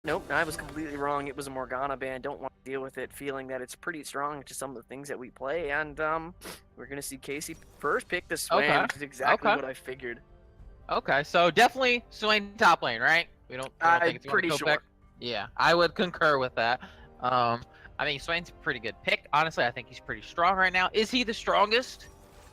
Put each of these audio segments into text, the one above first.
Nope, I was completely wrong. It was a Morgana ban. Don't want to deal with it, feeling that it's pretty strong to some of the things that we play. And we're going to see Casey first pick the Swain, Okay. which is exactly Okay. what I figured. Okay. So definitely Swain top lane, right? We don't think I'm it's going to pretty go sure. back. Yeah, I would concur with that. I mean, Swain's a pretty good pick. Honestly, I think he's pretty strong right now. Is he the strongest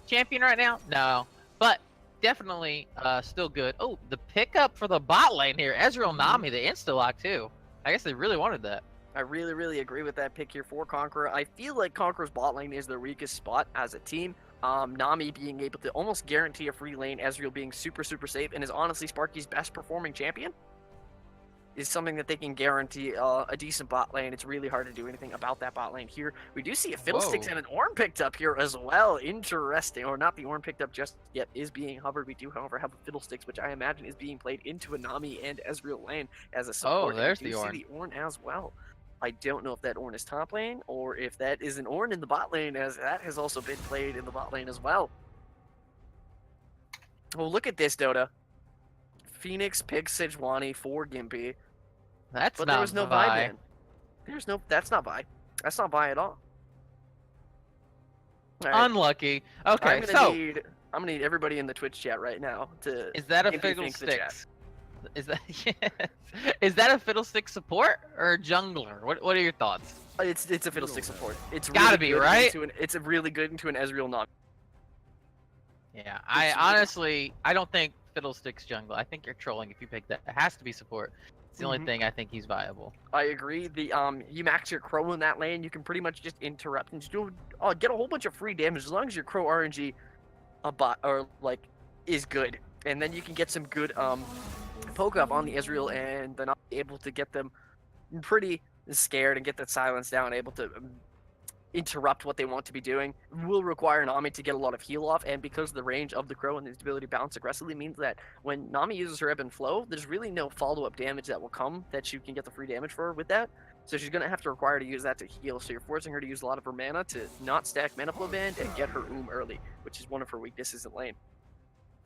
champion right now? No, but definitely still good. Oh, the pickup for the bot lane here, Ezreal Nami, the insta-lock too. I guess they really wanted that. I really, really agree with that pick here for Conqueror. I feel like Conqueror's bot lane is their weakest spot as a team. Nami being able to almost guarantee a free lane, Ezreal being super, super safe, and is honestly Sparky's best performing champion, is something that they can guarantee a decent bot lane. It's really hard to do anything about that bot lane here. We do see a Fiddlesticks Whoa. and an Ornn picked up here as well. Interesting. Or not the Ornn picked up just yet, is being hovered. We do, however, have a Fiddlesticks, which I imagine is being played into a Nami and Ezreal lane as a support. Oh, there's and we the do Ornn. see the Ornn as well. I don't know if that Ornn is top lane or if that is an Ornn in the bot lane, as that has also been played in the bot lane as well. Well, look at this, Dota. Phoenix picks Sejuani for Gimpy. That's But not there was no Vi. buy ban. That's not buy. That's not buy at all. All right. Unlucky. Okay, I'm gonna need everybody in the Twitch chat right now to is that a Gimpy think the chat. Fiddlesticks? Is that is that a Fiddlestick support or a jungler? What are your thoughts? It's a Fiddlestick support. It's Gotta really be, good right? it's a really good into an Ezreal Nami. Yeah, I honestly I don't think Fiddlesticks jungle. I think you're trolling if you pick that. It has to be support. It's the only thing I think he's viable. I agree. The you max your Crow in that lane, you can pretty much just interrupt and just get a whole bunch of free damage as long as your Crow RNG bot or like is good, and then you can get some good poke up on the Ezreal, and then I'll be able to get them pretty scared and get that silence down, able to interrupt what they want to be doing. Will require Nami to get a lot of heal off, and because the range of the Crow and his ability to bounce aggressively means that when Nami uses her ebb and flow, there's really no follow-up damage that will come that you can get the free damage for with that. So she's going to have to require to use that to heal, so you're forcing her to use a lot of her mana to not stack mana flow band and get her early, which is one of her weaknesses in lane.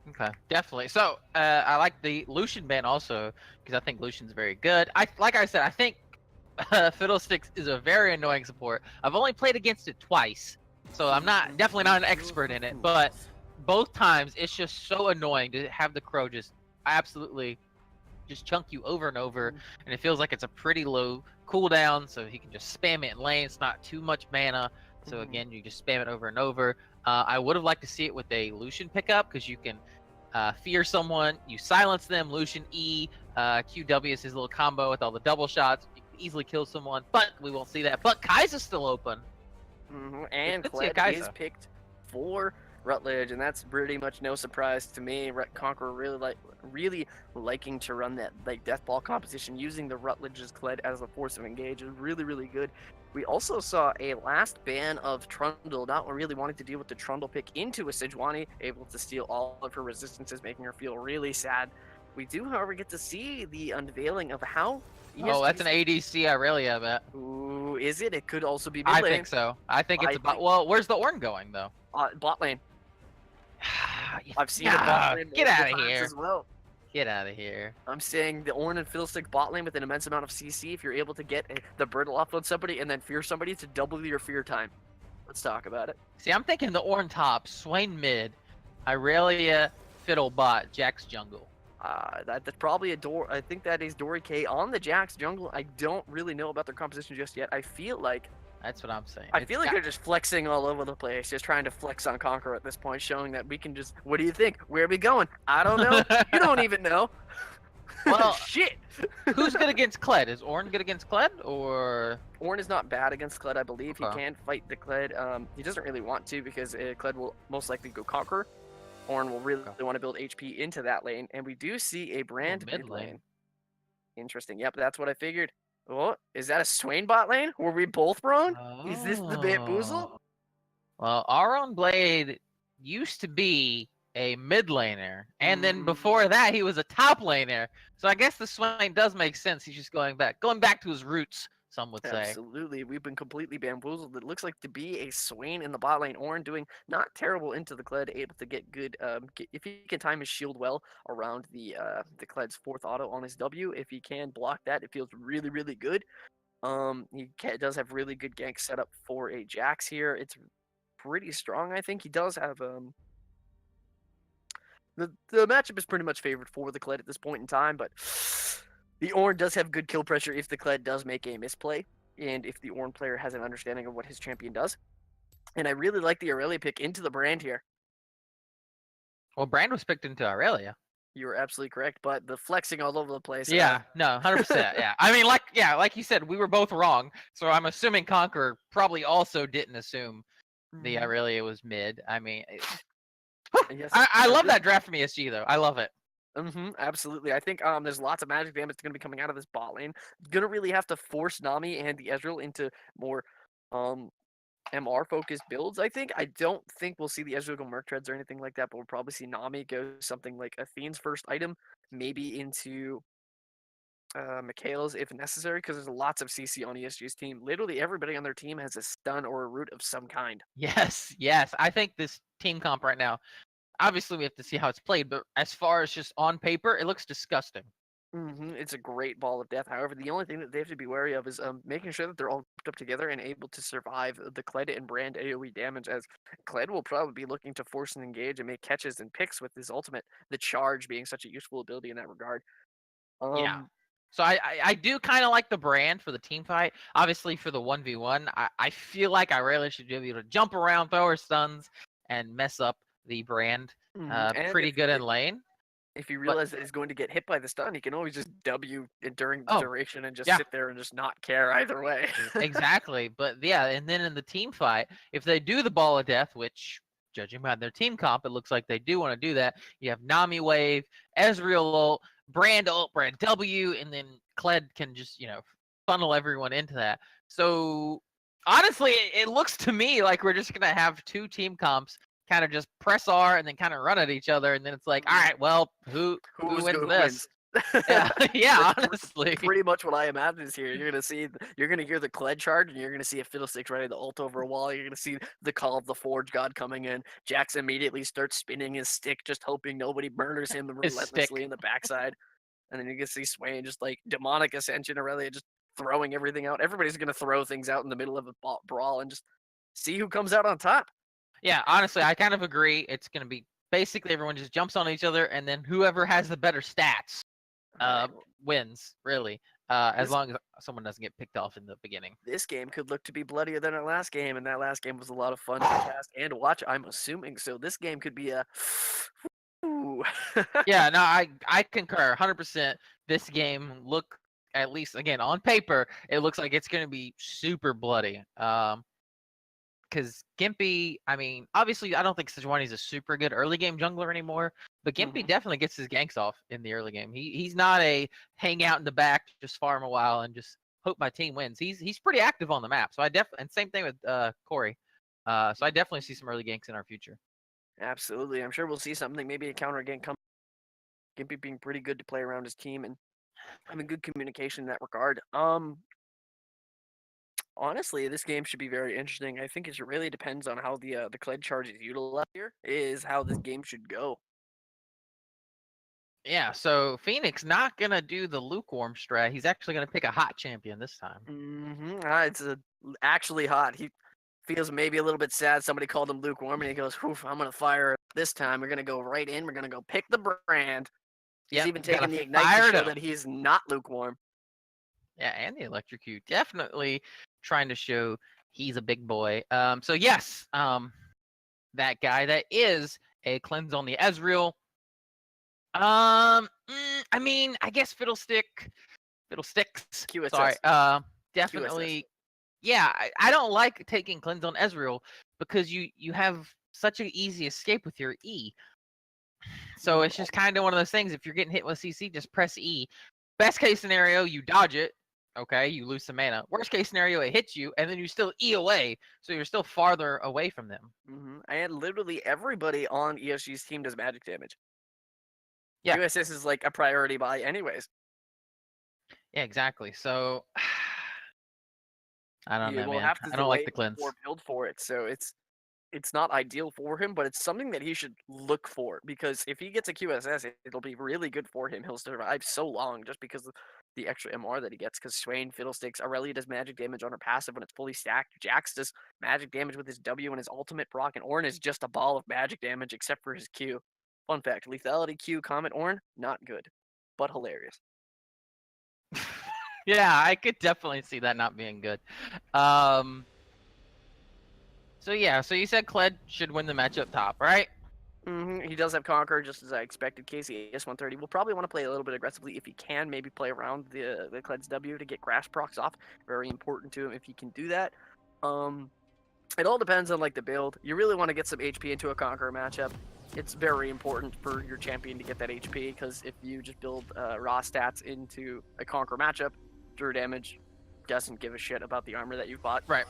Okay, definitely. So I like the Lucian ban also because I think Lucian's very good. Like I said, I think Fiddlesticks is a very annoying support. I've only played against it twice, so I'm definitely not an expert in it. But both times, it's just so annoying to have the Crow just absolutely just chunk you over and over, and it feels like it's a pretty low cooldown, so he can just spam it in lane. It's not too much mana, so again, you just spam it over and over. I would have liked to see it with a Lucian pickup because you can fear someone, you silence them, Lucian E, QW is his little combo with all the double shots. You can easily kill someone, but we won't see that. But Kai'Sa's still open. And Kled is picked for Rutledge, and that's pretty much no surprise to me. Conqueror really liking to run that like death ball composition, using the Rutledge's Kled as a force of engage is really, really good. We also saw a last ban of Trundle, not really wanting to deal with the Trundle pick into a Sejuani, able to steal all of her resistances, making her feel really sad. We do, however, get to see the unveiling of how ESG... Oh, that's an ADC Irelia, I bet. Ooh, is it? It could also be mid I lane. think so. I think it's about... Well, where's the Ornn going, though? Bot lane. I've seen it bot lane. Get out of here. As well. Get out of here. I'm saying the Ornn and Fiddlestick bot lane with an immense amount of CC. If you're able to get the Brittle off on somebody and then fear somebody to double your fear time. Let's talk about it. See, I'm thinking the Ornn top, Swain mid, Irelia, Fiddle bot, Jax jungle. That's probably a door. I think that is Dory K on the Jax jungle. I don't really know about their composition just yet. I feel like that's what I'm saying. I feel like they're just flexing all over the place, just trying to flex on Conqueror at this point, showing that we can just. What do you think? Where are we going? I don't know. You don't even know. Well, shit. Who's good against Kled? Is Ornn good against Kled, or Ornn is not bad against Kled, I believe. He can fight the Kled. He doesn't really want to because Kled will most likely go Conqueror. Ornn will really want to build HP into that lane, and we do see a Brand mid lane. Interesting. Yep, that's what I figured. Oh, is that a Swain bot lane? Were we both wrong? Is this the bamboozle? Well, our own Blade used to be a mid laner, and then before that, he was a top laner. So I guess the Swain does make sense. He's just going back to his roots, some would say. Absolutely. We've been completely bamboozled. It looks like to be a Swain in the bot lane. Ornn doing not terrible into the Kled, able to get good. If he can time his shield well around the Kled's fourth auto on his W, if he can block that, it feels really, really good. Does have really good gank setup for a Jax here. It's pretty strong, I think. He does have the matchup is pretty much favored for the Kled at this point in time, but the Ornn does have good kill pressure if the Kled does make a misplay, and if the Ornn player has an understanding of what his champion does. And I really like the Aurelia pick into the Brand here. Well, Brand was picked into Aurelia. You were absolutely correct, but the flexing all over the place. Yeah, no, 100%. Yeah, I mean, like you said, we were both wrong. So I'm assuming Conqueror probably also didn't assume the Aurelia was mid. I mean, yes, I love that draft from ESG though. I love it. Absolutely. I think there's lots of magic damage that's going to be coming out of this bot lane. Gonna really have to force Nami and the Ezreal into more MR focused builds. I think. I don't think we'll see the Ezreal go Merc Treads or anything like that, but we'll probably see Nami go something like Athene's first item, maybe into Michaela's if necessary, because there's lots of CC on ESG's team. Literally everybody on their team has a stun or a root of some kind. Yes, yes. I think this team comp right now, obviously we have to see how it's played, but as far as just on paper, it looks disgusting. It's a great ball of death. However, the only thing that they have to be wary of is making sure that they're all grouped up together and able to survive the Kled and Brand AoE damage, as Kled will probably be looking to force and engage and make catches and picks with his ultimate, the charge being such a useful ability in that regard. Yeah. So I do kind of like the Brand for the team fight. Obviously, for the 1v1, I feel like Aurelia should be able to jump around, throw her stuns, and mess up the Brand pretty good in lane. If he realizes that he's going to get hit by the stun, he can always just W during the duration and just sit there and just not care either way. Exactly. But yeah, and then in the team fight, if they do the ball of death, which judging by their team comp, it looks like they do want to do that. You have Nami wave, Ezreal ult, Brand W, and then Kled can just, funnel everyone into that. So honestly, it looks to me like we're just gonna have two team comps kind of just press R and then kind of run at each other, and then it's like, all right, well, who wins this? Yeah, honestly. Pretty much what I imagine is here. You're gonna hear the Kled charge, and you're gonna see a Fiddlesticks ready to ult over a wall. You're gonna see the Call of the Forge God coming in. Jax immediately starts spinning his stick, just hoping nobody murders him relentlessly in the backside. And then you can see Swain just like demonic ascension, Aurelia just throwing everything out. Everybody's gonna throw things out in the middle of a brawl and just see who comes out on top. Yeah, honestly, I kind of agree. It's gonna be basically everyone just jumps on each other, and then whoever has the better stats wins, really, as long as someone doesn't get picked off in the beginning. This game could look to be bloodier than our last game, and that last game was a lot of fun to cast and watch, I'm assuming. So this game could be a... Yeah, no, I concur 100%. This game at least, again, on paper, it looks like it's going to be super bloody. Because Gimpy, I mean, obviously, I don't think Sejuani's a super good early game jungler anymore, but Gimpy definitely gets his ganks off in the early game. He's not a hang out in the back, just farm a while and just hope my team wins. He's pretty active on the map. So and same thing with Corey. So I definitely see some early ganks in our future. Absolutely, I'm sure we'll see something. Maybe a counter gank come. Gimpy being pretty good to play around his team and having good communication in that regard. Honestly, this game should be very interesting. I think it really depends on how the Kled charge is utilized here, is how this game should go. Yeah, so Phoenix not going to do the lukewarm strat. He's actually going to pick a hot champion this time. It's actually hot. He feels maybe a little bit sad. Somebody called him lukewarm, and he goes, "Oof, I'm going to fire this time. We're going to go right in. We're going to go pick the Brand." He's even taking the Ignite to show that he's not lukewarm. Yeah, and the Electrocute. Definitely trying to show he's a big boy. So yes, that guy that is a cleanse on the Ezreal. I mean, I guess Fiddlesticks. QSS. Sorry. Definitely. QSS. Yeah, I don't like taking cleanse on Ezreal because you have such an easy escape with your E. So it's just kind of one of those things. If you're getting hit with CC, just press E. Best case scenario, you dodge it. Okay, you lose some mana. Worst case scenario, it hits you, and then you still E away, so you're still farther away from them. And literally everybody on ESG's team does magic damage. Yeah. QSS is like a priority buy anyways. Yeah, exactly. So I don't You know, will man. have to I don't like delay the cleanse. or build for it, so it's not ideal for him, but it's something that he should look for because if he gets a QSS, it'll be really good for him. He'll survive so long just because of the extra MR that he gets. Because Swain, Fiddlesticks, Aurelia does magic damage on her passive when it's fully stacked. Jax does magic damage with his W and his ultimate proc, and Ornn is just a ball of magic damage except for his Q. Fun fact: lethality Q, Comet Ornn, not good, but hilarious. Yeah, I could definitely see that not being good. Um. So yeah, so you said Kled should win the match up top, right? He does have Conqueror, just as I expected. Casey S130 will probably want to play a little bit aggressively if he can. Maybe play around the Kled's W to get Grass procs off. Very important to him if he can do that. It all depends on like the build. You really want to get some HP into a Conqueror matchup. It's very important for your champion to get that HP because if you just build raw stats into a Conqueror matchup, Drew damage doesn't give a shit about the armor that you've bought. Right.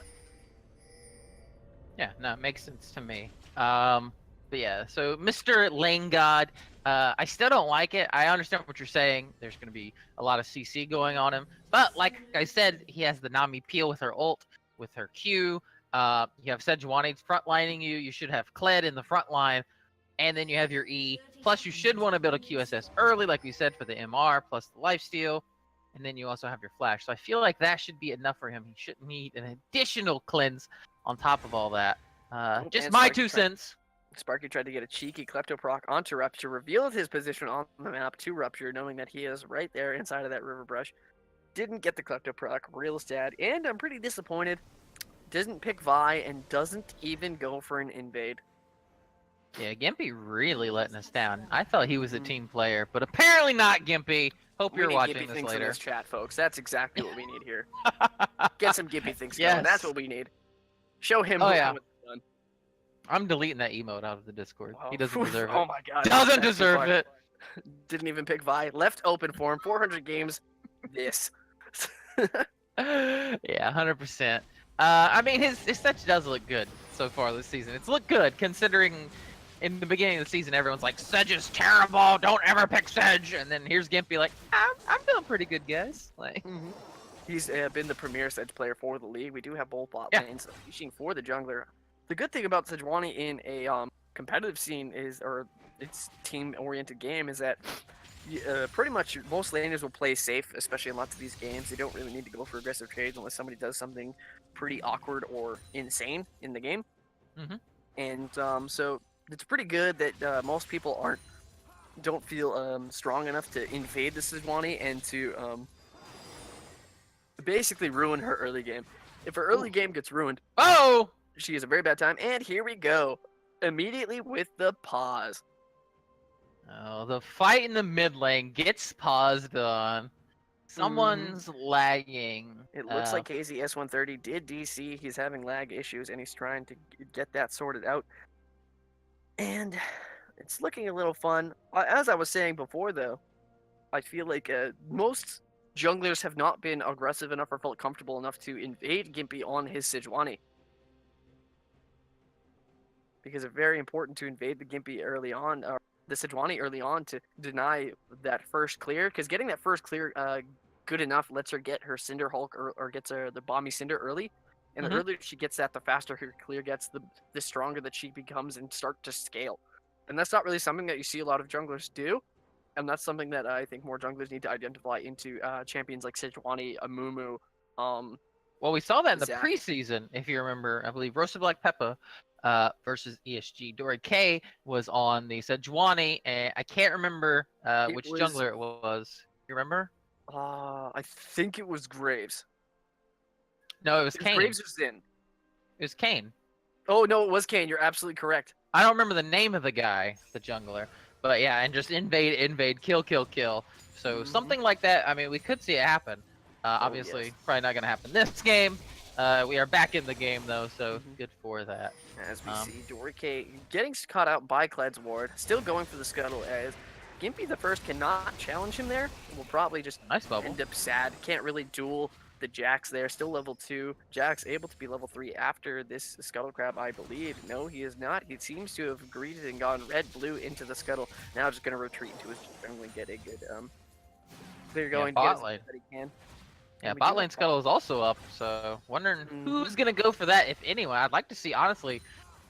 Yeah, no, it makes sense to me. But yeah, so Mr. Lane God, I still don't like it. I understand what you're saying. There's going to be a lot of CC going on him. But like I said, he has the Nami Peel with her ult, with her Q. You have Sejuani frontlining you. You should have Kled in the front line. And then you have your E. Plus, you should want to build a QSS early, like we said, for the MR, plus the lifesteal. And then you also have your flash. So I feel like that should be enough for him. He shouldn't need an additional cleanse on top of all that. Just my 2 cents. Sparky tried to get a cheeky Klepto proc onto Rupture, revealed his position on the map to Rupture, knowing that he is right there inside of that river brush. Didn't get the Klepto proc, real sad, and I'm pretty disappointed. Doesn't pick Vi and doesn't even go for an invade. Yeah, Gimpy really letting us down. I thought he was a team player, but apparently not, Gimpy. Hope you're watching this later. In this chat, folks. That's exactly what we need here. Get some Gimpy things going. Yes. That's what we need. Show him yeah. how it's done. I'm deleting that emote out of the Discord. Wow. He doesn't deserve it. Oh my god. Doesn't deserve it. Didn't even pick Vi. Left open for him. 400 games. This. Yeah, 100%. I mean, his Sedge does look good so far this season. It's looked good considering in the beginning of the season everyone's like, Sedge is terrible. Don't ever pick Sedge. And then here's Gimpy like, I'm feeling pretty good, guys. Like. He's been the premier Sedge player for the league. We do have both bot lanes fishing for the jungler. The good thing about Sejuani in a competitive scene is, or it's team-oriented game, is that pretty much most laners will play safe, especially in lots of these games. They don't really need to go for aggressive trades unless somebody does something pretty awkward or insane in the game. And so it's pretty good that most people don't feel strong enough to invade the Sejuani and to basically ruin her early game. If her early game gets ruined, she has a very bad time. And here we go, immediately with the pause. Oh, the fight in the mid lane gets paused on. Someone's lagging. It looks like KZ S130 did DC. He's having lag issues, and he's trying to get that sorted out. And it's looking a little fun. As I was saying before, though, I feel like most junglers have not been aggressive enough or felt comfortable enough to invade Gimpy on his Sejuani. Because it's very important to invade the Gimpy early on, or the Sejuani early on, to deny that first clear. Because getting that first clear good enough lets her get her Cinder Hulk or gets her the Bomby Cinder early. And the earlier she gets that, the faster her clear gets, the stronger that she becomes and start to scale. And that's not really something that you see a lot of junglers do. And that's something that I think more junglers need to identify into champions like Sejuani, Amumu. Well, we saw that in the Zach. preseason, if you remember. I believe Roasted Black Peppa versus ESG. Dory K was on the Sejuani, and I can't remember which jungler it was. You remember? I think it was Graves. No, it was Kane. Graves was in. It was Kane. Oh, no, it was Kane. You're absolutely correct. I don't remember the name of the guy, the jungler. But yeah, and just invade, kill. So something like that, I mean, we could see it happen. Obviously, probably not going to happen this game. We are back in the game, though, so good for that. As we see, Dory K getting caught out by Kled's ward, still going for the scuttle as Gimpy the First cannot challenge him there. Will probably just end up sad. Can't really duel the Jax there. Still level 2. Jax able to be level 3 after this Scuttle Crab, I believe. No, he is not. He seems to have greeted and gone red-blue into the Scuttle. Now just going to retreat into his jungle and get a good... they're going to get as much that he can. Yeah, We bot do lane have- scuttle is also up, so wondering Mhm. who's gonna go for that, if anyone. I'd like to see, honestly,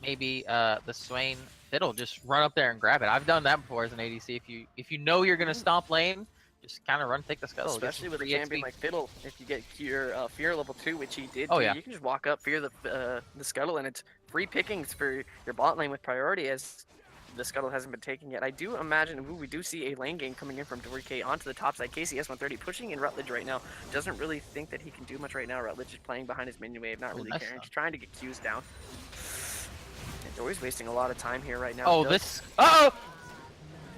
maybe the Swain Fiddle just run up there and grab it. I've done that before as an ADC. If you know you're gonna stomp lane, just kind of run, take the scuttle. get Especially some with a free champion XP. like Fiddle, if you get your fear level 2, which he did, Oh, do, yeah. you can just walk up, fear the scuttle, and it's free pickings for your bot lane with priority, as the scuttle hasn't been taken yet. I do imagine we do see a lane game coming in from Dory onto the top side. KCS 130 pushing in Rutledge right now. Doesn't really think that he can do much right now. Rutledge is playing behind his minion wave, not Oh, really nice caring. stuff. Just trying to get Q's down. And Dory's wasting a lot of time here right now. Oh, Does- this. Oh!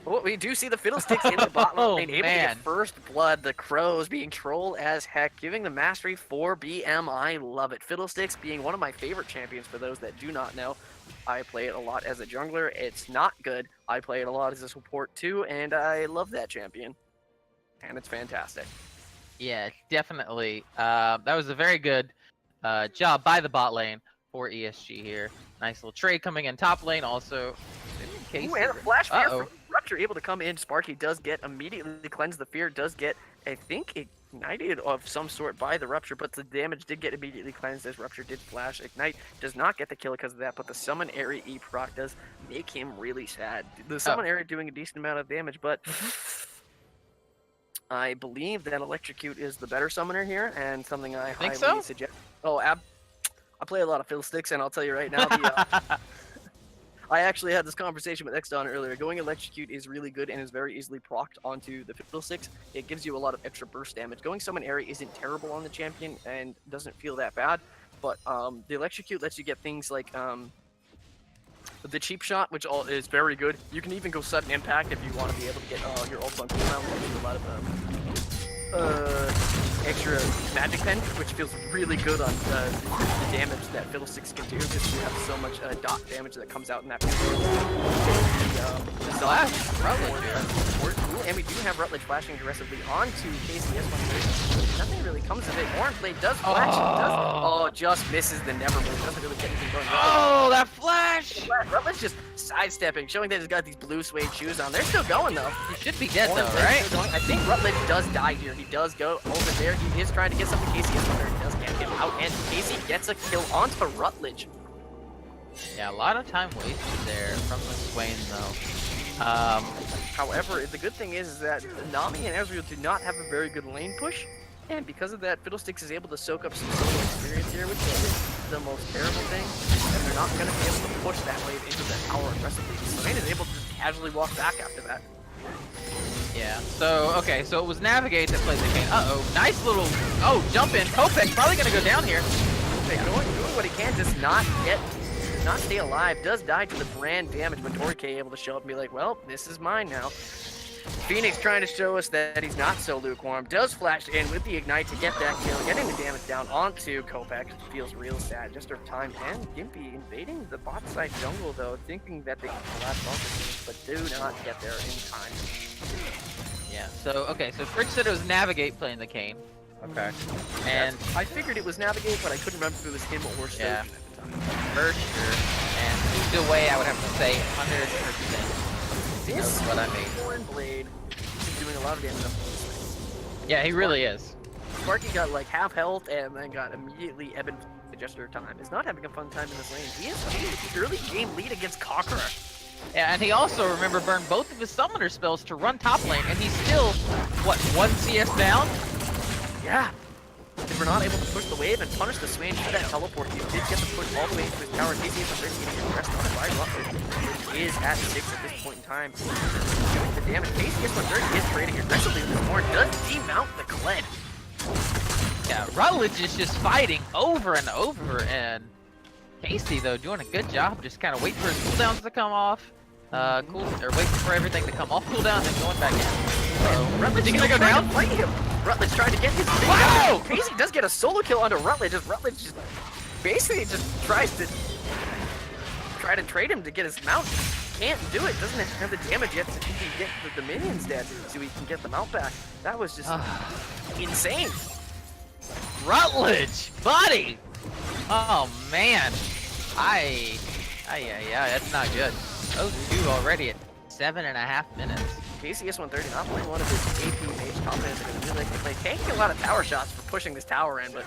Oh, we do see the Fiddlesticks in the bot Oh, lane, able to man. get first blood. The Crows being troll as heck, giving the mastery for BM. I love it. Fiddlesticks being one of my favorite champions for those that do not know. I play it a lot as a jungler. It's not good. I play it a lot as a support too, and I love that champion. And it's fantastic. Yeah, definitely. That was a very good job by the bot lane for ESG here. Nice little trade coming in top lane also. Ooh, and a flash fear Uh-oh. from Rupture able to come in. Sparky does get immediately cleanse the fear, does get, I think, ignited of some sort by the Rupture, but the damage did get immediately cleansed as Rupture did flash. Ignite does not get the kill because of that, but the summon area E proc does make him really sad. The summon area doing a decent amount of damage, but I believe that Electrocute is the better summoner here, and something I Think highly so? suggest. Oh, I play a lot of Fiddlesticks, and I'll tell you right now, the, I actually had this conversation with Xdon earlier. Going Electrocute is really good and is very easily procced onto the Fiddlesticks. It gives you a lot of extra burst damage. Going Summon Area isn't terrible on the champion and doesn't feel that bad, but the Electrocute lets you get things like the cheap shot, which is very good. You can even go Sudden Impact if you want to be able to get your ult on cooldown, which gives you a lot of extra magic pen, which feels really good on the damage that Fiddlesticks can do, because you have so much dot damage that comes out in that. Flash, Rutledge here. And we do have Rutledge flashing aggressively onto KCS 130. Nothing really comes of it. Orangeblade does flash. Just misses the never move. Doesn't really get anything going. Oh, that flash! Rutledge just sidestepping, showing that he's got these blue suede shoes on. They're still going though. He should be dead though, Orangeblade's right? still going. I think Rutledge does die here. He does go over there. He is trying to get something. KCS 130 does get him out, and Casey gets a kill onto Rutledge. Yeah, a lot of time wasted there from the Swain though. However, the good thing is that Nami and Ezreal do not have a very good lane push, and because of that, Fiddlesticks is able to soak up some solo experience here, which is the most terrible thing. And they're not going to be able to push that wave into the tower aggressively. Swain is able to just casually walk back after that. Yeah, so, okay, so it was Navigate that played the game. Uh-oh, nice little, jump in. Kopek's probably gonna go down here. Okay, doing what he can, does not stay alive, does die to the brand damage, but Torque able to show up and be like, well, this is mine now. Phoenix trying to show us that he's not so lukewarm, does flash in with the Ignite to get that kill, getting the damage down onto Kopek. Feels real sad, just her time, and Gimpy invading the bot side jungle though, thinking that they can collapse onto but do not get there in time. Yeah, so, okay, so Fridge said it was Navigate playing the Kane. Okay. And I figured it was Navigate, but I couldn't remember if it was him or Stoke Yeah. at the time. for sure, and either way, I would have to say 100%. This Knows what I mean. Blade is doing a lot of damage. Yeah, he really is. Sparky got like half health and then got immediately Eben just her time. Is not having a fun time in this lane. He is early game lead against Conqueror. Yeah, and he also, remember, burned both of his summoner spells to run top lane, and he's still, what, 1 CS down? Yeah. They were not able to push the wave and punish the Swain for that teleport. He did get the push all the way to his tower. KC from 13 and rest on it by Rutledge. He is at 6 at this point in time. Doing the damage. KC from 30 is trading aggressively with this board. Does demount the Kled. Yeah, Rutledge is just fighting over and over, and Casey, though, doing a good job, just kind of waiting for his cooldowns to come off, waiting for everything to come off cooldown and going back in. Rutledge is he gonna go down? Fight him. Rutledge trying to get his big Wow! down. Casey does get a solo kill onto Rutledge, as Rutledge just basically just tries to trade him to get his mount. Can't do it. Doesn't have the damage yet, so he can get the minions dead, so he can get the mount back. That was just insane. Rutledge, buddy! Oh, man. Yeah, that's not good. 0-2 already at 7.5 minutes. KCS-130 not playing one of his AP mage top lanes that really like to play. Taking a lot of tower shots for pushing this tower in, but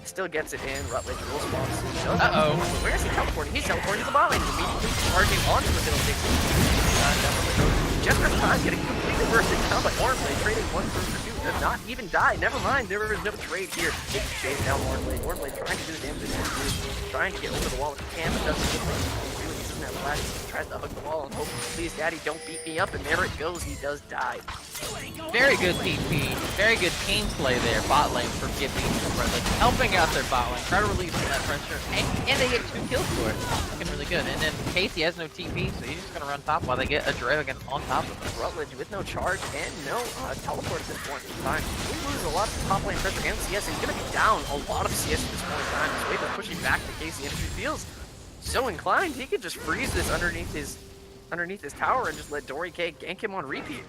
still gets it in. Rutledge will spawn soon. Uh-oh. Where is he teleporting? He's teleporting to the bot lane. Immediately charging onto the middle six. Jester Time getting completely bursted down by Oranblade, trading one for two. Does not even die. Never mind. There is no trade here. Chase down Oranblade. Oranblade trying to do the damage. Trying to get over the wall with the cam, but doesn't get it. Really doesn't have flash. He tries to hug the wall and hope, please, Daddy, don't beat me up. And there it goes. He does die. Very good TP. Very good team play there. Bot lane for Gibby. Like helping out their bot lane. Try to relieve some of that pressure. And they get 2 kills for it. Looking really good. And then Casey has no TP, so he's just going to run top while they get a Dragon on top of him. Rutledge with no charge and no teleport at this point in time. We lose a lot of top lane pressure and CS. He's going to be down a lot of CS at this point in time. His wave is pushing back to Casey, and if he feels so inclined, he could just freeze this underneath his tower and just let Dory K gank him on repeat.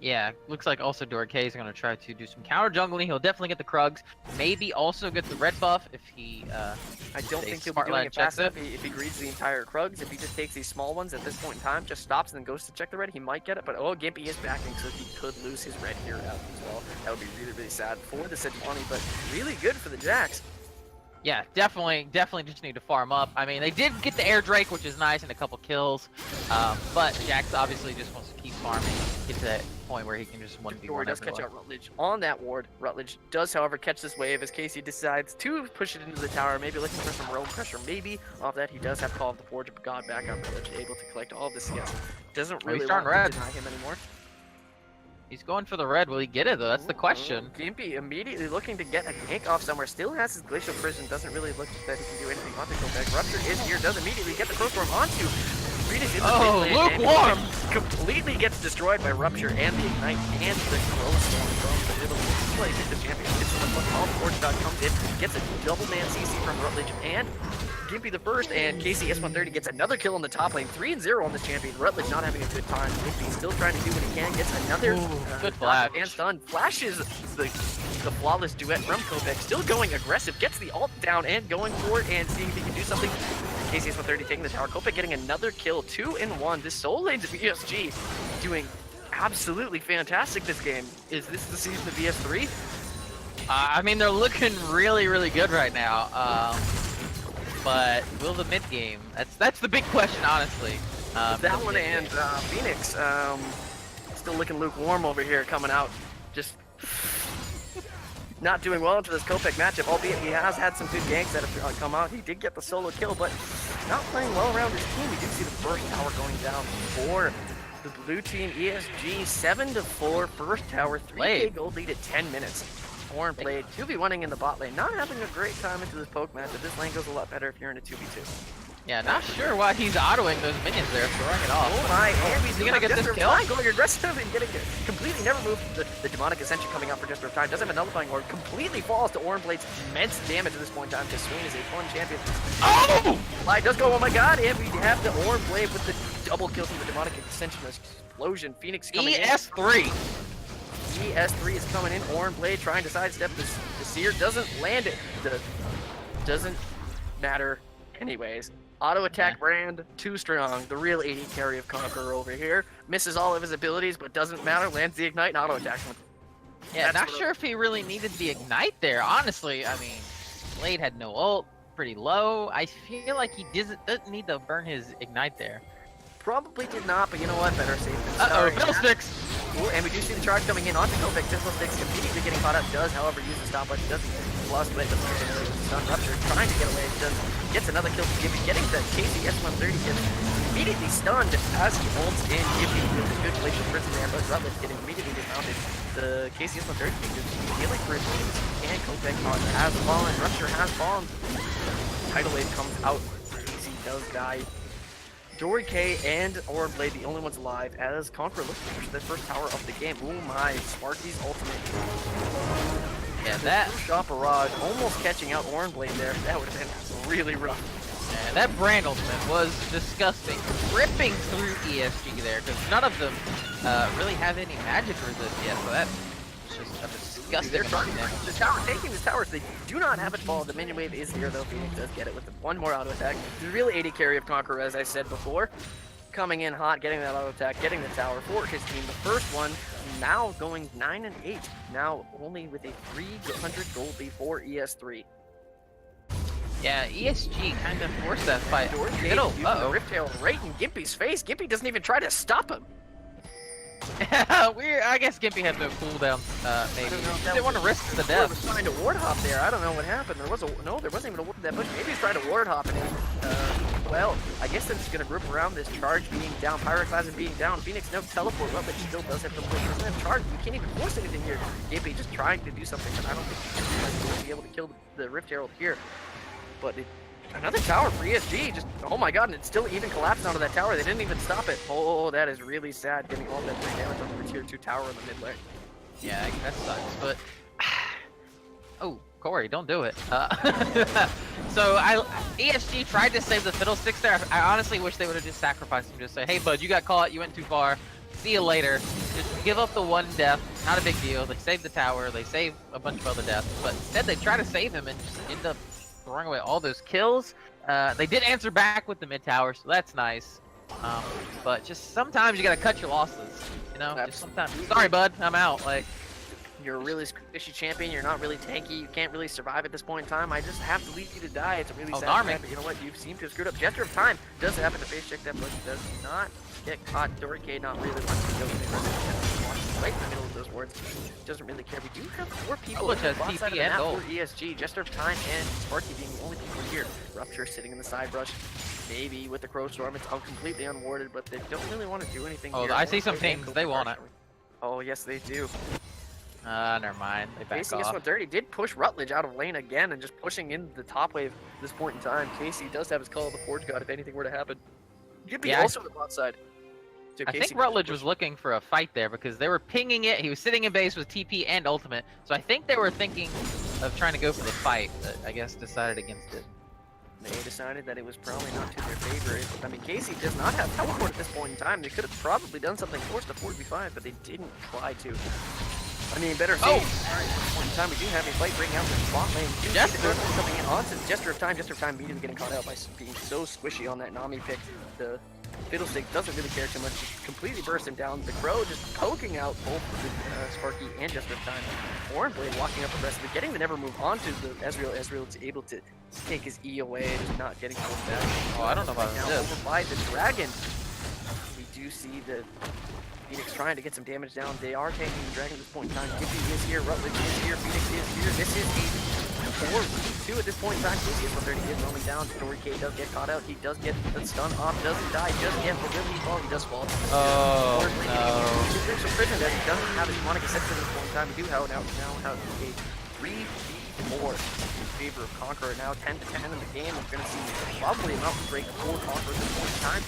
Yeah, looks like also Dora K is going to try to do some counter jungling. He'll definitely get the Krugs. Maybe also get the red buff if he, I don't think he'll be doing it fast enough if he greets the entire Krugs. If he just takes these small ones at this point in time, just stops and then goes to check the red, he might get it. But oh, Gimpy is backing, so he could lose his red here out as well. That would be really, really sad for the Sejuani, but really good for the Jax. Yeah, definitely just need to farm up. I mean, they did get the Air Drake, which is nice, and a couple kills. But Jax obviously just wants to keep farming, get to that point where he can just 1v1 Dory does catch out Rutledge on that ward. Rutledge does, however, catch this wave as Casey decides to push it into the tower, maybe looking for some roam pressure. Maybe off that he does have Call of the Forge of God back up. Rutledge able to collect all of the CS. Doesn't really want to deny him anymore. He's going for the red. Will he get it, though? That's the question. Gimpy immediately looking to get a gank off somewhere. Still has his Glacial Prison. Doesn't really look that he can do anything on the go back. Rupture is here. Does immediately get the Crowstorm onto. Oh, lukewarm! Completely gets destroyed by Rupture and the Ignite and the Crowstorm from the middle. Play the champion. It's what Call the Forge comes in. Gets a double man CC from Rutledge and Gimpy the first, and KCS-130 gets another kill on the top lane. 3-0 on this champion. Rutledge not having a good time. Gimpy still trying to do what he can. Gets another good flash. And stun. Flashes the flawless duet from Kopeck. Still going aggressive. Gets the ult down and going for it and seeing if he can do something. KCS-130 taking the tower. Kopeck getting another kill. 2-1. This Soul Lane's ESG doing absolutely fantastic this game. Is this the season of ES3? I mean, they're looking really, really good right now. But will the mid game? That's the big question, honestly. That one and Phoenix still looking lukewarm over here, coming out just not doing well into this Kopeck matchup. Albeit he has had some good ganks that have come out. He did get the solo kill, but not playing well around his team. We do see the first tower going down for the blue team. ESG 7-4 first tower, 3K gold lead at 10 minutes. Horn played 2v1ing in the bot lane, not having a great time into this poke matchup. This lane goes a lot better if you're in a 2v2. Yeah, not sure why he's autoing those minions there, throwing it off. Oh my, and he's gonna get this kill? Going aggressive and getting it. Completely never moved the demonic ascension coming out for Jester of Time. Doesn't have a nullifying orb. Completely falls to Oranblade's immense damage at this point in time. Just Swain is a fun champion. Oh! Light does go, oh my god, and we have the Oranblade with the double kill from the demonic ascension explosion. Phoenix coming ES3. in. ES3 is coming in. Oranblade trying to sidestep the Seer. Doesn't land it. Doesn't matter anyways. Auto attack Brand, too strong. The real AD carry of Conqueror over here. Misses all of his abilities, but doesn't matter. Lands the Ignite and auto attacks him. Yeah, not sure if he really needed the Ignite there, honestly. I mean, Blade had no ult, pretty low. I feel like he doesn't need to burn his Ignite there. Probably did not, but you know what? Better safe than sorry. sorry. Fiddlesticks! Ooh, and we do see the charge coming in onto Kopeck. Fiddlesticks immediately getting caught up. Does, however, use the stopwatch. Doesn't plus, but doesn't get the stun. Rupture trying to get away. Gets another kill from Gimpy. Getting the KCS-130 gets immediately stunned as he ults in. Gimpy with a good Glacial Prison there, but Rutledge getting immediately dismounted. The KCS-130 is healing for his teams. And Kopeck has fallen. Rupture has fallen. Tidal Wave comes out. Easy does die. Dory K and Oranblade, the only ones alive, as Conqueror looks to push the first tower of the game. Oh my, Sparky's ultimate. Yeah, that shot barrage almost catching out Oranblade there. That would have been really rough. Yeah, that Brand ultimate was disgusting. Ripping through ESG there, because none of them really have any magic resist yet, so that's just a disgusting amount of damage. The tower, taking this tower, so they do not have it fall. The minion wave is here, though. Phoenix does get it with one more auto attack. The real AD carry of Conqueror, as I said before. coming in hot, getting that auto attack, getting the tower for his team. The first one now going 9-8, now only with a 300 gold lead for ES3. Yeah, ESG kind of forced that fight. Middle, the Riptail right in Gimpy's face. Gimpy doesn't even try to stop him. Weird. I guess Gimpy had no cooldown. Maybe he didn't want to risk the death. Was trying to ward hop there. I don't know what happened. There wasn't even a ward that bush. Maybe he's trying to ward hop, and well, I guess that's gonna group around this charge being down, Pyroclasm being down. Phoenix no teleport. Well, but still does have teleport. Doesn't have charge. You can't even force anything here. Gimpy just trying to do something, but I don't think he's gonna be able to kill the Rift Herald here. But another tower for ESG, just, oh my god, and it still even collapsed onto that tower. They didn't even stop it. Oh, that is really sad, getting all that damage on the tier 2 tower in the mid lane. Yeah, that sucks, but... Oh, Corey, don't do it. So, ESG tried to save the Fiddlesticks there. I honestly wish they would have just sacrificed him. Just say, hey, bud, you got caught, you went too far. See you later. Just give up the one death, not a big deal. They saved the tower, they saved a bunch of other deaths, but instead they try to save him and just end up throwing away all those kills. They did answer back with the mid tower, so that's nice. But just sometimes you gotta cut your losses, you know. Just sometimes. Sorry, bud, I'm out. Like, you're a really squishy champion. You're not really tanky. You can't really survive at this point in time. I just have to leave you to die. It's a really sad fact, but you know what? You seem to have screwed up. Gesture of Time does happen to face check that, but does not get caught. Dorike not really wants to go to the right in the middle of those wards. Doesn't really care. We do have 4 people which has TP and for ESG. Gesture of Time and Sparky being the only people here. Rupture sitting in the side brush. Maybe with the Crow Storm, it's completely unwarded, but they don't really want to do anything. Oh, here. I see some pings. They want it. Oh, yes, they do. Never mind. They back Casey off. gets 130. Did push Rutledge out of lane again and just pushing into the top wave at this point in time. Casey does have his call of the Forge God if anything were to happen. Gimpy also on the bot side. So I think Rutledge was looking for a fight there because they were pinging it. He was sitting in base with TP and ultimate. So I think they were thinking of trying to go for the fight, but I guess decided against it. They decided that it was probably not to their favor. I mean, Casey does not have teleport at this point in time. They could have probably done something, forced a 4v5, but they didn't try to. I mean, better safe. At this point in time, we do have a fight breaking out in the bot lane. Gesture coming in onto the Gesture of Time immediately getting caught out by being so squishy on that Nami pick. The Fiddlestick doesn't really care too much, just completely bursting down. The Crow just poking out both the Sparky and Gesture of Time. Oranblade walking up the rest of it, getting the Never Move onto the Ezreal. Ezreal is able to take his E away, just not getting pulled back. Oh, I don't know about now this. over by the Dragon. We do see the Phoenix trying to get some damage down. They are taking the Dragon at this point in time. Gimpy is here, Rutledge is here, Phoenix is here. This is a 4v2 at this point in time. Casey is 130, is roaming down. Story K does get caught out. He does get the stun off, doesn't die just yet, but will he fall? He does fall. Oh, no. There's some prison that he doesn't have his Monica set at this point in time. We do now have a 3v4 in favor of Conqueror. Now 10-10 in the game. We're going to see probably a mountain break for Conqueror at this point in time.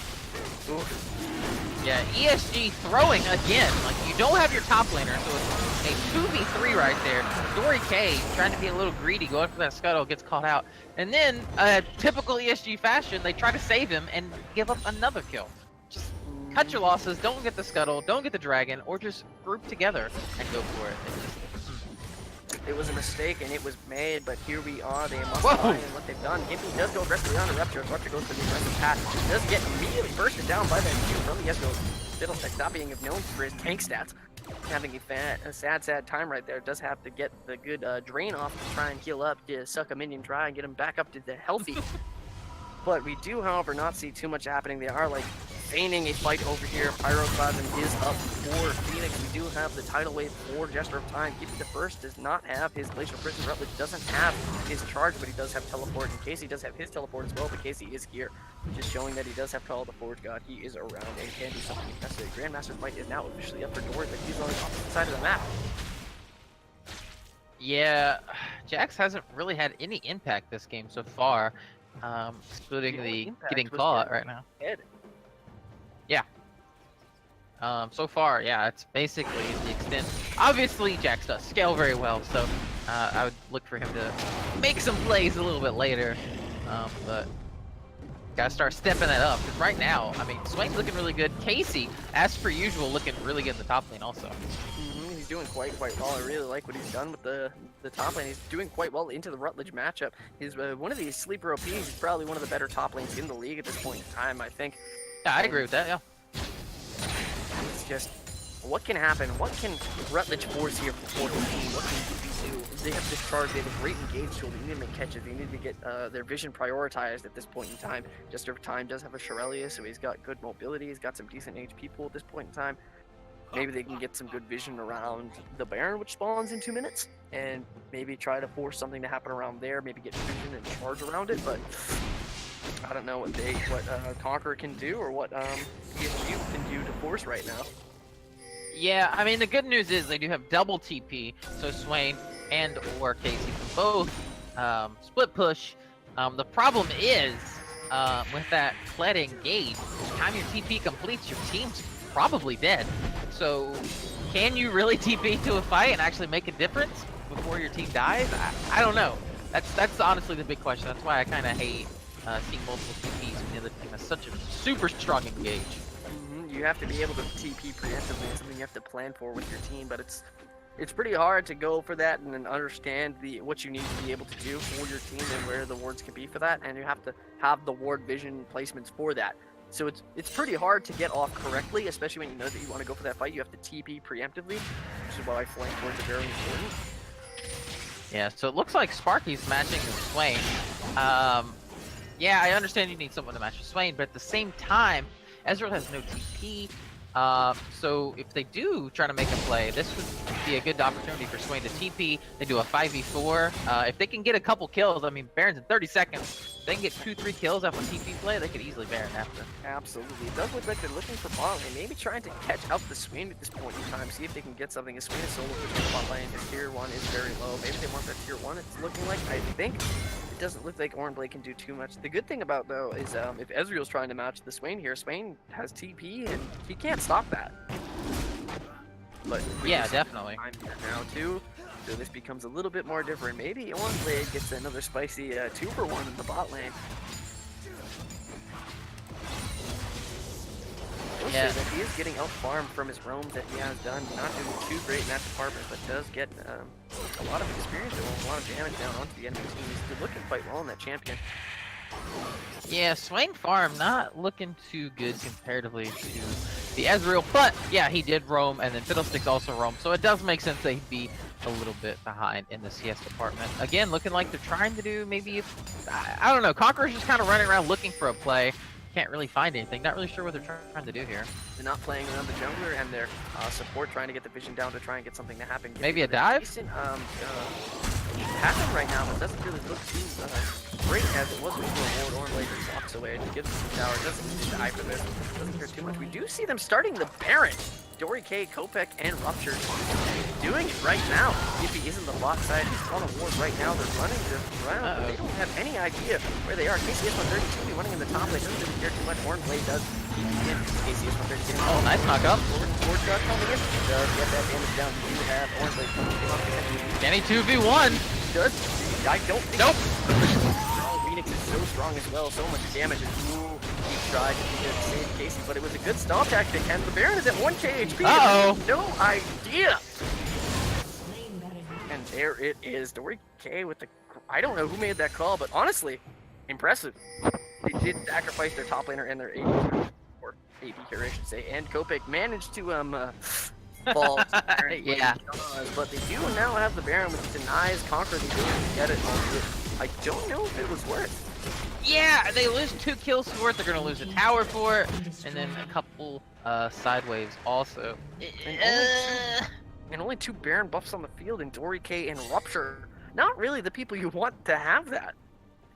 Ooh. Yeah, ESG throwing again. Like, you don't have your top laner, so it's a 2v3 right there. Dory K trying to be a little greedy, going for that scuttle, gets caught out. And then, typical ESG fashion, they try to save him and give up another kill. Just cut your losses, don't get the scuttle, don't get the dragon, or just group together and go for it. It was a mistake and it was made, but here we are. They must find what they've done. Gimpy does go aggressively on the Rupture. Rupture goes for the aggressive path. Does get immediately bursted down by that Q from the Ezreal. Fiddlestick not being known for his tank stats. Having a sad time right there. Does have to get the good drain off to try and heal up, to suck a minion dry and get him back up to the healthy. But we do, however, not see too much happening. They are like feigning a fight over here. Pyroclasm is up for Phoenix. We do have the tidal wave for Gesture of Time. Gimpy the First does not have his Glacial Prison. Rutledge doesn't have his charge, but he does have teleport. And Casey does have his teleport as well, but Casey is here. Just showing that he does have Call of the Forge God. He is around and can do something if necessary. Grandmaster's fight is now officially up for doors, but he's on the opposite side of the map. Yeah, Jax hasn't really had any impact this game so far. Excluding the getting caught right now. Yeah. So far, yeah, it's basically the extent. Obviously, Jax does scale very well, so I would look for him to make some plays a little bit later. But gotta start stepping that up. Because right now, I mean, Swain's looking really good. Casey, as per usual, looking really good in the top lane also. He's doing quite well. I really like what he's done with the top lane. He's doing quite well into the Rutledge matchup. He's one of these sleeper OPs. He's probably one of the better top lanes in the league at this point in time, I think. Yeah, I agree with that. Yeah. It's just, what can happen? What can Rutledge force here for 14? What can DP do? They have this charge. They have a great engage tool. They need to make catches. They need to get their vision prioritized at this point in time. Just over time does have a Shirellia, so he's got good mobility. He's got some decent HP pool at this point in time. Maybe they can get some good vision around the Baron, which spawns in 2 minutes, and maybe try to force something to happen around there. Maybe get vision and charge around it, but I don't know what Conqueror can do or what ESG can do to force right now. Yeah, I mean, the good news is they do have double TP, so Swain and or Casey can both split push. The problem is, with that Kled engage, by the time your TP completes, your team's probably dead. So, can you really TP to a fight and actually make a difference before your team dies? I don't know. That's honestly the big question. That's why I kind of hate seeing multiple TPs when the other team has such a super strong engage. You have to be able to TP preemptively. It's something you have to plan for with your team, but it's pretty hard to go for that and then understand what you need to be able to do for your team and where the wards can be for that, and you have to have the ward vision placements for that. So it's pretty hard to get off correctly, especially when you know that you want to go for that fight. You have to TP preemptively, which is why flank wards are very important. Yeah, so it looks like Sparky's matching with Swain. Yeah, I understand you need someone to match with Swain, but at the same time, Ezreal has no TP, so if they do try to make a play, this would be a good opportunity for Swain to TP. They do a 5v4. If they can get a couple kills, I mean, Baron's in 30 seconds. If they can get 2-3 kills off a TP play, they could easily Baron after. Absolutely. It does look like they're looking for bot lane, maybe trying to catch up the Swain at this point in time, see if they can get something. As Swain is solo pushing the bot lane, his tier 1 is very low. Maybe they want that tier 1, it's looking like. I think it doesn't look like Oranblade can do too much. The good thing about, though, is if Ezreal's trying to match the Swain here, Swain has TP, and he can't stop that. But yeah, definitely. Time here now, too. So this becomes a little bit more different. Maybe Oranblade gets another spicy 2-for-1 in the bot lane. Yeah. That he is getting out farmed from his roams that he has done. Not doing too great in that department, but does get a lot of experience and a lot of damage down onto the enemy team. He's looking quite well in that champion. Yeah, Swain farm not looking too good comparatively to the Ezreal, but yeah, he did roam, and then Fiddlesticks also roam, so it does make sense that he'd be a little bit behind in the CS department. Again, looking like they're trying to do maybe, I don't know, Conqueror's just kind of running around looking for a play. Can't really find anything. Not really sure what they're trying to do here. They're not playing around the jungler, and their support trying to get the vision down to try and get something to happen. Maybe a dive? Decent, happen right now, but doesn't really look too great as it was before. Oranblade just walks away and gives us some tower. Doesn't need to die for this. Doesn't care too much. We do see them starting the Baron. Dory K, Kopek, and Rupture doing it right now. If he is in the bot side, he's on a ward right now. They're running this round, but they don't have any idea where they are. KCS 132 running in the top lane. Doesn't really care too much. Oranblade does. KCS 132. Oh, nice knock up. Ward shot coming in. Does get that damage down. You do have Oranblade coming in. Kenny 2v1. Does. I don't think. Nope. Phoenix is so strong as well. So much damage. Ooh, he tried to save Casey, but it was a good stall tactic. And the Baron is at 1k HP. Uh-oh. No idea. And there it is. Dory K with the. I don't know who made that call, but honestly, impressive. They did sacrifice their top laner and their AD, or AD here, I should say. And Kopek managed to fall. Yeah. But they do now have the Baron, which denies Conqueror the ability to get it. I don't know if it was worth. Yeah, they lose 2 kills for it. They're gonna lose a tower for it, and then a couple side waves also. And only 2 Baron buffs on the field, and Dory K and Rupture. Not really the people you want to have that.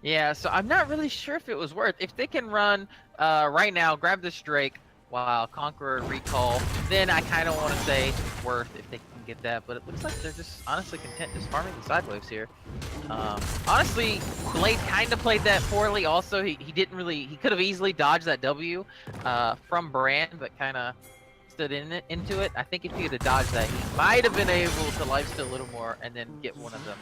Yeah, so I'm not really sure if it was worth. If they can run right now, grab this Drake while Conqueror recall, then I kind of want to say worth if they can get that. But it looks like they're just honestly content just farming the side waves here. Honestly, Blade kind of played that poorly. Also, he didn't really. He could have easily dodged that W from Brand, but kind of stood into it. I think if he could have dodged that, he might have been able to lifesteal a little more and then get one of them.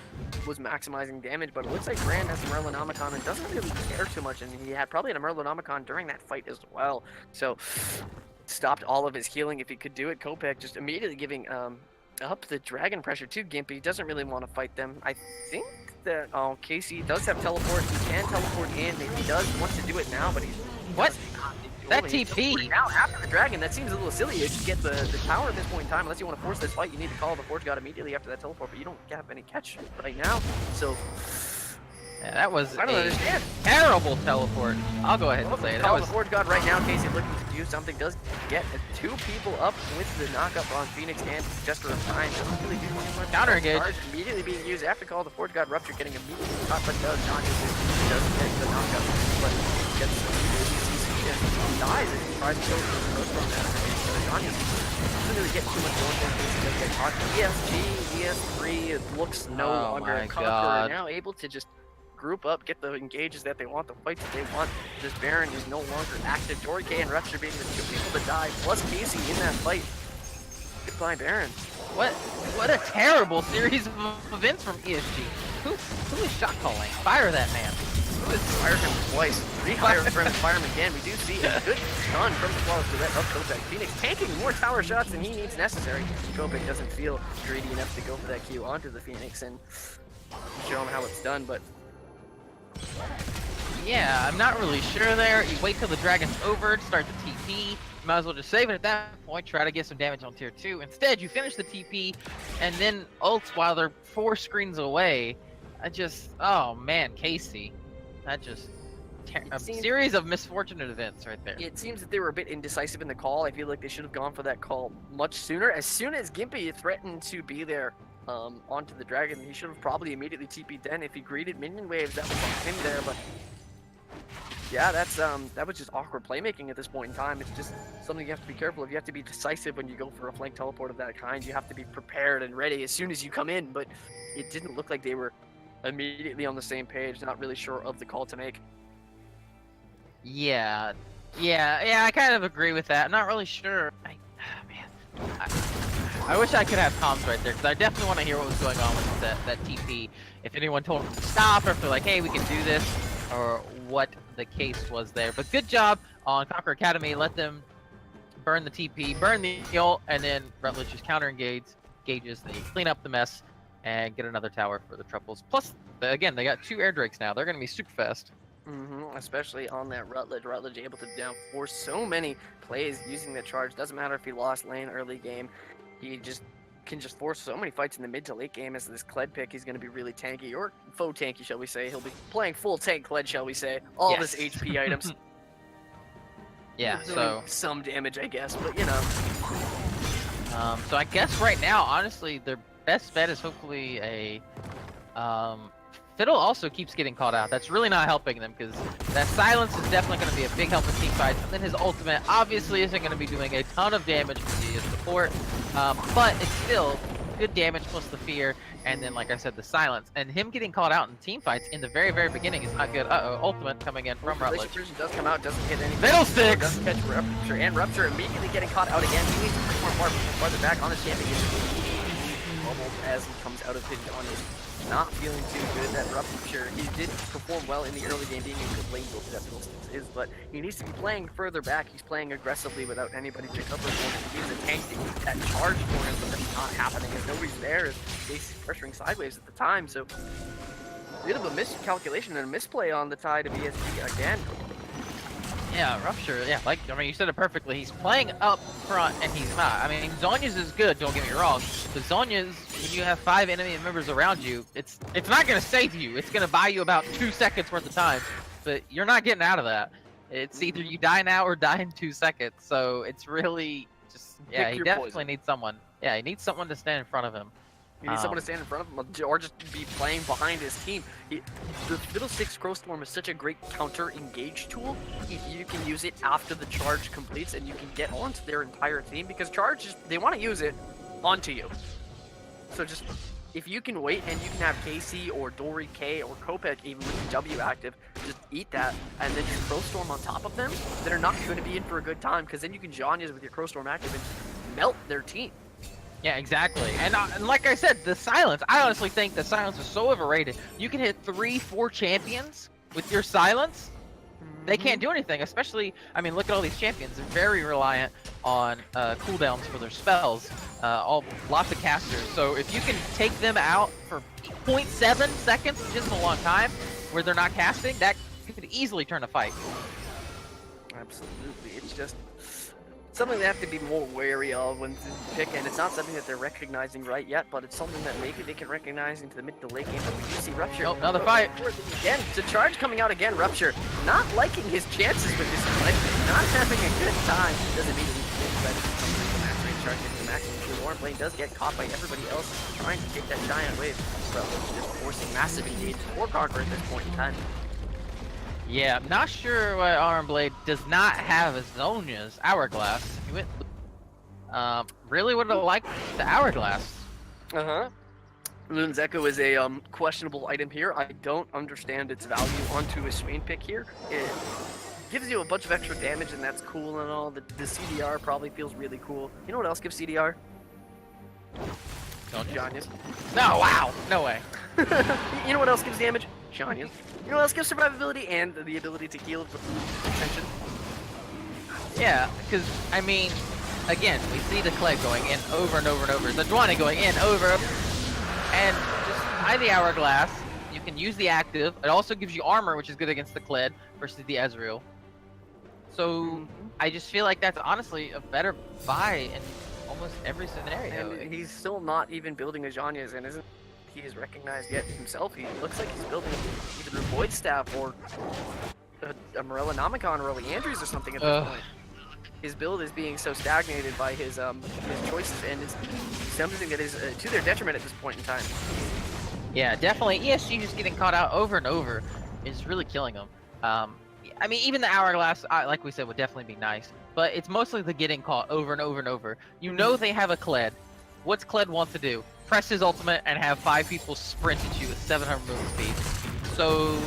Was maximizing damage, but it looks like Brand has a Merlinomicon and doesn't really care too much, and he had probably a Merlinomicon during that fight as well. So stopped all of his healing if he could do it. Kopek just immediately giving up the dragon pressure to Gimpy. He doesn't really want to fight them. I think that Casey does have teleport. He can teleport in. He does want to do it now, but he's not That Only TP. now after the dragon, that seems a little silly. If you get the tower at this point in time, unless you want to force this fight, you need to call the Forge God immediately after that teleport, but you don't have any catch right now. So Yeah, that was I don't a understand. terrible teleport. I'll go ahead and say it. That Call was the Forge God right now. Casey looking to do something. Does get 2 people up with the knockup on Phoenix and Jester of Time. Doesn't really do too much. Counter engage. Charge immediately being used after call the Forge God Rupture, getting immediately caught, but does not use it. Doesn't get the knockup, but gets CC and dies and tries to go for the most from that. Johnny doesn't really get too much more than he does get caught. ESG, ES3, it looks no longer a conqueror. Now able to just group up, get the engages that they want, the fights that they want. This Baron is no longer active. Dory K and Rupture being the 2 people to die, plus Casey in that fight. Goodbye, Baron. what a terrible series of events from ESG. Who is shot calling? Fire that man. Who has fired him twice? Refire from him, fire him again. We do see a good stun from the flawless to that up Kopek. Phoenix taking more tower shots than he needs necessary. Kopek doesn't feel greedy enough to go for that Q onto the Phoenix and show him how it's done, but Yeah, I'm not really sure there. You wait till the dragon's over, start the TP. You might as well just save it at that point, try to get some damage on tier 2. Instead, you finish the TP and then ults while they're 4 screens away. Oh man, Casey. That just, a series of misfortunate events right there. it seems that they were a bit indecisive in the call. I feel like they should have gone for that call much sooner. As soon as Gimpy threatened to be there onto the dragon, he should have probably immediately TP'd then if he greeted minion waves that was on him there, but yeah, that was just awkward playmaking at this point in time. It's just something you have to be careful of. You have to be decisive when you go for a flank teleport of that kind. You have to be prepared and ready as soon as you come in, but it didn't look like they were immediately on the same page, not really sure of the call to make. Yeah, I kind of agree with that. I'm not really sure. I wish I could have comms right there, because I definitely want to hear what was going on with that TP. If anyone told them to stop, or if they're like, hey, we can do this, or what the case was there. But good job on Conquer Academy. Let them burn the TP, burn the ult, and then Rutledge just counter engages. They clean up the mess and get another tower for the triples. Plus, again, they got 2 air drakes now. They're going to be super fast. Especially on that Rutledge. Rutledge able to down force so many plays using the charge. Doesn't matter if he lost lane early game. He can just force so many fights in the mid to late game as this Kled pick. He's going to be really tanky, or faux tanky, shall we say. He'll be playing full tank Kled, shall we say. All of his HP items. Yeah, so some damage, I guess, but you know. So I guess right now, honestly, their best bet is hopefully a Fiddle also keeps getting called out. That's really not helping them, because that silence is definitely going to be a big help in team fights. And then his ultimate obviously isn't going to be doing a ton of damage for the support, but it's still good damage plus the fear, and then like I said, the silence. And him getting called out in team fights in the very, very beginning is not good. Ultimate coming in from Rutledge. Does come out, doesn't hit anything. Fiddlesticks! Doesn't catch Rupture, and Rupture immediately getting caught out again. He needs to push more farther back on his champion. Bubbled as he comes out of his on his. Not feeling too good. That Rupture, he did perform well in the early game, being a good lane build that Fiddlesticks is, but he needs to be playing further back. He's playing aggressively without anybody to cover for him. He needs a tank to keep that charge for him, but that's not happening as nobody's there. As basically pressuring sideways at the time, so a bit of a miscalculation and a misplay on the side of ESG again. Yeah, Rupture, yeah, like, I mean, you said it perfectly. He's playing up front, and he's not. I mean, Zonya's is good, don't get me wrong, but Zonya's, when you have 5 enemy members around you, it's not going to save you. It's going to buy you about 2 seconds worth of time, but you're not getting out of that. It's either you die now or die in 2 seconds, so it's really just, yeah, he definitely needs someone. Yeah, he needs someone to stand in front of him. You need someone to stand in front of him, or just be playing behind his team. The Fiddlesticks Crowstorm is such a great counter-engage tool if you can use it after the charge completes and you can get onto their entire team, because charge, they want to use it onto you. So just, if you can wait and you can have KC or Dory K or Kopek even with W active, just eat that, and then just Crowstorm on top of them, they're not going to be in for a good time, because then you can Janyas with your Crowstorm active and melt their team. Yeah, exactly. And like I said, the silence, I honestly think the silence is so overrated. You can hit 3-4 champions with your silence. They can't do anything, especially, I mean, look at all these champions. They're very reliant on cooldowns for their spells. Lots of casters. So if you can take them out for 0.7 seconds, which isn't a long time, where they're not casting, that could easily turn a fight. Absolutely. It's just something they have to be more wary of when pick, and it's not something that they're recognizing right yet, but it's something that maybe they can recognize into the mid to late game. But we do see Rupture. Nope, another fight. Again, the charge coming out again. Rupture not liking his chances with this play, not having a good time. Doesn't immediately commit the max range charge into the maximum. Warren Blaine does get caught by everybody else trying to take that giant wave. So it's just forcing massive engagement for Conqueror at this point in time. Yeah, I'm not sure why Iron Blade does not have Azonia's Hourglass. He went. Really would have liked the Hourglass. Loon's Echo is a questionable item here. I don't understand its value onto a Swain pick here. It gives you a bunch of extra damage, and that's cool and all. The CDR probably feels really cool. You know what else gives CDR? Don't you? Shanyas. No, wow, no way. You know what else gives damage? Shanyas. You know what else gives survivability and the ability to heal with extension? Yeah, because, I mean, again, we see the Clegg going in over and over and over. The Dwani going in over and just by the Hourglass, you can use the active. It also gives you armor, which is good against the Kled versus the Ezreal. So I just feel like that's honestly a better buy in almost every scenario. And he's still not even building a Zhonya's, and isn't he is recognized yet himself. He looks like he's building either a Void Staff or a Morella Nomicon or Early Andrews or something at this point. His build is being so stagnated by his choices, and it's something that is to their detriment at this point in time. Yeah, definitely. ESG just getting caught out over and over is really killing him. I mean, even the Hourglass, like we said, would definitely be nice, but it's mostly the getting caught over and over and over. You know they have a Kled. What's Kled want to do? Press his ultimate and have 5 people sprint at you at 700 movement speed. So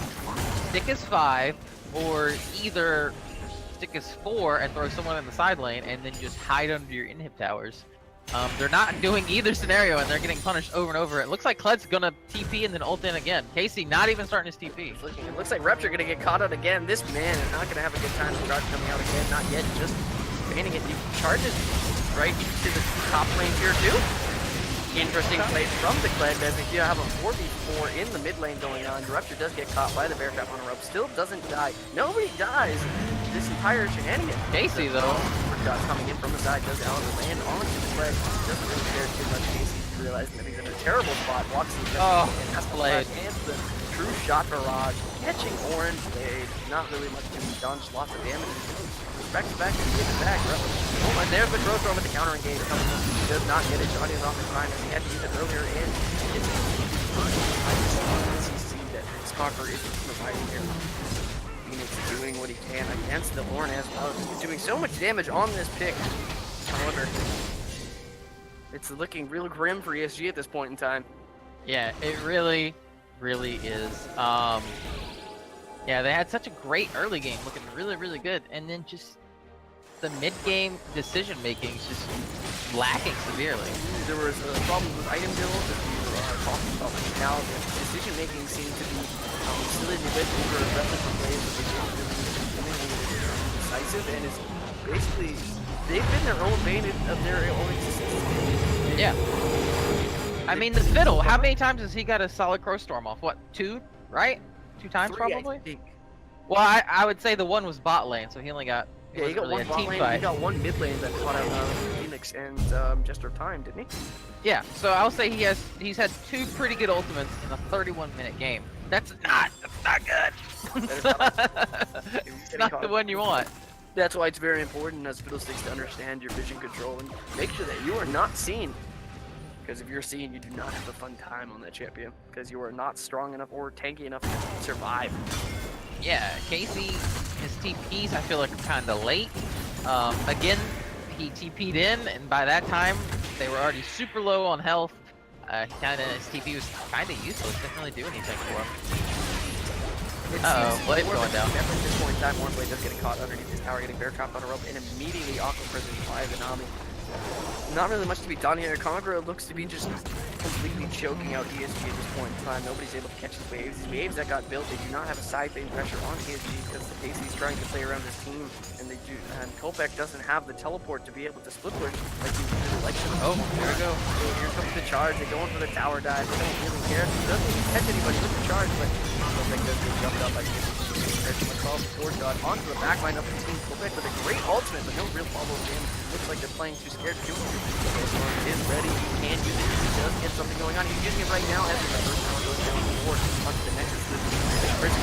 stick as 5, or either stick as 4 and throw someone in the side lane and then just hide under your inhib towers. They're not doing either scenario, and they're getting punished over and over. It looks like Kled's gonna TP and then ult in again. Casey not even starting his TP. It looks like Rupture gonna get caught out again. This man is not gonna have a good time with charge coming out again. Not yet, just banning it. He charges right to the top lane here too. Interesting play from the Kled, as if you have a 4v4 in the mid lane going on. Rupture does get caught by the bear trap on a rope. Still doesn't die. Nobody dies this entire shenanigan. Casey though. Shots coming in from the side, does Alan land onto the Kled. Doesn't really care too much. Casey realizing that he's in a terrible spot. Walks in and has to flash and the true shot barrage. Catching Orange Blade. Not really much can be done. Just lots of damage. Back to back and get it back. Oh, and there's the growth storm with the counter engage coming in. He does not get it. Johnny is off his time as he had to use it earlier, and it's CC that Conqueror is providing here. Phoenix doing what he can against the Horn as well. He's doing so much damage on this pick. However, it's looking real grim for ESG at this point in time. Yeah, it really, really is. Yeah, they had such a great early game, looking really, really good, and then just the mid-game decision-making is just lacking severely. There was a problem with item builds that we were talking about right now. The decision-making seemed to be slid a bit over replicable plays that they didn't really decisive, and it's basically, they've been their own bane of their own existence. Yeah. I mean, the Fiddle, how many times has he got a solid Crow Storm off? What, 2, right? 2 times 3, probably? I think. Well, I would say the one was bot lane, so he only got... Yeah, he got really one bot lane, he got one mid lane that caught out Phoenix and Jester of Time, didn't he? Yeah, so I'll say he's had 2 pretty good ultimates in a 31-minute game. That's not good. It's not the one you want. That's why it's very important as Fiddlesticks to understand your vision control and make sure that you are not seen. Because if you're seen, you do not have a fun time on that champion. Because you are not strong enough or tanky enough to survive. Yeah, Casey, his TPs I feel like are kind of late. Again, he TP'd in, and by that time, they were already super low on health. His TP was kind of useless, didn't really do anything for him. Uh-oh, Blade's going down. Definitely at this point in time, Warnblade just getting caught underneath his tower, getting bear trapped on a rope, and immediately Aqua Prison by the Nami. Not really much to be done here. Conqueror looks to be just completely choking out ESG at this point in time. Nobody's able to catch his waves. These waves that got built, they do not have a side lane pressure on ESG because the Casey's trying to play around his team, and Kopek doesn't have the teleport to be able to split push like he really likes to. Oh, there we go. So here comes the charge. They're going for the tower dive. They don't really care. He doesn't even catch anybody with the charge, but the like this. They jumped up, I think it's McCall before shot onto the backline of the team Quebec with a great ultimate, but no real follow-up game. Looks like they're playing too scared to do it. Storm is ready. He can use it. He does get something going on. He's using it right now as the first round goes down forward onto the Nexus. The Prison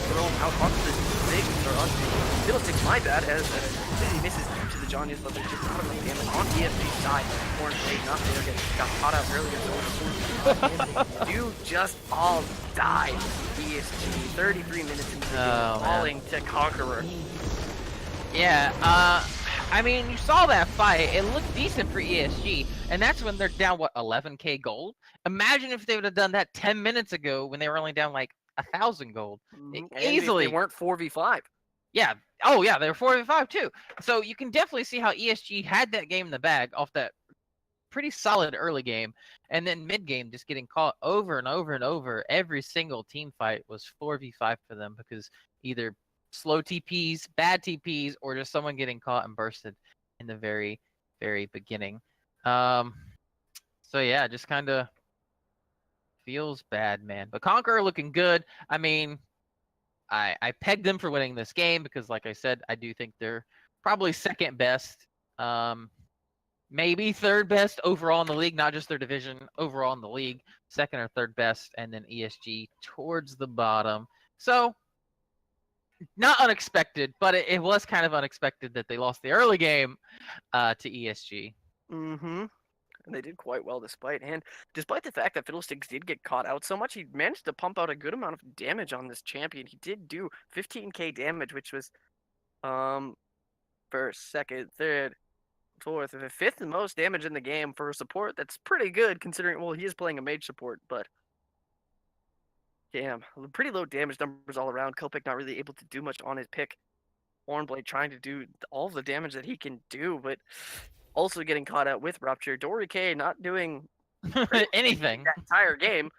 throw him out onto the big, or onto the Fiddlesticks, my bad, as he misses to the Johnny's, but there's just not enough damage on ESG's side. Orange Blade not there, got caught out earlier. So you just all died. ESG, 33 minutes into the game, falling to Conqueror. Yeah, I mean, you saw that fight. It looked decent for ESG, and that's when they're down, what, 11k gold? Imagine if they would have done that 10 minutes ago when they were only down, like, 1,000 gold. Easily. If they weren't 4v5. Yeah. Oh, yeah, they were 4v5, too. So you can definitely see how ESG had that game in the bag off that pretty solid early game, and then mid-game just getting caught over and over and over. Every single team fight was 4v5 for them because either slow TPs, bad TPs, or just someone getting caught and bursted in the very, very beginning. So yeah, just kind of feels bad, man. But Conqueror looking good. I mean, I pegged them for winning this game because, like I said, I do think they're probably second best, maybe third best overall in the league, not just their division, overall in the league, second or third best, and then ESG towards the bottom. So not unexpected, but it was kind of unexpected that they lost the early game to ESG. Mm-hmm. And they did quite well despite the fact that Fiddlesticks did get caught out so much, he managed to pump out a good amount of damage on this champion. He did do 15k damage, which was first, second, third, fourth, the fifth most damage in the game for a support. That's pretty good considering, well, he is playing a mage support, but damn, pretty low damage numbers all around. Kopek not really able to do much on his pick. Hornblade trying to do all the damage that he can do, but also getting caught out with Rupture. Dory K not doing anything that entire game.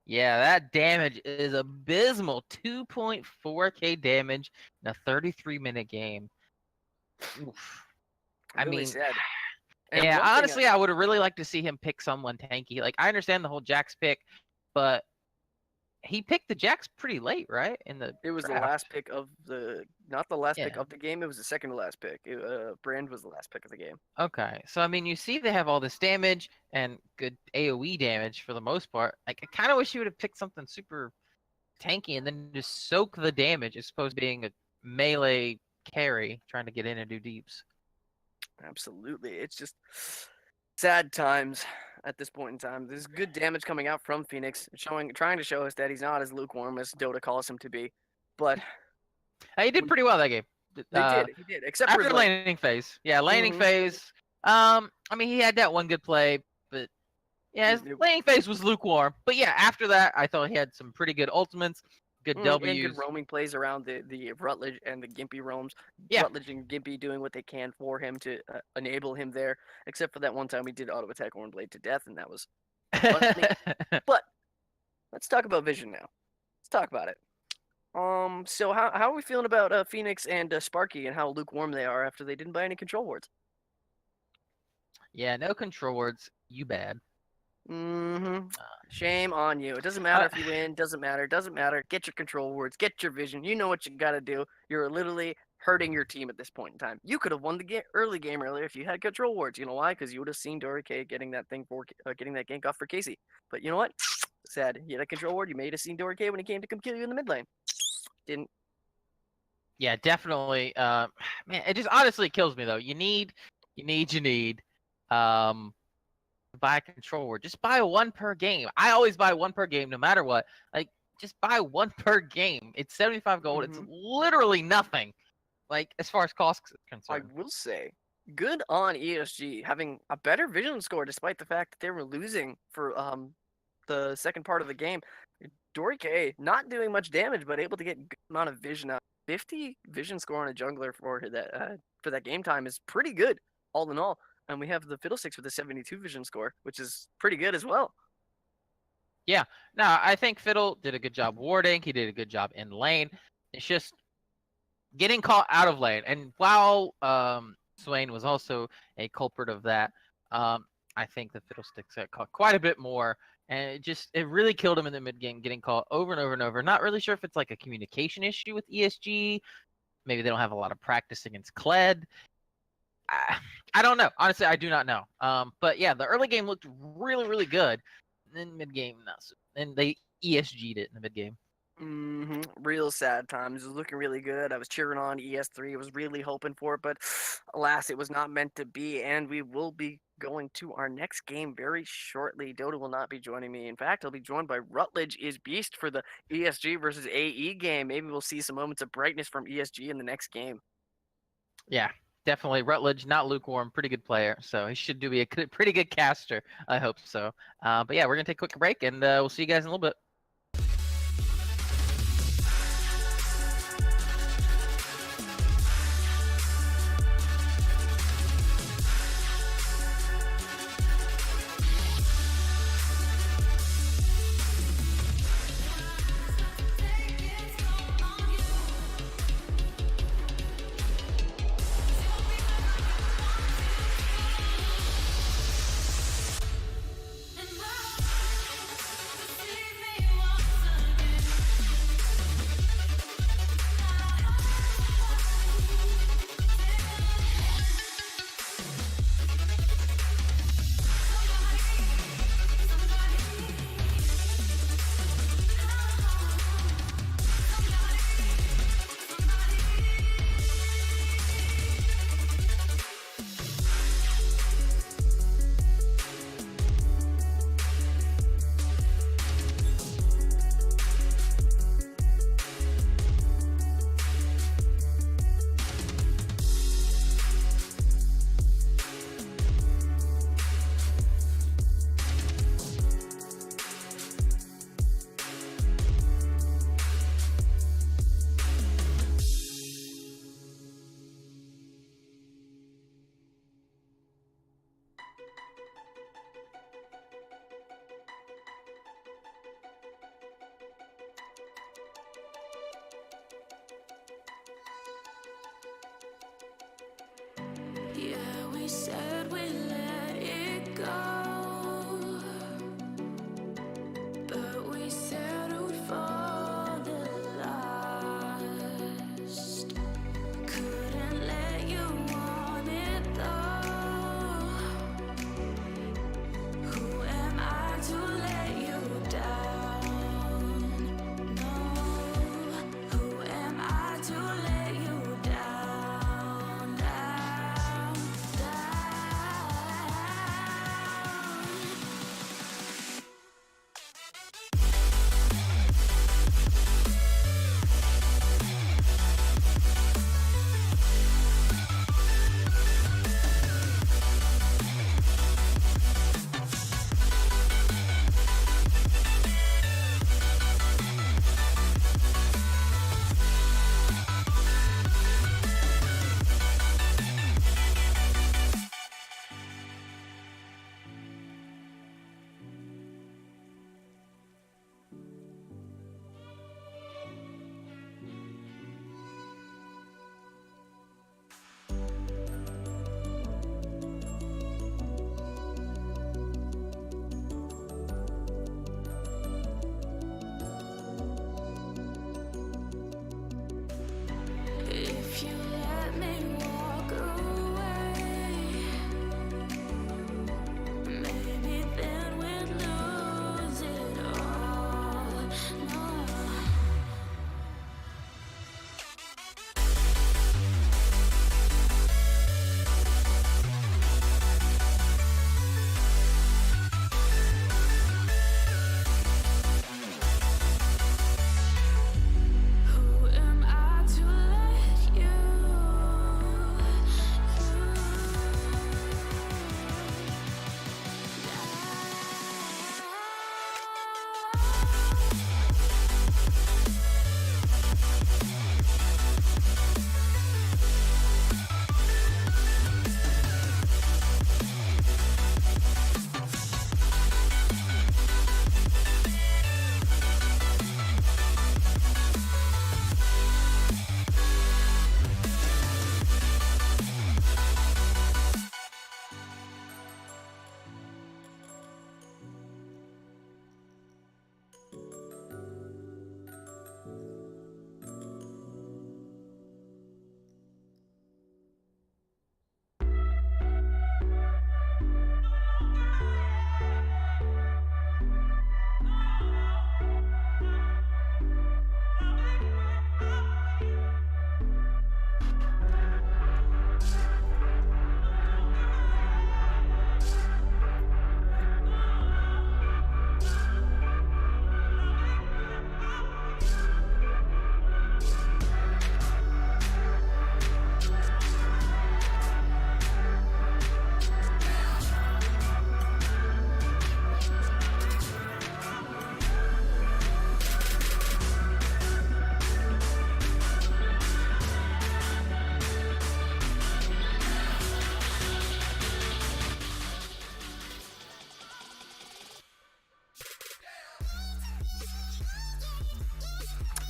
Yeah, that damage is abysmal. 2.4k damage in a 33-minute game. Oof. I Really mean, sad. Yeah, honestly, I would have really liked to see him pick someone tanky. Like, I understand the whole Jax pick, but he picked the Jax pretty late, right? It was draft. the last pick of the, not the last pick of the game. It was the second to last pick. Brand was the last pick of the game. Okay, so I mean, you see they have all this damage and good AOE damage for the most part. Like, I kind of wish you would have picked something super tanky and then just soak the damage as opposed to being a melee carry trying to get in and do deeps. Absolutely, it's just sad times at this point in time. There's good damage coming out from Phoenix, trying to show us that he's not as lukewarm as Dota calls him to be. But he did pretty well that game. He did, except after for his laning phase. Yeah, laning phase. I mean, he had that one good play, but yeah, his laning phase was lukewarm. But yeah, after that, I thought he had some pretty good ultimates, good W's. And good roaming plays around the Rutledge and the Gimpy roams. Yeah. Rutledge and Gimpy doing what they can for him to enable him there, except for that one time we did auto-attack Hornblade to death, and that was funny. But let's talk about Vision now. Let's talk about it. So how are we feeling about Phoenix and Sparky and how lukewarm they are after they didn't buy any control wards? Yeah, no control wards. You bad. Shame on you. It doesn't matter if you win. Doesn't matter. Get your control wards. Get your vision. You know what you gotta do. You're literally hurting your team at this point in time. You could have won the early game earlier if you had control wards. You know why? Because you would have seen Dory K getting that getting that gank off for Casey. But you know what? Sad. You had a control ward. You may have seen Dory K when he came to come kill you in the mid lane. Didn't. Yeah, definitely. Man, it just honestly kills me though. You need. Buy a control ward. Just buy one per game. I always buy one per game, no matter what. Like, just buy one per game. It's 75 gold. It's literally nothing. Like, as far as cost is concerned. I will say, good on ESG having a better vision score, despite the fact that they were losing for the second part of the game. Dory K not doing much damage, but able to get a good amount of vision out. 50 vision score on a jungler for that game time is pretty good, all in all. And we have the Fiddlesticks with a 72 vision score, which is pretty good as well. Yeah. No, I think Fiddle did a good job warding. He did a good job in lane. It's just getting caught out of lane. And while Swain was also a culprit of that, I think the Fiddlesticks got caught quite a bit more. and it really killed him in the mid game, getting caught over and over and over. Not really sure if it's like a communication issue with ESG. Maybe they don't have a lot of practice against Kled. I don't know. Honestly, I do not know. But yeah, the early game looked really, really good. And then mid game, not so. And they ESG'd it in the mid game. Real sad times. It was looking really good. I was cheering on ES3. I was really hoping for it, but alas, it was not meant to be. And we will be going to our next game very shortly. Dota will not be joining me. In fact, I'll be joined by Rutledge is Beast for the ESG versus AE game. Maybe we'll see some moments of brightness from ESG in the next game. Yeah, definitely. Rutledge, not lukewarm, pretty good player. So he should be a pretty good caster. I hope so. But yeah, we're going to take a quick break, and we'll see you guys in a little bit.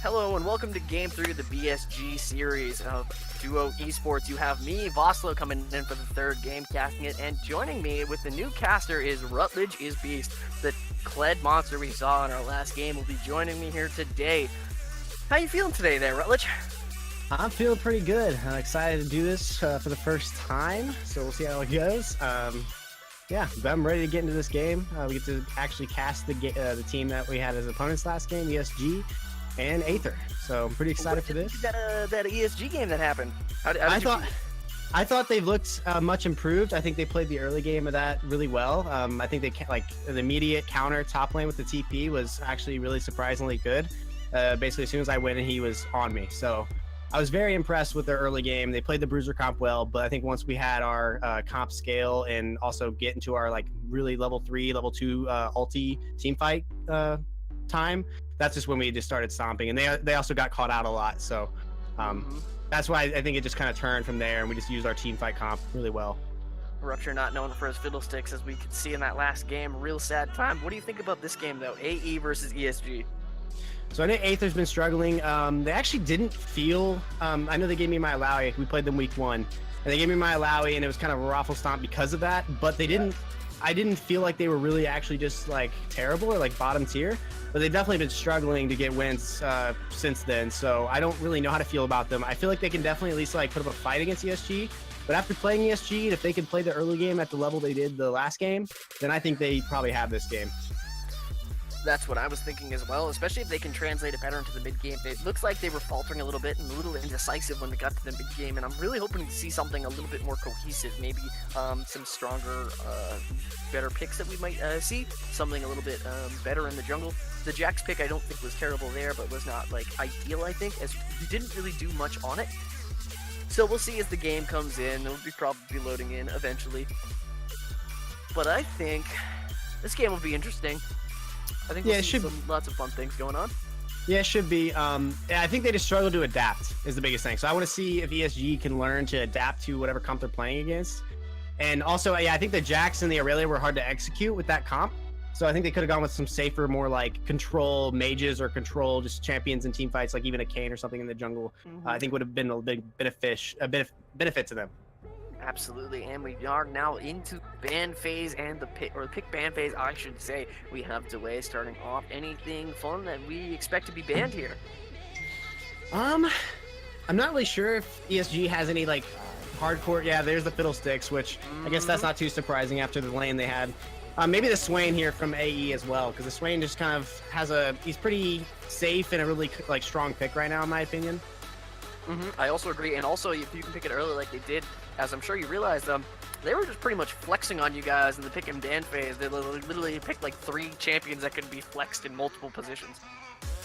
Hello and welcome to Game 3 of the BSG series of Duo Esports. You have me, Voslo, coming in for the third game, casting it, and joining me with the new caster is Rutledge is Beast. The Kled monster we saw in our last game will be joining me here today. How you feeling today there, Rutledge? I'm feeling pretty good. I'm excited to do this for the first time, so we'll see how it goes. Yeah, but I'm ready to get into this game. We get to actually cast the team that we had as opponents last game, ESG and Aether. So I'm pretty excited for this. That ESG game that happened. I thought they've looked much improved. I think they played the early game of that really well. I think they the immediate counter top lane with the TP was actually really surprisingly good. Basically, as soon as I went in, he was on me. So I was very impressed with their early game. They played the Bruiser comp well, but I think once we had our comp scale and also get into our really level 3, level 2 ulti team fight time, that's just when we just started stomping. And they also got caught out a lot. So that's why I think it just kind of turned from there, and we just used our team fight comp really well. Rupture not known for his fiddlesticks, as we could see in that last game. Real sad time. What do you think about this game, though? AE versus ESG. So I know Aether's been struggling. They actually didn't feel. I know they gave me my Alawi. We played them week 1, and they gave me my Alawi, and it was kind of a raffle stomp because of that. But they didn't. I didn't feel like they were really actually just terrible or bottom tier. But they've definitely been struggling to get wins since then. So I don't really know how to feel about them. I feel like they can definitely at least put up a fight against ESG. But after playing ESG, if they can play the early game at the level they did the last game, then I think they probably have this game. That's what I was thinking as well, especially if they can translate it better into the mid-game. It looks like they were faltering a little bit and a little indecisive when they got to the mid-game, and I'm really hoping to see something a little bit more cohesive, maybe some stronger, better picks that we might see, something a little bit better in the jungle. The Jax pick I don't think was terrible there, but was not ideal, I think, as he didn't really do much on it. So we'll see as the game comes in. It'll be probably loading in eventually. But I think this game will be interesting. I think we'll see lots of fun things going on. Yeah, it should be. I think they just struggle to adapt is the biggest thing. So I want to see if ESG can learn to adapt to whatever comp they're playing against. And also, yeah, I think the Jax and the Aurelia were hard to execute with that comp. So I think they could have gone with some safer, more control mages or control just champions in team fights, even a Kayn or something in the jungle. I think would have been a big benefit to them. Absolutely, and we are now into ban phase and the pick ban phase, I should say. We have delay starting off. Anything fun that we expect to be banned here? I'm not really sure if ESG has any hardcore. Yeah, there's the fiddlesticks, which I guess that's not too surprising after the lane they had. Maybe the Swain here from AE as well, because the Swain just kind of has he's pretty safe and a really strong pick right now in my opinion. I also agree, and also if you can pick it early like they did, as I'm sure you realize, they were just pretty much flexing on you guys in the pick and ban phase. They literally picked 3 champions that could be flexed in multiple positions.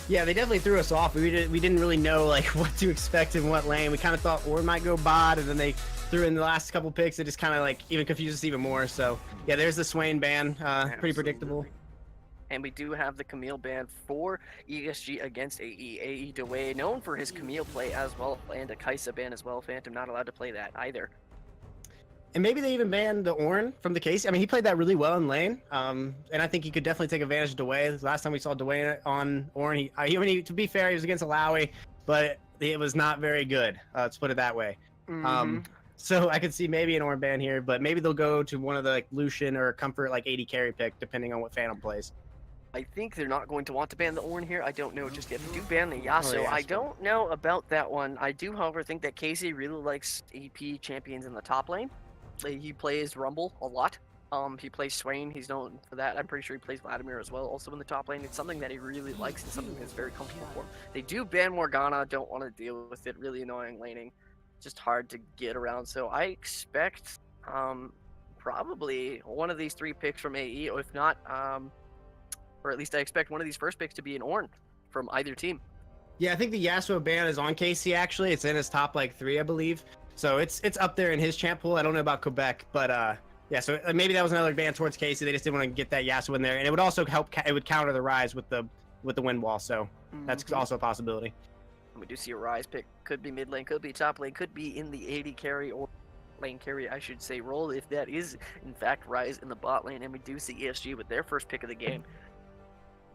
Yeah, they definitely threw us off. We didn't really know what to expect in what lane. We kind of thought Ornn might go bot, and then they threw in the last couple picks. It just kind of even confused us even more. So yeah, there's the Swain ban. Pretty predictable. And we do have the Camille ban for ESG against AE. AE Dewey, known for his Camille play as well, and a Kaisa ban as well. Phantom not allowed to play that either. And maybe they even banned the Ornn from the case. I mean, he played that really well in lane, and I think he could definitely take advantage of Dewey. Last time we saw Dewey on Ornn, to be fair, he was against Alawi, but it was not very good. Let's put it that way. So I could see maybe an Ornn ban here, but maybe they'll go to one of the Lucian or Comfort 80 carry pick, depending on what Phantom plays. I think they're not going to want to ban the Ornn here. I don't know just yet. They do ban the Yasuo. I don't know about that one. I do, however, think that Casey really likes AP champions in the top lane. He plays Rumble a lot. He plays Swain. He's known for that. I'm pretty sure he plays Vladimir as well, also in the top lane. It's something that he really likes and something that's very comfortable for him. They do ban Morgana. Don't want to deal with it. Really annoying laning. Just hard to get around. So I expect probably one of these 3 picks from AE, or if not, or at least I expect one of these first picks to be an Ornn from either team. Yeah, I think the Yasuo ban is on Casey, actually. It's in his top 3, I believe. So it's up there in his champ pool. I don't know about Quebec, but yeah, so maybe that was another ban towards Casey. They just didn't want to get that Yasuo in there. And it would also help, it would counter the Rise with the wind wall. So that's also a possibility. We do see a Rise pick. Could be mid lane, could be top lane, could be in the 80 carry or lane carry, I should say, role, if that is, in fact, Rise in the bot lane. And we do see ESG with their first pick of the game.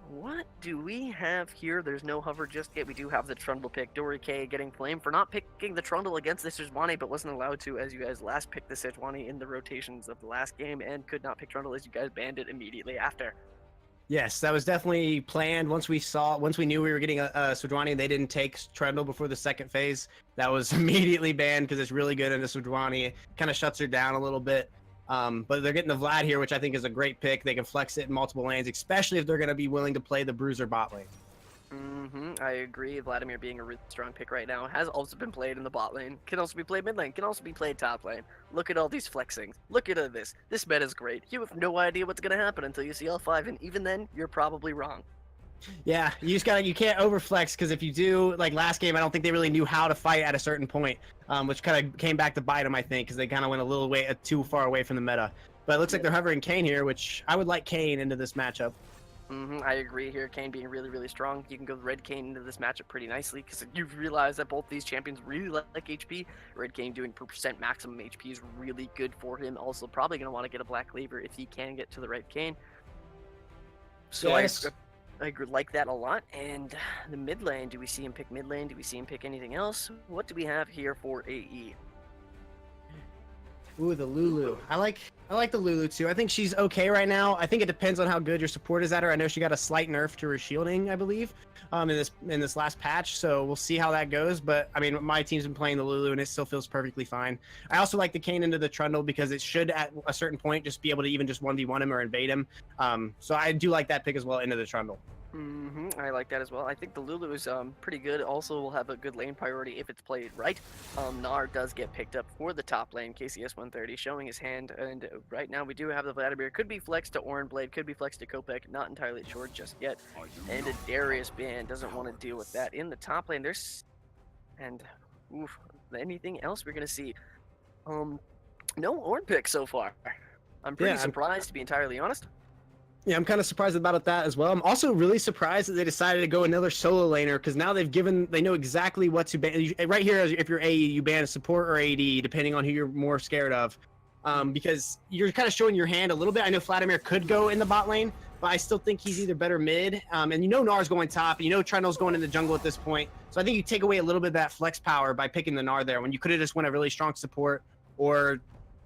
What do we have here? There's no hover just yet. We do have the Trundle pick. Dory K getting flamed for not picking the Trundle against the Sejuani, but wasn't allowed to as you guys last picked the Sejuani in the rotations of the last game and could not pick Trundle as you guys banned it immediately after. Yes, that was definitely planned. Once we knew we were getting a Sejuani and they didn't take Trundle before the second phase, that was immediately banned because it's really good in the Sejuani. It kind of shuts her down a little bit. But they're getting the Vlad here, which I think is a great pick. They can flex it in multiple lanes, especially if they're going to be willing to play the Bruiser bot lane. I agree. Vladimir being a really strong pick right now has also been played in the bot lane. Can also be played mid lane. Can also be played top lane. Look at all these flexings. Look at this. This meta is great. You have no idea what's gonna happen until you see L5, and even then, you're probably wrong. Yeah, you can't overflex because if you do, like last game, I don't think they really knew how to fight at a certain point, which kind of came back to bite them, I think, because they kind of went a little way too far away from the meta. But it looks like they're hovering Kayn here, which I would like Kayn into this matchup. I agree here. Kayn being really, really strong. You can go Red Kayn into this matchup pretty nicely because you've realized that both these champions really like HP. Red Kayn doing percent maximum HP is really good for him. Also, probably going to want to get a Black Cleaver if he can get to the Red Kayn. So yes. I like that a lot. And the mid lane, do we see him pick mid lane? Do we see him pick anything else? What do we have here for AE? Ooh, the Lulu. I like the Lulu too. I think she's okay right now. I think it depends on how good your support is at her. I know she got a slight nerf to her shielding, I believe, in this last patch. So we'll see how that goes. But I mean, my team's been playing the Lulu and it still feels perfectly fine. I also like the Kayn into the Trundle because it should at a certain point just be able to even just 1v1 him or invade him. So I do like that pick as well into the Trundle. I like that as well. I think the Lulu is pretty good. Also will have a good lane priority if it's played right. Gnar does get picked up for the top lane. KCS 130 showing his hand, and right now we do have the Vladimir. Could be flexed to Oran Blade, could be flexed to Kopek. Not entirely sure just yet. And a Darius ban doesn't want to deal with that in the top lane. There's anything else we're gonna see? No Oran pick so far. I'm pretty surprised to be entirely honest. Yeah, I'm kind of surprised about that as well. I'm also really surprised that they decided to go another solo laner because now they know exactly what to ban. Right here, if you're AE, you ban a support or AD, depending on who you're more scared of. Because you're kind of showing your hand a little bit. I know Vladimir could go in the bot lane, but I still think he's either better mid. And you know Gnar's going top, and you know Trundle's going in the jungle at this point. So I think you take away a little bit of that flex power by picking the Gnar there when you could have just went a really strong support. Or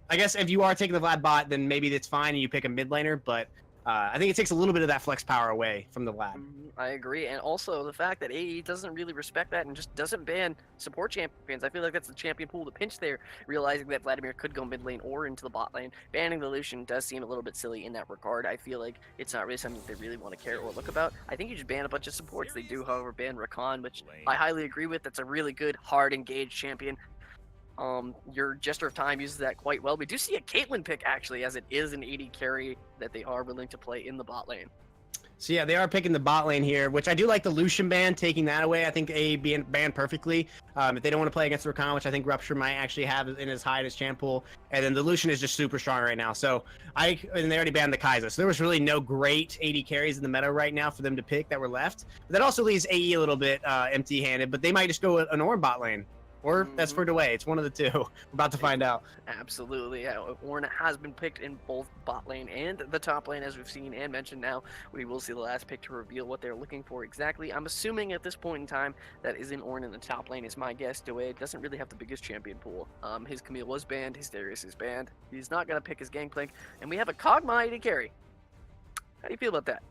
I guess if you are taking the Vlad bot, then maybe that's fine and you pick a mid laner, but I think it takes a little bit of that flex power away from the Vlad. I agree, and also the fact that AE doesn't really respect that and just doesn't ban support champions. I feel like that's the champion pool to pinch there, realizing that Vladimir could go mid lane or into the bot lane. Banning the Lucian does seem a little bit silly in that regard. I feel like it's not really something they really want to care or look about. I think you just ban a bunch of supports. They do, however, ban Rakan, which I highly agree with. That's a really good, hard, engaged champion. Your Jester of Time uses that quite well. We do see a Caitlyn pick actually, as it is an AD carry that they are willing to play in the bot lane. So yeah, they are picking the bot lane here, which I do like the Lucian ban, taking that away. I think AE being banned perfectly. If they don't want to play against Rakan, which I think Rupture might actually have in his high in his champ pool, and then the Lucian is just super strong right now. So and they already banned the Kai'Sa, so there was really no great AD carries in the meta right now for them to pick that were left. But that also leaves AE a little bit empty-handed, but they might just go an Ornn bot lane. Or that's for away. It's one of the two. We're about to find out. Absolutely. Yeah, Ornn has been picked in both bot lane and the top lane, as we've seen and mentioned now. We will see the last pick to reveal what they're looking for exactly. I'm assuming at this point in time that isn't Ornn in the top lane is my guess. Dwayne doesn't really have the biggest champion pool. His Camille was banned. His Darius is banned. He's not going to pick his Gangplank. And we have a Kog'Maw to carry. How do you feel about that?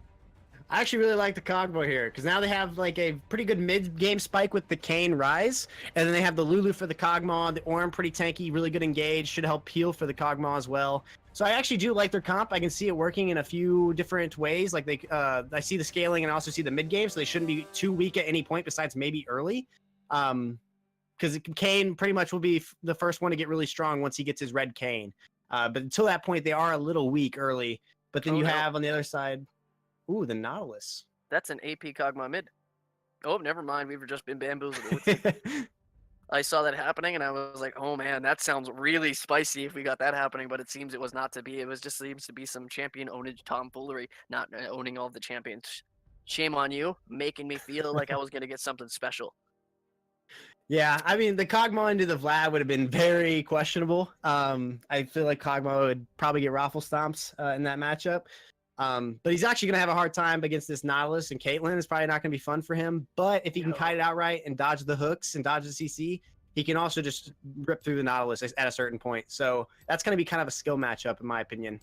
I actually really like the Kog'Maw here because now they have like a pretty good mid-game spike with the Kayn Rise, and then they have the Lulu for the Kog'Maw, the Ornn pretty tanky, really good engage, should help heal for the Kog'Maw as well. So I actually do like their comp. I can see it working in a few different ways. Like I see the scaling and I also see the mid-game, so they shouldn't be too weak at any point besides maybe early. Because Kayn pretty much will be the first one to get really strong once he gets his red Kayn. But until that point, they are a little weak early. But then have on the other side, ooh, the Nautilus. That's an AP Kog'Maw mid. Oh, never mind. We've just been bamboozled. I saw that happening, and I was like, oh, man, that sounds really spicy if we got that happening, but it seems it was not to be. It seems to be some champion ownage tomfoolery, not owning all the champions. Shame on you, making me feel like I was going to get something special. Yeah, I mean, the Kog'Maw into the Vlad would have been very questionable. I feel like Kog'Maw would probably get raffle stomps in that matchup. But he's actually going to have a hard time against this Nautilus, and Caitlyn is probably not going to be fun for him. But if he can kite it outright and dodge the hooks and dodge the CC, he can also just rip through the Nautilus at a certain point. So that's going to be kind of a skill matchup, in my opinion.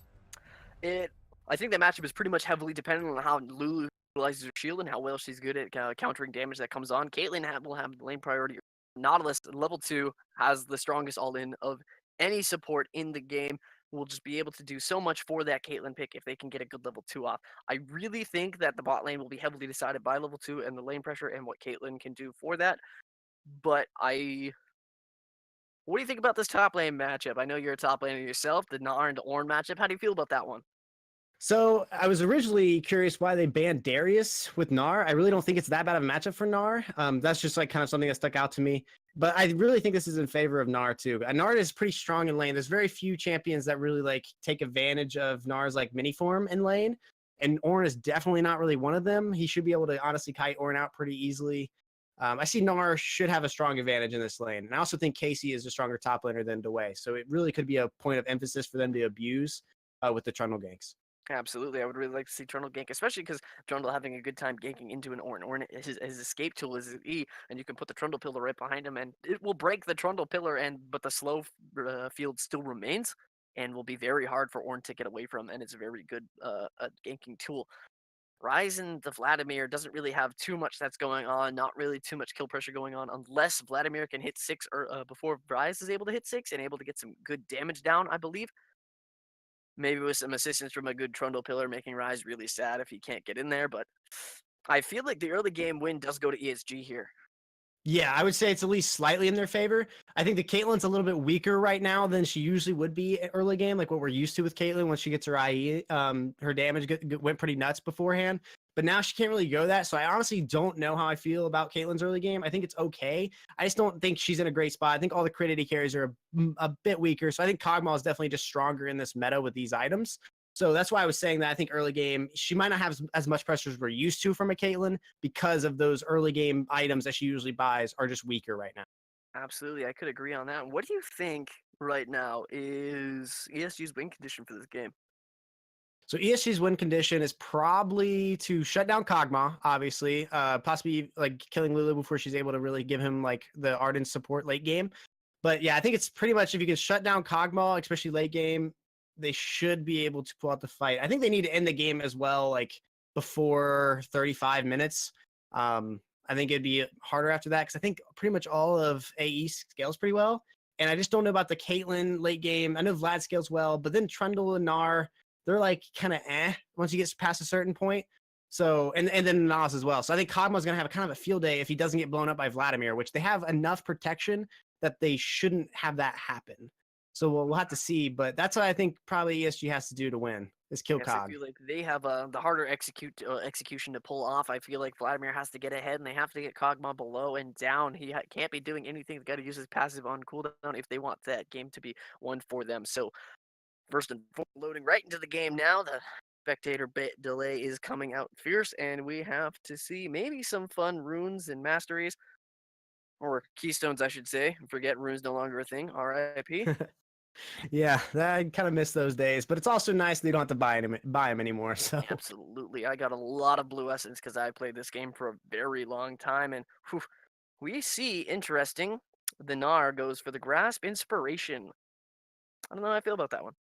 I think that matchup is pretty much heavily dependent on how Lulu utilizes her shield and how well she's good at countering damage that comes on. Caitlyn will have the lane priority. Nautilus, level 2, has the strongest all-in of any support in the game. Will just be able to do so much for that Caitlyn pick if they can get a good level 2 off. I really think that the bot lane will be heavily decided by level 2 and the lane pressure and what Caitlyn can do for that. But what do you think about this top lane matchup? I know you're a top laner yourself, the Gnar and Ornn matchup. How do you feel about that one? So I was originally curious why they banned Darius with Gnar. I really don't think it's that bad of a matchup for Gnar. That's just like kind of something that stuck out to me. But I really think this is in favor of Gnar too. Gnar is pretty strong in lane. There's very few champions that really like take advantage of Gnar's like mini form in lane. And Ornn is definitely not really one of them. He should be able to honestly kite Ornn out pretty easily. I see Gnar should have a strong advantage in this lane. And I also think Casey is a stronger top laner than Dewey. So it really could be a point of emphasis for them to abuse with the Trundle ganks. Absolutely, I would really like to see Trundle gank, especially because Trundle having a good time ganking into an Ornn. Ornn, his escape tool is his E, and you can put the Trundle pillar right behind him, and it will break the Trundle pillar, but the slow field still remains, and will be very hard for Ornn to get away from, and it's a very good ganking tool. Ryzen, the Vladimir, doesn't really have too much that's going on, not really too much kill pressure going on, unless Vladimir can hit 6 or before Ryze is able to hit 6 and able to get some good damage down, I believe. Maybe with some assistance from a good Trundle pillar, making Ryze really sad if he can't get in there. But I feel like the early game win does go to ESG here. Yeah, I would say it's at least slightly in their favor. I think the Caitlyn's a little bit weaker right now than she usually would be early game, like what we're used to with Caitlyn when she gets her IE. Her damage went pretty nuts beforehand, but now she can't really go that. So I honestly don't know how I feel about Caitlyn's early game. I think it's okay. I just don't think she's in a great spot. I think all the crit carries are a bit weaker. So I think Kog'Maw is definitely just stronger in this meta with these items. So that's why I was saying that I think early game, she might not have as much pressure as we're used to from a Caitlyn because of those early game items that she usually buys are just weaker right now. Absolutely, I could agree on that. What do you think right now is ESG's win condition for this game? So ESG's win condition is probably to shut down Kog'Maw, obviously, possibly like killing Lulu before she's able to really give him like the Arden support late game. But yeah, I think it's pretty much if you can shut down Kog'Maw, especially late game, they should be able to pull out the fight. I think they need to end the game as well, like before 35 minutes. I think it'd be harder after that because I think pretty much all of AE scales pretty well. And I just don't know about the Caitlyn late game. I know Vlad scales well, but then Trundle and Gnar, they're like kind of once he gets past a certain point. So, and then Nas as well. So I think Kog'Maw's going to have a kind of a field day if he doesn't get blown up by Vladimir, which they have enough protection that they shouldn't have that happen. So we'll have to see, but that's what I think probably ESG has to do to win is kill Kog. I feel like they have the harder execution to pull off. I feel like Vladimir has to get ahead, and they have to get Kog'Maw below and down. He can't be doing anything. They've got to use his passive on cooldown if they want that game to be won for them. So first and foremost, loading right into the game now. The spectator bit delay is coming out fierce, and we have to see maybe some fun runes and masteries. Or keystones, I should say. Forget runes no longer a thing. R.I.P. Yeah, I kind of miss those days, but it's also nice they don't have to buy them anymore. So Absolutely, I got a lot of blue essence because I played this game for a very long time, and we see interesting. The Gnar goes for the grasp inspiration. I don't know how I feel about that one.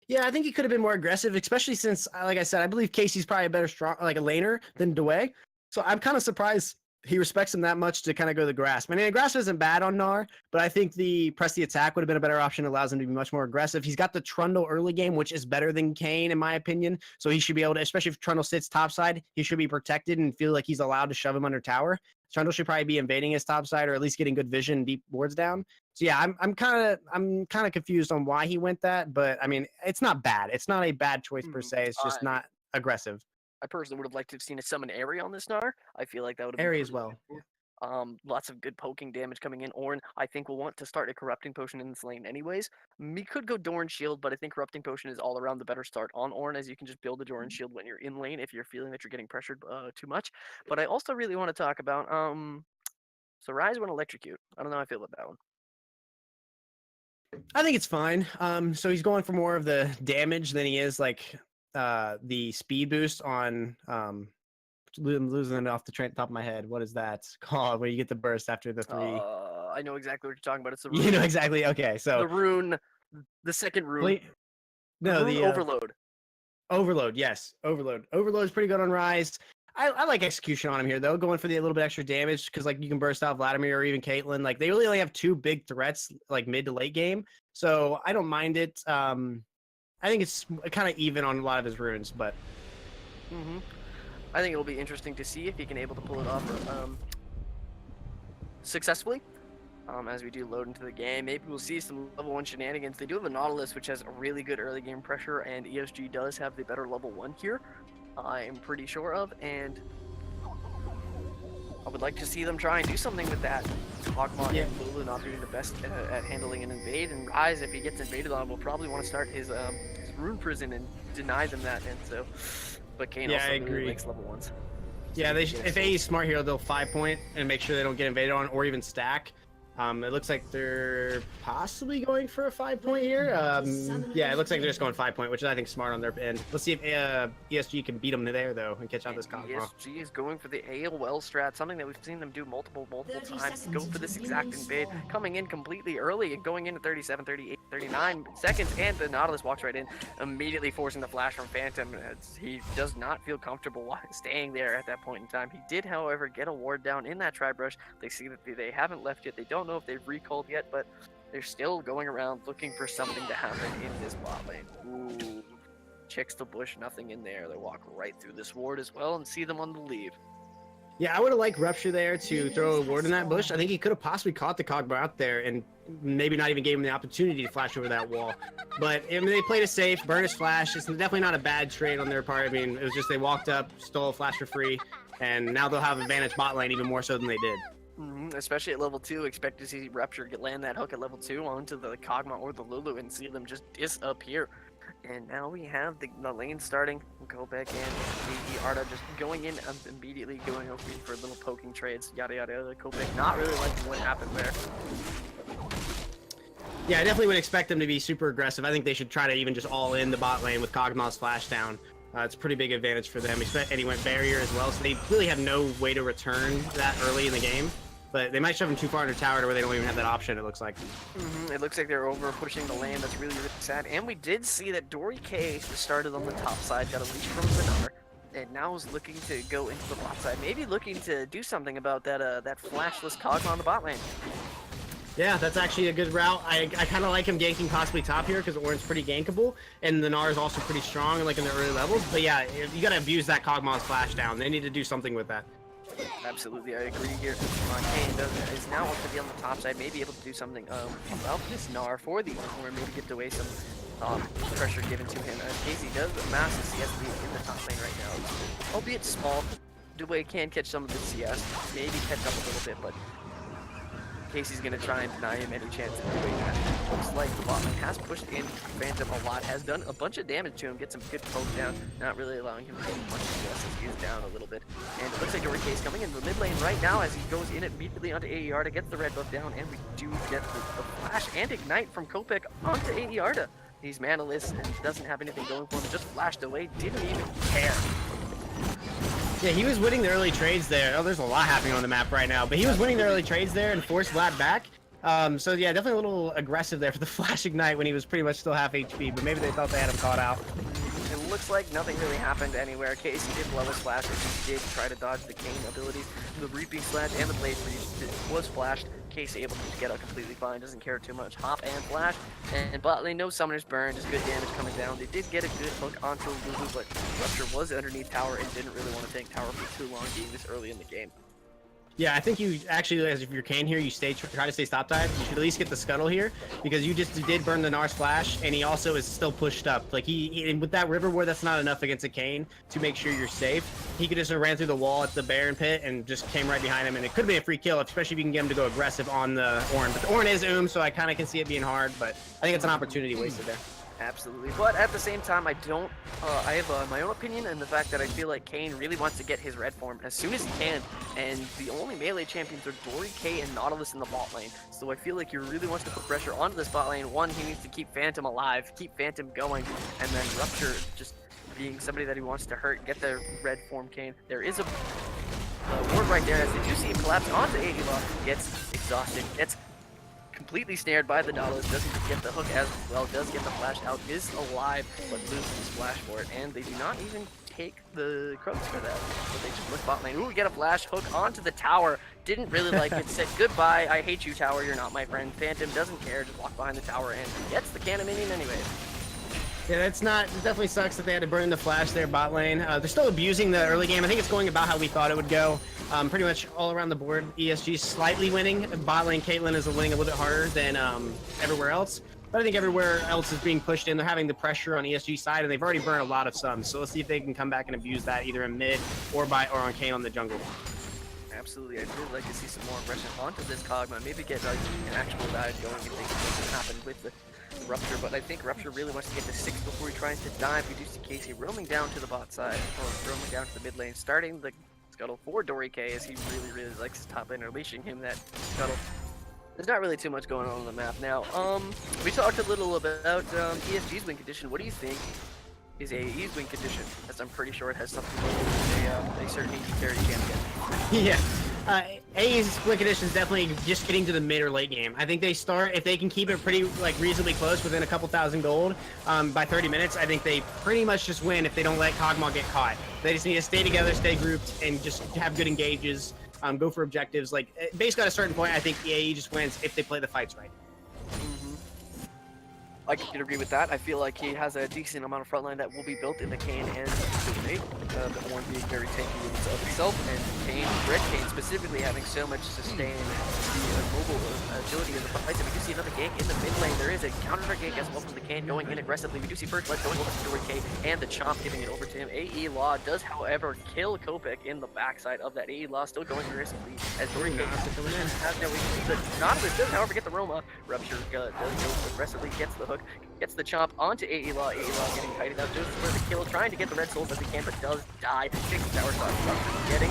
yeah, I think he could have been more aggressive, especially since, like I said, I believe Casey's probably a better like a laner than Dewey. So I'm kind of surprised he respects him that much to kind of go the grasp. I mean, the grasp isn't bad on Gnar, but I think the press the attack would have been a better option. It allows him to be much more aggressive. He's got the Trundle early game, which is better than Kayn, in my opinion. So he should be able to, especially if Trundle sits topside, he should be protected and feel like he's allowed to shove him under tower. Trundle should probably be invading his topside or at least getting good vision and deep wards down. So yeah, I'm kind of confused on why he went that, but I mean, it's not bad. It's not a bad choice per se. It's just not aggressive. I personally would have liked to have seen a summon Airy on this Gnar. I feel like that would have been Airy as well. Lots of good poking damage coming in. Ornn, I think, will want to start a Corrupting Potion in this lane anyways. We could go Doran Shield, but I think Corrupting Potion is all around the better start on Ornn, as you can just build a Doran Shield when you're in lane if you're feeling that you're getting pressured too much. But I also really want to talk about, so Ryze went Electrocute. I don't know how I feel about that one. I think it's fine. So he's going for more of the damage than he is like the speed boost on I'm losing it off the top of my head. What is that called? Where you get the burst after the 3? I know exactly what you're talking about. It's the You rune. know exactly. Okay, The so rune, the second rune. no, Rune the overload. overload. Yes, overload. Overload is pretty good on Rise. I like execution on him here though, going for the little bit extra damage because like you can burst out Vladimir or even Caitlyn. Like they really only have 2 big threats like mid to late game, so I don't mind it. I think it's kind of even on a lot of his runes, but I think it'll be interesting to see if he can able to pull it off successfully. As we do load into the game, maybe we'll see some level 1 shenanigans. They do have a Nautilus, which has a really good early game pressure, and ESG does have the better level 1 here. I am pretty sure of, and I would like to see them try and do something with that. Hawkmoth and Lulu not being the best at handling an invade, and Rise, if he gets invaded on, will probably want to start his rune prison and deny them that. And so, but Kane also really likes level 1s. Yeah, if AE is smart here, they'll 5-point and make sure they don't get invaded on or even stack. It looks like they're possibly going for a 5-point here. Yeah, it looks like they're just going 5-point, which I think is smart on their end. Let's see if ESG can beat them there, though, and catch out this Cosmo. ESG is going for the AOL strat, something that we've seen them do multiple times. Go for this exact invade, coming in completely early and going in at 37, 38, 39 seconds, and the Nautilus walks right in, immediately forcing the flash from Phantom. He does not feel comfortable staying there at that point in time. He did, however, get a ward down in that tri-brush. They see that they haven't left yet. They don't know if they've recalled yet, but they're still going around looking for something to happen in this bot lane. Ooh, checks the bush, nothing in there. They walk right through this ward as well and see them on the leave. Yeah, I would have liked Rupture there to throw a ward in that bush. I think he could have possibly caught the Cogbar out there and maybe not even gave him the opportunity to flash over that wall. But I mean, they played it safe, burn his flash. It's definitely not a bad trade on their part. I mean, it was just they walked up, stole a flash for free, and now they'll have advantage bot lane even more so than they did. Especially at level 2, expect to see Rupture land that hook at level 2 onto the Kog'Maw or the Lulu and see them just disappear. And now we have the lane starting. Go back in. The Arda just going in immediately, going over for little poking trades, yada yada yada. Kopek not really liking what happened there. Yeah, I definitely would expect them to be super aggressive. I think they should try to even just all in the bot lane with Kog'Maw's flash down. It's a pretty big advantage for them. And he went barrier as well, so they really have no way to return that early in the game. But they might shove him too far into tower to where they don't even have that option, it looks like. It looks like they're over pushing the lane. That's really, really sad. And we did see that Dory K started on the top side, got a leash from Zanar, and now is looking to go into the bot side. Maybe looking to do something about that flashless Kog'Maw on the bot lane. Yeah, that's actually a good route. I kind of like him ganking possibly top here because Orin's pretty gankable, and the Gnar is also pretty strong like in the early levels. But yeah, you got to abuse that Kog'Maw's flash down. They need to do something with that. Absolutely, I agree here. Kane is now up to be on the top side, maybe able to do something about this Gnar for the or maybe get away some pressure given to him. Casey does amass a CS lead in the top lane right now, albeit small. Dway can catch some of the CS, maybe catch up a little bit, but Casey's going to try and deny him any chance of doing that. Looks like the bot lane has pushed in Phantom a lot, has done a bunch of damage to him, get some good poke down, not really allowing him to take much CS as he is down a little bit. And it looks like Dory K's coming in the mid lane right now as he goes in immediately onto AER to get the red buff down, and we do get the flash and ignite from Kopek onto AER. He's manaless and doesn't have anything going for him, just flashed away, didn't even care. Yeah, he was winning the early trades there. Oh, there's a lot happening on the map right now, but he was winning the early trades there and forced Vlad back. So yeah, definitely a little aggressive there for the flash ignite when he was pretty much still half HP, but maybe they thought they had him caught out. It looks like nothing really happened anywhere. Casey did blow his flash, which he did try to dodge the Kane abilities. The Reaping Slash and the Blade Freeze was flashed. Casey able to get out completely fine, doesn't care too much. Hop and flash, and bot lane, no Summoner's Burn, just good damage coming down. They did get a good hook onto Lulu, but Rupture was underneath tower and didn't really want to take tower for too long being this early in the game. Yeah, I think you actually, as if you're Kane here, you try to stay stop dive. You should at least get the scuttle here because you did burn the Gnar's flash, and he also is still pushed up. Like and with that river ward, that's not enough against a Kane to make sure you're safe. He could just have ran through the wall at the Baron pit and just came right behind him, and it could be a free kill, especially if you can get him to go aggressive on the Ornn. But the Ornn is so I kind of can see it being hard, but I think it's an opportunity wasted there. Absolutely, but at the same time, I have my own opinion in the fact that I feel like Kane really wants to get his red form as soon as he can, and the only melee champions are Dory K and Nautilus in the bot lane, so I feel like he really wants to put pressure onto this bot lane. One, he needs to keep Phantom alive, keep Phantom going, and then Rupture just being somebody that he wants to hurt, get the red form cane. There is a ward right there as the 2C collapse onto AELA, gets exhausted, gets completely snared by the Nautilus, doesn't get the hook as well, does get the flash out, is alive, but loses the splash for it, and they do not even take the Crows for that. So they just look bot lane. Ooh, get a flash hook onto the tower. Didn't really like it. Said goodbye. I hate you, tower. You're not my friend. Phantom doesn't care. Just walk behind the tower and gets the cannon minion anyway. Yeah, it definitely sucks that they had to burn the flash there bot lane. They're still abusing the early game. I think it's going about how we thought it would go. Pretty much all around the board, ESG slightly winning. Bot lane Caitlyn is winning a little bit harder than everywhere else. But I think everywhere else is being pushed in. They're having the pressure on ESG side, and they've already burned a lot of subs. So let's see if they can come back and abuse that either in mid or on Kane on the jungle. Absolutely, I'd really like to see some more aggression onto this Kog'Maw. Maybe get an actual dive going if things happen with the Rupture, but I think Rupture really wants to get to 6 before he tries to dive. We do see Casey roaming down to the bot side, or roaming down to the mid lane, starting the scuttle for Dory K as he really likes his top laner, leashing him that scuttle. There's not really too much going on the map now. We talked a little about ESG's win condition. What do you think is AE's win condition? As I'm pretty sure it has something to do with a certain AD carry champion. Yeah. AE's win condition is definitely just getting to the mid or late game. I think they start, if they can keep it pretty, reasonably close within a couple thousand gold by 30 minutes, I think they pretty much just win if they don't let Kog'Maw get caught. They just need to stay together, stay grouped, and just have good engages. Go for objectives. Basically at a certain point, I think AE just wins if they play the fights right. I can agree with that. I feel like he has a decent amount of frontline that will be built in the Kane and Dominate. The one being very tanky in itself, and Kane, Red Kane specifically having so much sustain, the mobile agility in the fight. We do see another gank in the mid lane. There is a counter gank as well from the Kane going in aggressively. We do see first blood going over to Dory K and the Chomp giving it over to him. AE Law does, however, kill Kopek in the backside of that. AE Law still going aggressively as Dory K has no reason. The Nautilus does, however, get the Roma. Rupture does go aggressively, gets the hook. Gets the chomp onto AE Law. AE Law getting kited out just for the kill, trying to get the red souls as he can, but does die. Takes the tower shot. Rupture getting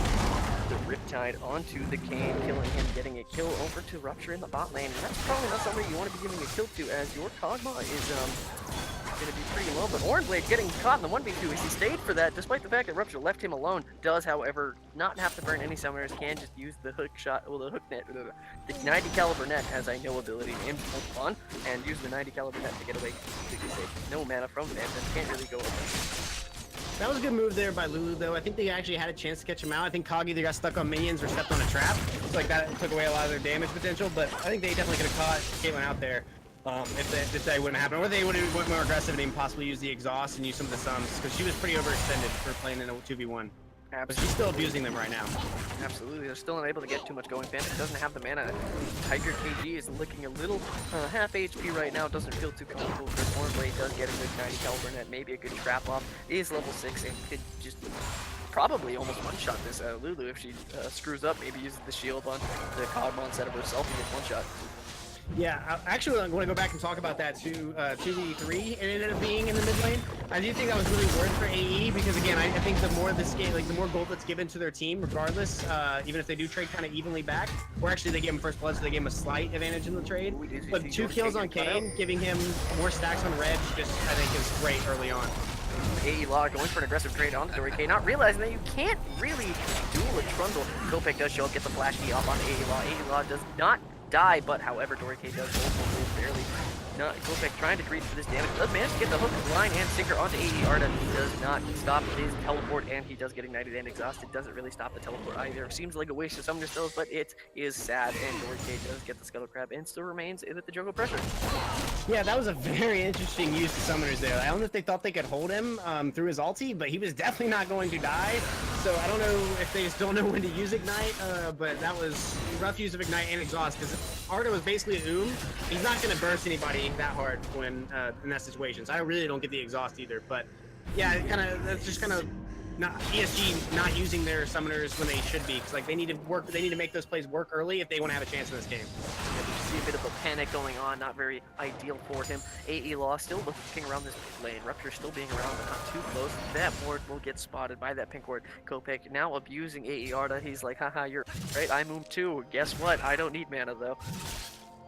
the Riptide onto the Kane, killing him, getting a kill over to Rupture in the bot lane. And that's probably not somebody you want to be giving a kill to, as your Kog'Maw is going to be pretty low. But Oranblade getting caught in the 1v2 as he stayed for that, despite the fact that Rupture left him alone. Does, however, not have to burn any summoners, can just use the hook shot, well, the hook net, the 90 caliber net has a no ability named on, and use the 90 caliber net to get away completely safe. No mana from Phantom, can't really go over. That was a good move there by Lulu, though. I think they actually had a chance to catch him out. I think Kog either got stuck on minions or stepped on a trap. So that took away a lot of their damage potential, but I think they definitely could have caught Caitlyn out there. If that wouldn't happen, or they would have went more aggressive and even possibly used the exhaust and used some of the sums, because she was pretty overextended for playing in a 2v1. But she's still abusing them right now. Absolutely, they're still unable to get too much going. Phantom doesn't have the mana. Tiger KG is looking a little half HP right now. Doesn't feel too comfortable. Oranblade does get a good 90 caliber net, maybe a good trap off. Is level 6 and could just probably almost one-shot this Lulu if she screws up. Maybe uses the shield on the Kog'Maw instead of herself and gets one-shot. Yeah, actually, I'm going to go back and talk about that too. 2v3, it ended up being in the mid lane. I do think that was really worth for AE because, again, I think the more this game, the more gold that's given to their team, regardless, even if they do trade kind of evenly back, or actually they give him first blood, so they give him a slight advantage in the trade. But 2 kills on Kane, giving him more stacks on Red, just I think is great early on. AE Law going for an aggressive trade on Dory K, not realizing that you can't really duel a Trundle. Kopek does show up, get the flash key off on AE Law. AE Law does not die, but however, Dory K does also move barely. Kopek trying to creep for this damage, does manage to get the hook, line, and sinker onto AE Arda. He does not stop his teleport, and he does get ignited and exhausted. Doesn't really stop the teleport either. Seems like a waste of summoner spells, but it is sad, and Dory K does get the Scuttle Crab and still remains with the jungle pressure. Yeah, that was a very interesting use of summoners there. I don't know if they thought they could hold him through his ulti, but he was definitely not going to die. So I don't know if they just don't know when to use Ignite, but that was rough use of Ignite and Exhaust, because Arda was basically a He's not going to burst anybody that hard when in that situation. So I really don't get the Exhaust either. But yeah, that's just kind of not ESG not using their summoners when they should be, because they need to work. They need to make those plays work early if they want to have a chance in this game. See a bit of a panic going on, not very ideal for him. AE Law still looking around this lane. Rupture still being around, but not too close. That ward will get spotted by that pink ward. Kopek now abusing AE Arda. He's like, haha, you're right, I moved too. Guess what? I don't need mana though.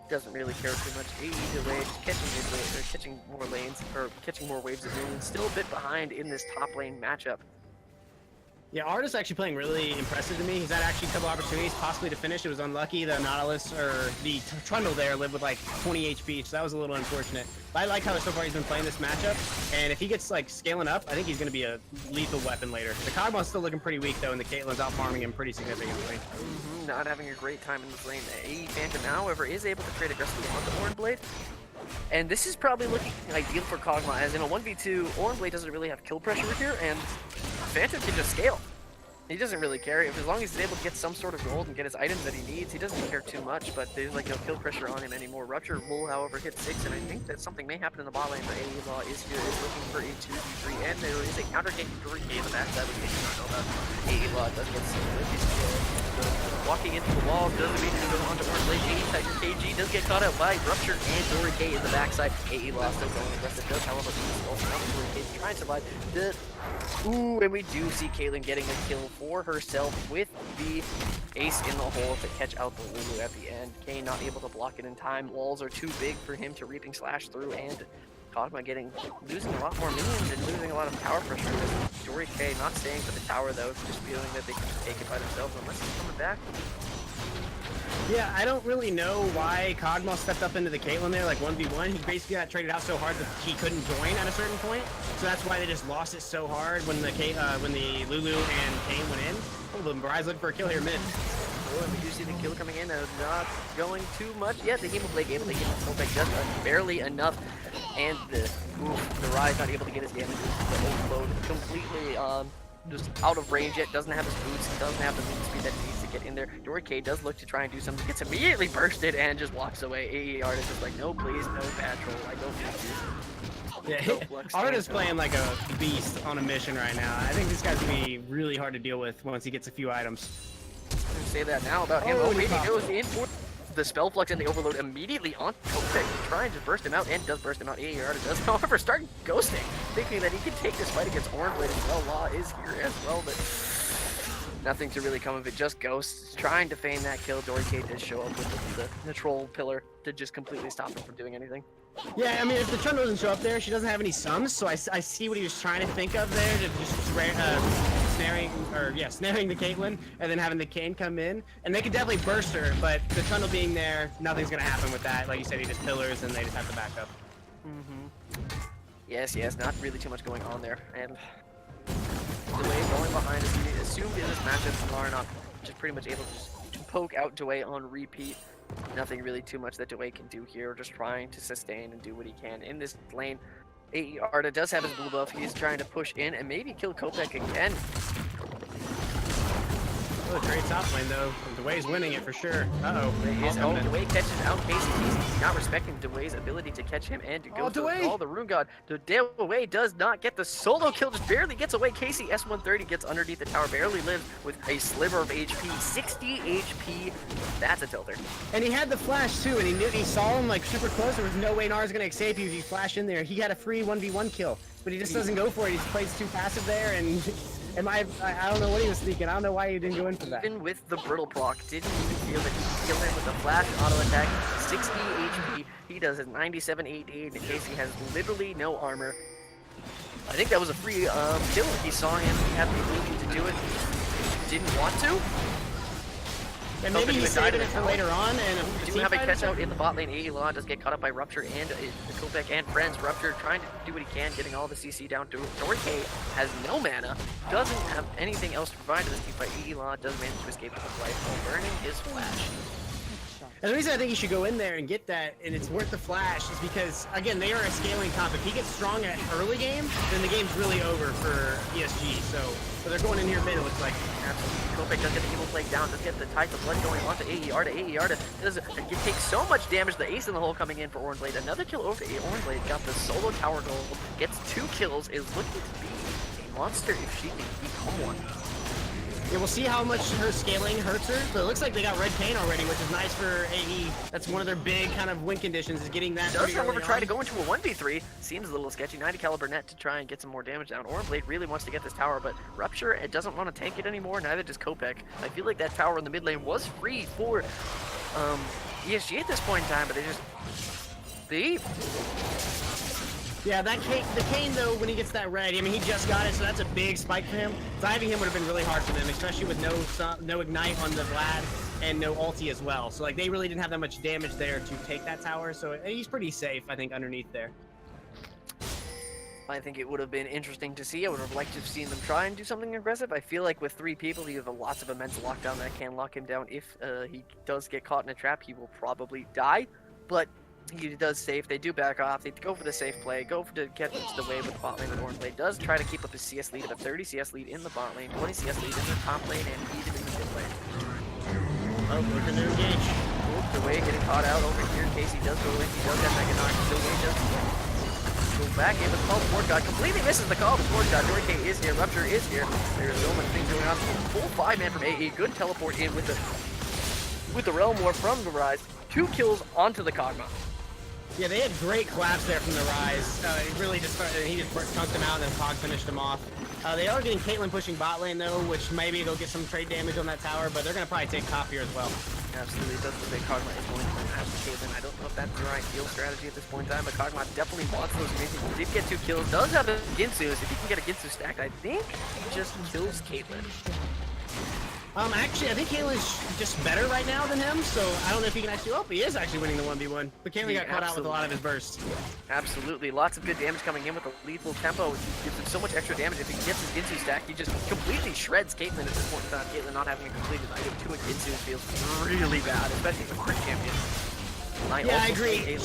doesn't really care too much. AE delay, just catching mid lane, or catching more lanes, or catching more waves of minions. Still a bit behind in this top lane matchup. Yeah, Art is actually playing really impressive to me. He's had actually a couple opportunities possibly to finish. It was unlucky. The Nautilus, or the Trundle there, lived with like 20 HP, so that was a little unfortunate. But I like how so far he's been playing this matchup, and if he gets like scaling up, I think he's going to be a lethal weapon later. The Kog'Maw's still looking pretty weak though, and the Caitlyn's out farming him pretty significantly. Not having a great time in this lane. AE Phantom, however, is able to trade aggressively onto Oranblade. And this is probably looking ideal for Kog'Maw, as in a 1v2, Oranblade doesn't really have kill pressure here, and Phantom can just scale. He doesn't really care. As long as he's able to get some sort of gold and get his items that he needs, he doesn't care too much, but there's like no kill pressure on him anymore. Rupture will, however, hit 6, and I think that something may happen in the bot lane, but AE Law is here, is looking for a 2v3, and there is a counter game during game in the backside, which we do not know about. AE Law does get some with his walking into the wall, doesn't mean to go onto Oranblade. AE Tiger KG does get caught out by Rupture and Dory K in the backside. AE Law still going aggressive, does, however, also not Dory K trying to survive. Ooh, and we do see Caitlyn getting a kill for herself with the ace in the hole to catch out the Lulu at the end. Kane not able to block it in time. Walls are too big for him to reaping slash through, and Kog'Maw losing a lot more minions and losing a lot of tower pressure. Dory K not staying for the tower though, just feeling that they can take it by themselves unless he's coming back. Yeah, I don't really know why Kog'Maw stepped up into the Caitlyn there, like 1v1. He basically got traded out so hard that he couldn't join at a certain point. So that's why they just lost it so hard when the Lulu and Kane went in. Oh, the Mirai's looking for a kill here mid. Oh, and we do see the kill coming in, not going too much. Yeah, the Hemoblade able to get the Comeback just barely enough. And the Rise not able to get his damage. The overload completely just out of range yet, doesn't have his boots, doesn't have the movement speed that he needs to get in there. Dory K does look to try and do something, gets immediately bursted and just walks away. AE Art is just like, no please, no bad troll, I don't need to. Yeah, Art is playing like a beast on a mission right now. I think this guy's gonna be really hard to deal with once he gets a few items. I'm gonna say that now about him. Oh, maybe goes in for the Spell Flux and the Overload immediately on Comeback, trying to burst him out, and does burst him out. AE Art does, however, start ghosting, thinking that he can take this fight against Oranblade as well. Law is here as well, but nothing to really come of it, just ghosts. Trying to feign that kill. Dory K does show up with the troll pillar to just completely stop him from doing anything. Yeah, I mean, if the Trundle doesn't show up there, she doesn't have any sums, so I see what he was trying to think of there, to just snaring the Caitlyn, and then having the Kane come in, and they could definitely burst her, but the Trundle being there, nothing's gonna happen with that. Like you said, he just pillars, and they just have to back up. Yes, not really too much going on there, and Dwayne going behind us. We assumed in this matchup, Klarna just pretty much able to poke out Dwayne on repeat. Nothing really too much that Dwayne can do here, just trying to sustain and do what he can in this lane. AE Arda does have his blue buff. He's trying to push in and maybe kill Kopek again. Oh, a great top lane though. Dwayne's winning it for sure. Dwayne catches out Casey. He's not respecting Dwayne's ability to catch him and to go through all the Rune God. Dwayne does not get the solo kill, just barely gets away. Casey S130 gets underneath the tower, barely lives with a sliver of HP, 60 HP. That's a tilter. And he had the flash too, and he saw him like super close. There was no way Nara's gonna escape you if you flash in there. He had a free 1v1 kill, but he just doesn't go for it. He plays too passive there, and I don't know what he was thinking. I don't know why he didn't go in for that. Even with the brittle proc, didn't even feel that he could kill him with a flash auto attack. 60 HP. He does his 97 AD, and Casey has literally no armor. I think that was a free kill. He saw him. He had the ability to do it. Didn't want to. And maybe he saved it for later on. And we do have a catch out in the bot lane. AE Law does get caught up by Rupture and Kopek and friends. Rupture trying to do what he can, getting all the CC down to Dory K. Has no mana, doesn't have anything else to provide to this team fight. AE Law does manage to escape with his life while burning his flash. And the reason I think you should go in there and get that, and it's worth the flash, is because, again, they are a scaling comp. If he gets strong at early game, then the game's really over for ESG. So they're going in here mid, it looks like. Absolutely. Kopek does get the evil plague down, does get the Tides of Blood going onto AE Arda. AE Arda does take so much damage, the ace in the hole coming in for Oranblade. Another kill over to Oranblade, got the solo tower gold, gets 2 kills, is looking to be a monster if she can become one. Yeah, we'll see how much her scaling hurts her, but it looks like they got red paint already, which is nice for AE. That's one of their big kind of win conditions, is getting that. Does, however, try to go into a 1v3. Seems a little sketchy. 90 caliber net to try and get some more damage down. Oranblade really wants to get this tower, but Rupture, it doesn't want to tank it anymore, neither does Kopek. I feel like that tower in the mid lane was free for ESG at this point in time, but they just beep. Yeah, the Kane though, when he gets that red, I mean, he just got it, so that's a big spike for him. Diving him would have been really hard for them, especially with no ignite on the Vlad and no ulti as well. So like they really didn't have that much damage there to take that tower. So he's pretty safe, I think, underneath there. I think it would have been interesting to see. I would have liked to have seen them try and do something aggressive. I feel like with 3 people, you have lots of immense lockdown that can lock him down. If he does get caught in a trap, he will probably die. But he does safe. They do back off. They go for the safe play. Go for to get into the wave with the bot lane. And Orangeblade does try to keep up his CS lead of a 30 CS lead in the bot lane, 20 CS lead in the top lane, and even in the mid lane. Oh, looking to engage. The way getting caught out over here. Casey does go in. He does have Mega Knock. The way does go back in with the call. Sport God completely misses the call. The Sport God. Jory K is here. Rupture is here. There's so much things going on. Full 5-man from AE. Good teleport in with the Realm War from the Rise. 2 kills onto the Kog'Maw. Yeah, they had great collapse there from the Rise. He really just started, he just chunked them out and then Pog finished them off. They are getting Caitlyn pushing bot lane though, which maybe they'll get some trade damage on that tower, but they're going to probably take top here as well. Absolutely, it does look like Kog'Maw is going to have Caitlyn. I don't know if that's the right field strategy at this point in time, but Kog'Maw definitely wants those amazing. He did get 2 kills, does have a Ginsu, so if he can get a Ginsu stacked, I think he just kills Caitlyn. Actually, I think Caitlyn's just better right now than him, so I don't know if he can actually... Oh, he is actually winning the 1v1, but Caitlyn got caught out with a lot of his bursts. Absolutely, lots of good damage coming in with a lethal tempo. He gives him so much extra damage. If he gets his Ginsu stack, he just completely shreds Caitlyn at this point in time. Caitlyn not having a completed item to a Ginsu feels really bad, especially with Crit Champion. Yeah, I agree.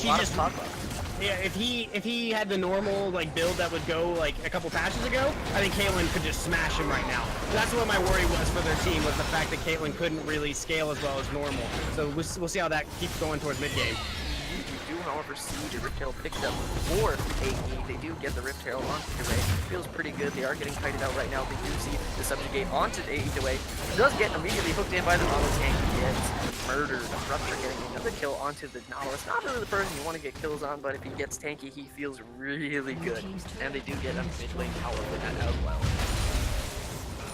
Yeah, if he had the normal like build that would go like a couple patches ago, I think Caitlyn could just smash him right now. That's what my worry was for their team, was the fact that Caitlyn couldn't really scale as well as normal. So we'll see how that keeps going towards mid game. You do, however, see the Riptail picked up for AE. They do get the Riptail onto DeWay. Feels pretty good. They are getting kited out right now. They do see the subjugate onto AE DeWay. Does get immediately hooked in by the Nautilus, and he gets murdered. Rupture getting another kill onto the Nautilus. Not really the person you want to get kills on, but if he gets tanky, he feels really good. And they do get a mid lane tower with that as well.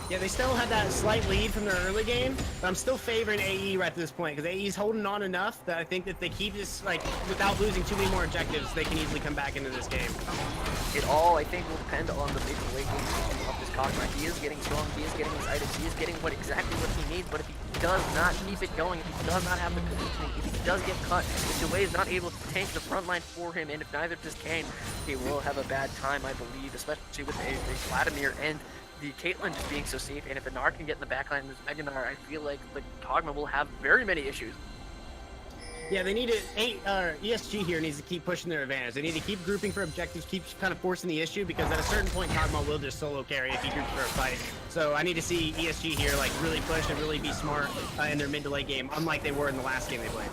Yeah, they still had that slight lead from their early game, but I'm still favoring AE right at this point, because AE's holding on enough that I think that they keep this, like, without losing too many more objectives, they can easily come back into this game. It all, I think, will depend on the mid to late game of this Kog'Maw. He is getting strong, he is getting his items, he is getting exactly what he needs, but if he does not keep it going, if he does not have the positioning, if he does get cut, if DeWay is not able to tank the front line for him, and if neither does Kane, he will have a bad time, I believe, especially with a Vladimir and the Caitlyn just being so safe, and if the Gnar can get in the backline with Mega Gnar, I feel like the Kog'Maw will have very many issues. Yeah, they need to, ESG here needs to keep pushing their advantage. They need to keep grouping for objectives, keep kind of forcing the issue, because at a certain point, Kog'Maw will just solo carry if he groups for a fight. So I need to see ESG here, like, really push and really be smart in their mid to late game, unlike they were in the last game they played.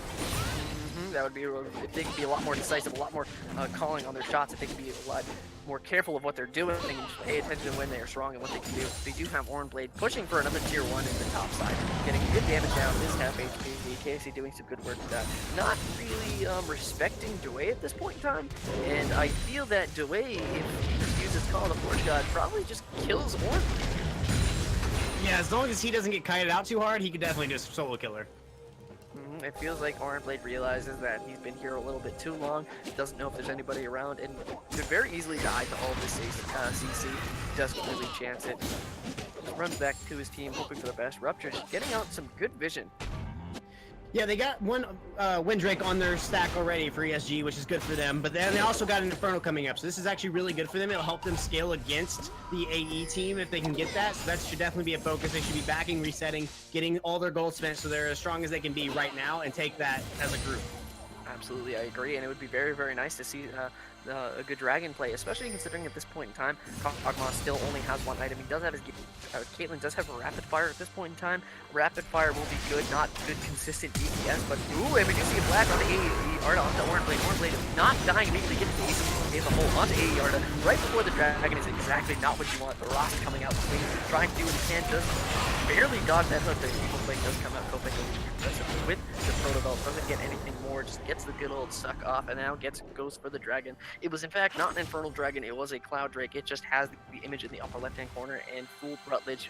That would be, if they could be a lot more decisive, a lot more calling on their shots, if they could be a lot more careful of what they're doing and just pay attention when they are strong and what they can do. They do have Orangeblade pushing for another tier 1 in the top side, getting good damage down, is half HP. KC doing some good work with that. Not really respecting DeWay at this point in time, and I feel that DeWay, if he just uses Call of the Forge God, probably just kills Orangeblade. Yeah, as long as he doesn't get kited out too hard, he could definitely just solo kill her. It feels like Orangeblade realizes that he's been here a little bit too long, doesn't know if there's anybody around, and could very easily die to all this CC. Doesn't really chance it. Just runs back to his team, hoping for the best. Rupture getting out some good vision. Yeah, they got one Windrake on their stack already for ESG, which is good for them, but then they also got an Inferno coming up, so this is actually really good for them. It'll help them scale against the AE team if they can get that, so that should definitely be a focus. They should be backing, resetting, getting all their gold spent so they're as strong as they can be right now and take that as a group. Absolutely, I agree, and it would be very, very nice to see a good dragon play, especially considering at this point in time, Kog'Maw still only has 1 item. He does have his Caitlyn does have a rapid fire at this point in time. Rapid fire will be good, not good consistent DPS, but ooh, and we do see a flash on the AE Arda onto Orangeblade. Orangeblade is not dying immediately, gets the AE as a whole onto AE Arda right before the dragon is exactly not what you want. The Ross coming out swinging, trying to do what he can, does barely dodge that hook. The Evil Flame does come out, Kopeck with the photo belt, doesn't get anything more, just gets the good old suck off, and now goes for the dragon. It was in fact not an infernal dragon, it was a cloud drake. It just has the image in the upper left hand corner and fooled Rutledge.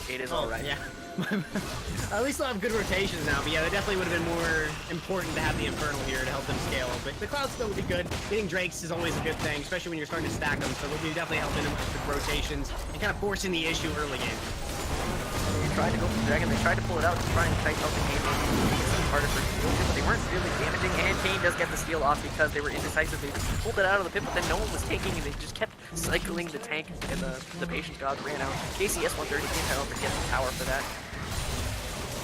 It is alright. Yeah. At least they'll have good rotations now, but yeah, that definitely would have been more important to have the infernal here to help them scale. But the cloud still would be good. Getting drakes is always a good thing, especially when you're starting to stack them, so they'll be definitely helping them with rotations and kind of forcing the issue early game. They tried to go for the dragon, they tried to pull it out to try and kite out the game, make it harder for steal, but they weren't really damaging, and Kane does get the steal off because they were indecisive. They just pulled it out of the pit, but then no one was taking, and they just kept cycling the tank, and the patient gods ran out. KCS 130 didn't, however, get the tower for that.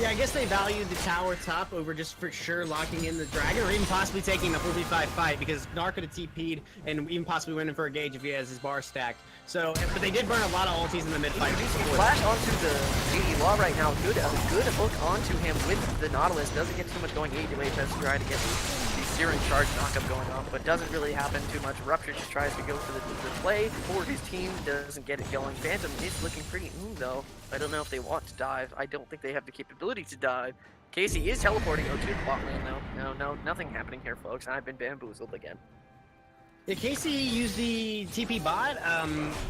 Yeah, I guess they valued the tower top over just for sure locking in the dragon, or even possibly taking the 4v5 fight, because Nar could have TP'd and even possibly winning for a gauge if he has his bar stacked. So, but they did burn a lot of ultis in the mid fight. Flash onto the AE Law right now. Good hook onto him with the Nautilus. Doesn't get too much going. AE tries to try to get the Searing Charge knockup going on, but doesn't really happen too much. Rupture just tries to go for the play for his team. Doesn't get it going. Phantom is looking pretty though. I don't know if they want to dive. I don't think they have the capability to dive. Casey is teleporting out to the bot lane though. No, nothing happening here, folks. I've been bamboozled again. Yeah, Casey used the TP bot.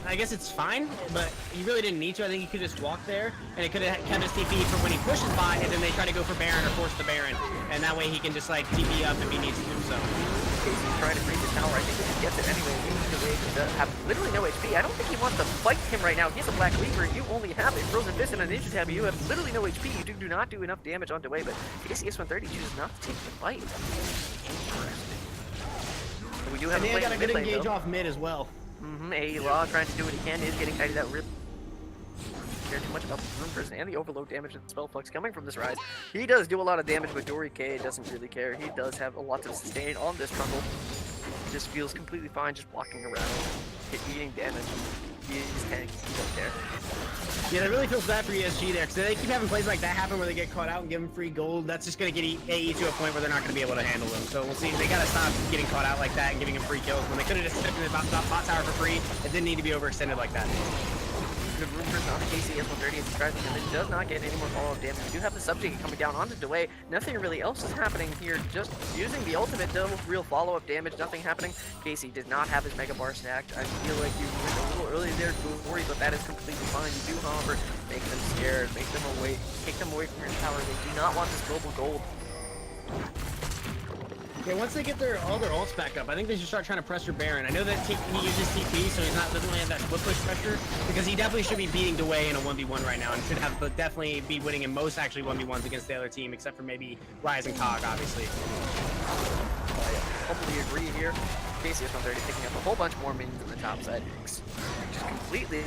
I guess it's fine, but he really didn't need to. I think he could just walk there, and it could have kept his TP for when he pushes bot, and then they try to go for Baron or force the Baron, and that way he can just like TP up if he needs to do so. Casey's trying to creep the tower. I think he gets it anyway. He have literally no HP. I don't think he wants to fight him right now. He's a Black Weaver. You only have a Frozen Fist and a Ninja Tab. You have literally no HP. You do not do enough damage on Dway, but KCS 130 chooses not to take the fight. Interesting. We do have and they got a good lane, engage though. off mid as well. AE Law trying to do what he can. Is getting kited out really. Care too much about the Rune Prison and the overload damage and spell flux coming from this rise. He does do a lot of damage, but Dory K doesn't really care. He does have a lot to sustain on this Trundle. He just feels completely fine just walking around, eating damage. He's tank. He don't care. Yeah, that really feels bad for ESG there, because they keep having plays like that happen where they get caught out and give them free gold. That's just going to get AE to a point where they're not going to be able to handle them. So we'll see. They got to stop getting caught out like that and giving them free kills. When they could have just stepped in the bot tower for free, it didn't need to be overextended like that. Good Rune Prison on KCS 130 as he tries to, and it does not get any more follow-up damage. We do have the subject coming down onto Dway. Nothing really else is happening here. Just using the ultimate, no real follow-up damage. Nothing happening. Casey did not have his Mega Bar stacked. I feel like you went a little early there, don't worry, but that is completely fine. You do, however, make them scared, make them away, take them away from your tower. They do not want this global gold. Yeah, once they get all their ults back up, I think they should start trying to pressure Baron. I know that he uses TP, so doesn't really have that split push pressure, because he definitely should be beating Dway in a 1v1 right now, and should have definitely be winning in most actually 1v1s against the other team, except for maybe Rise and Cog, obviously. Hopefully agree here. KCS 130 picking up a whole bunch more minions on the top side. Just completely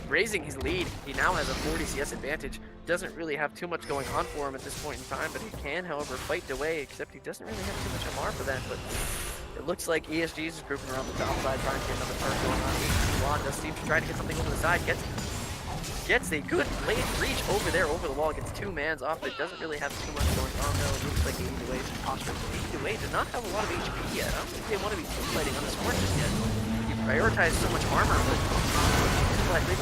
raising his lead. He now has a 40 CS advantage. Doesn't really have too much going on for him at this point in time, but he can, however, fight Dway, except he doesn't really have too much MR for that. But it looks like ESG is grouping around the top side, trying to get another turn going on. Juan does seem to try to get something over the side. Gets a good blade reach over there, over the wall. Gets 2 mans off, but doesn't really have too much going on though. It looks like Dway is posturing. Dway does not have a lot of HP yet. I don't think they want to be fighting on this Smart just yet. He prioritized so much armor, but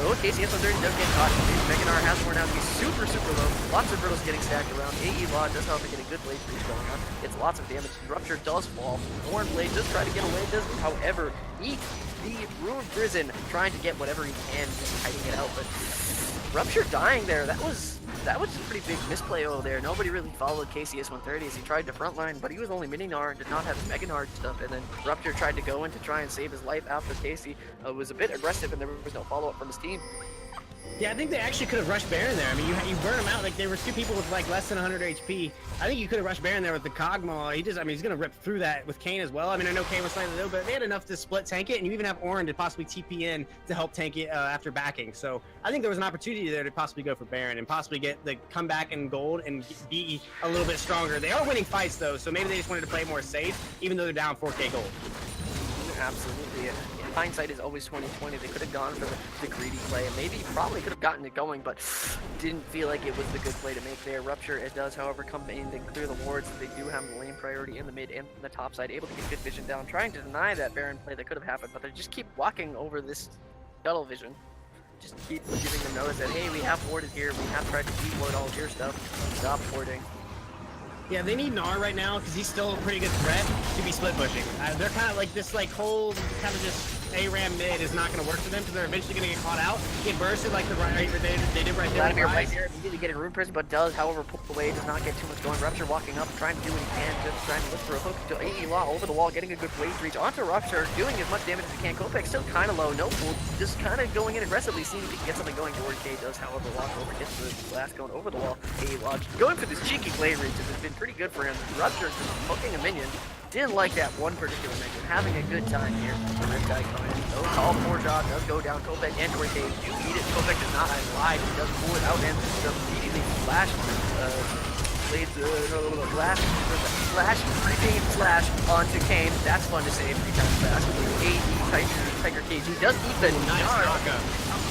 oh, KCS 130 does get caught. Meganar has more now. He's super low. Lots of hurdles getting stacked around. AE Law does however get a good blade reach going on. Gets lots of damage. Rupture does fall. Horn Blade does try to get away. Does, however, eat the Rune Prison, trying to get whatever he can, just hiding it out. But Rupture dying there. That was a pretty big misplay over there. Nobody really followed KCS 130 as he tried to frontline, but he was only Mini-Nar and did not have his Mega-Nar stuff. And then Rupture tried to go in to try and save his life after Casey was a bit aggressive and there was no follow-up from his team. Yeah, I think they actually could have rushed Baron there. I mean, you burn him out. Like, there were 2 people with like less than 100 HP. I think you could have rushed Baron there with the Cogmaw. He's gonna rip through that with Kane as well. I mean, I know Kane was slightly low, but they had enough to split tank it, and you even have Orin to possibly TP in to help tank it after backing. So I think there was an opportunity there to possibly go for Baron and possibly get the comeback in gold and be a little bit stronger. They are winning fights though, so maybe they just wanted to play more safe, even though they're down 4K gold. Absolutely. Hindsight is always 20/20. They could have gone for the greedy play and maybe probably could have gotten it going, but didn't feel like it was the good play to make there. Rupture, it does, however, come in and clear the wards. They do have the lane priority in the mid and the top side, able to get good vision down, trying to deny that Baron play that could have happened, but they just keep walking over this shuttle vision. Just keep giving them notice that, hey, we have warded here, we have tried to de-ward all of your stuff. Stop warding. Yeah, they need Gnar right now because he's still a pretty good threat to be split pushing. They're kind of like this whole kind of just ARAM mid is not going to work for them because they're eventually going to get caught out, get bursted like they did right there. Vladimir right there, immediately getting room prison, but does, however, pull away, does not get too much going. Rupture walking up, trying to do what he can, just trying to look for a hook to AE Law over the wall, getting a good wave reach onto Rupture, doing as much damage as he can. Kopek still kind of low, no pool, just kind of going in aggressively, seeing if he can get something going. George K does, however, walk over, gets the blast going over the wall. AE Law going for this cheeky blade reach has been pretty good for him. Rupture just hooking a minion. Didn't like that one particular minion. Having a good time here. The Riptide coming in. No call for job does go down. Kopek and George K do eat it. Kopek does not lie. He does pull it out and does immediately flash. Blades, flash, creeping flash onto Kane. That's fun to say 3 times fast. AE Tiger Cage. He does eat the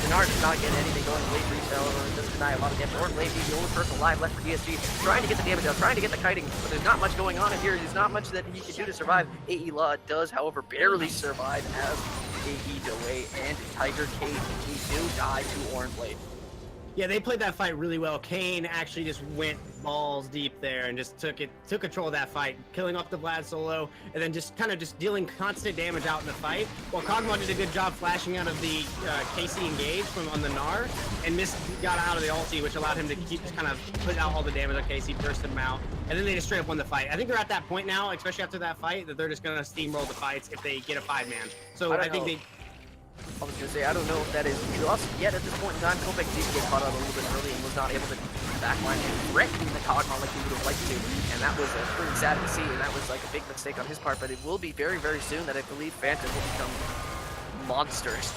Gnar does not get anything going. Blade reach, however, does deny a lot of damage. Or Blade, the only person alive left for ESG. Trying to get the damage out, trying to get the kiting, but there's not much going on in here. There's not much that he can do to survive. AE Law does, however, barely survive as AE Dewey and Tiger Cage. He do die to Orange Blade. Yeah, they played that fight really well. Kane actually just went balls deep there and just took control of that fight, killing off the Vlad solo, and then just kind of dealing constant damage out in the fight. While Kog'Maw did a good job flashing out of the KC engage from on the Gnar, and got out of the ulti, which allowed him to keep just kind of put out all the damage on KC, burst him out, and then they just straight up won the fight. I think they're at that point now, especially after that fight, that they're just gonna steamroll the fights if they get a 5-man. So I think they. I was going to say, I don't know if that is lost yet at this point in time. Kopek did get caught out a little bit early and was not able to backline and threaten the Kog'Maw like he would have liked to. And that was pretty sad to see, and that was like a big mistake on his part. But it will be very, very soon that I believe Phantom will become monsters.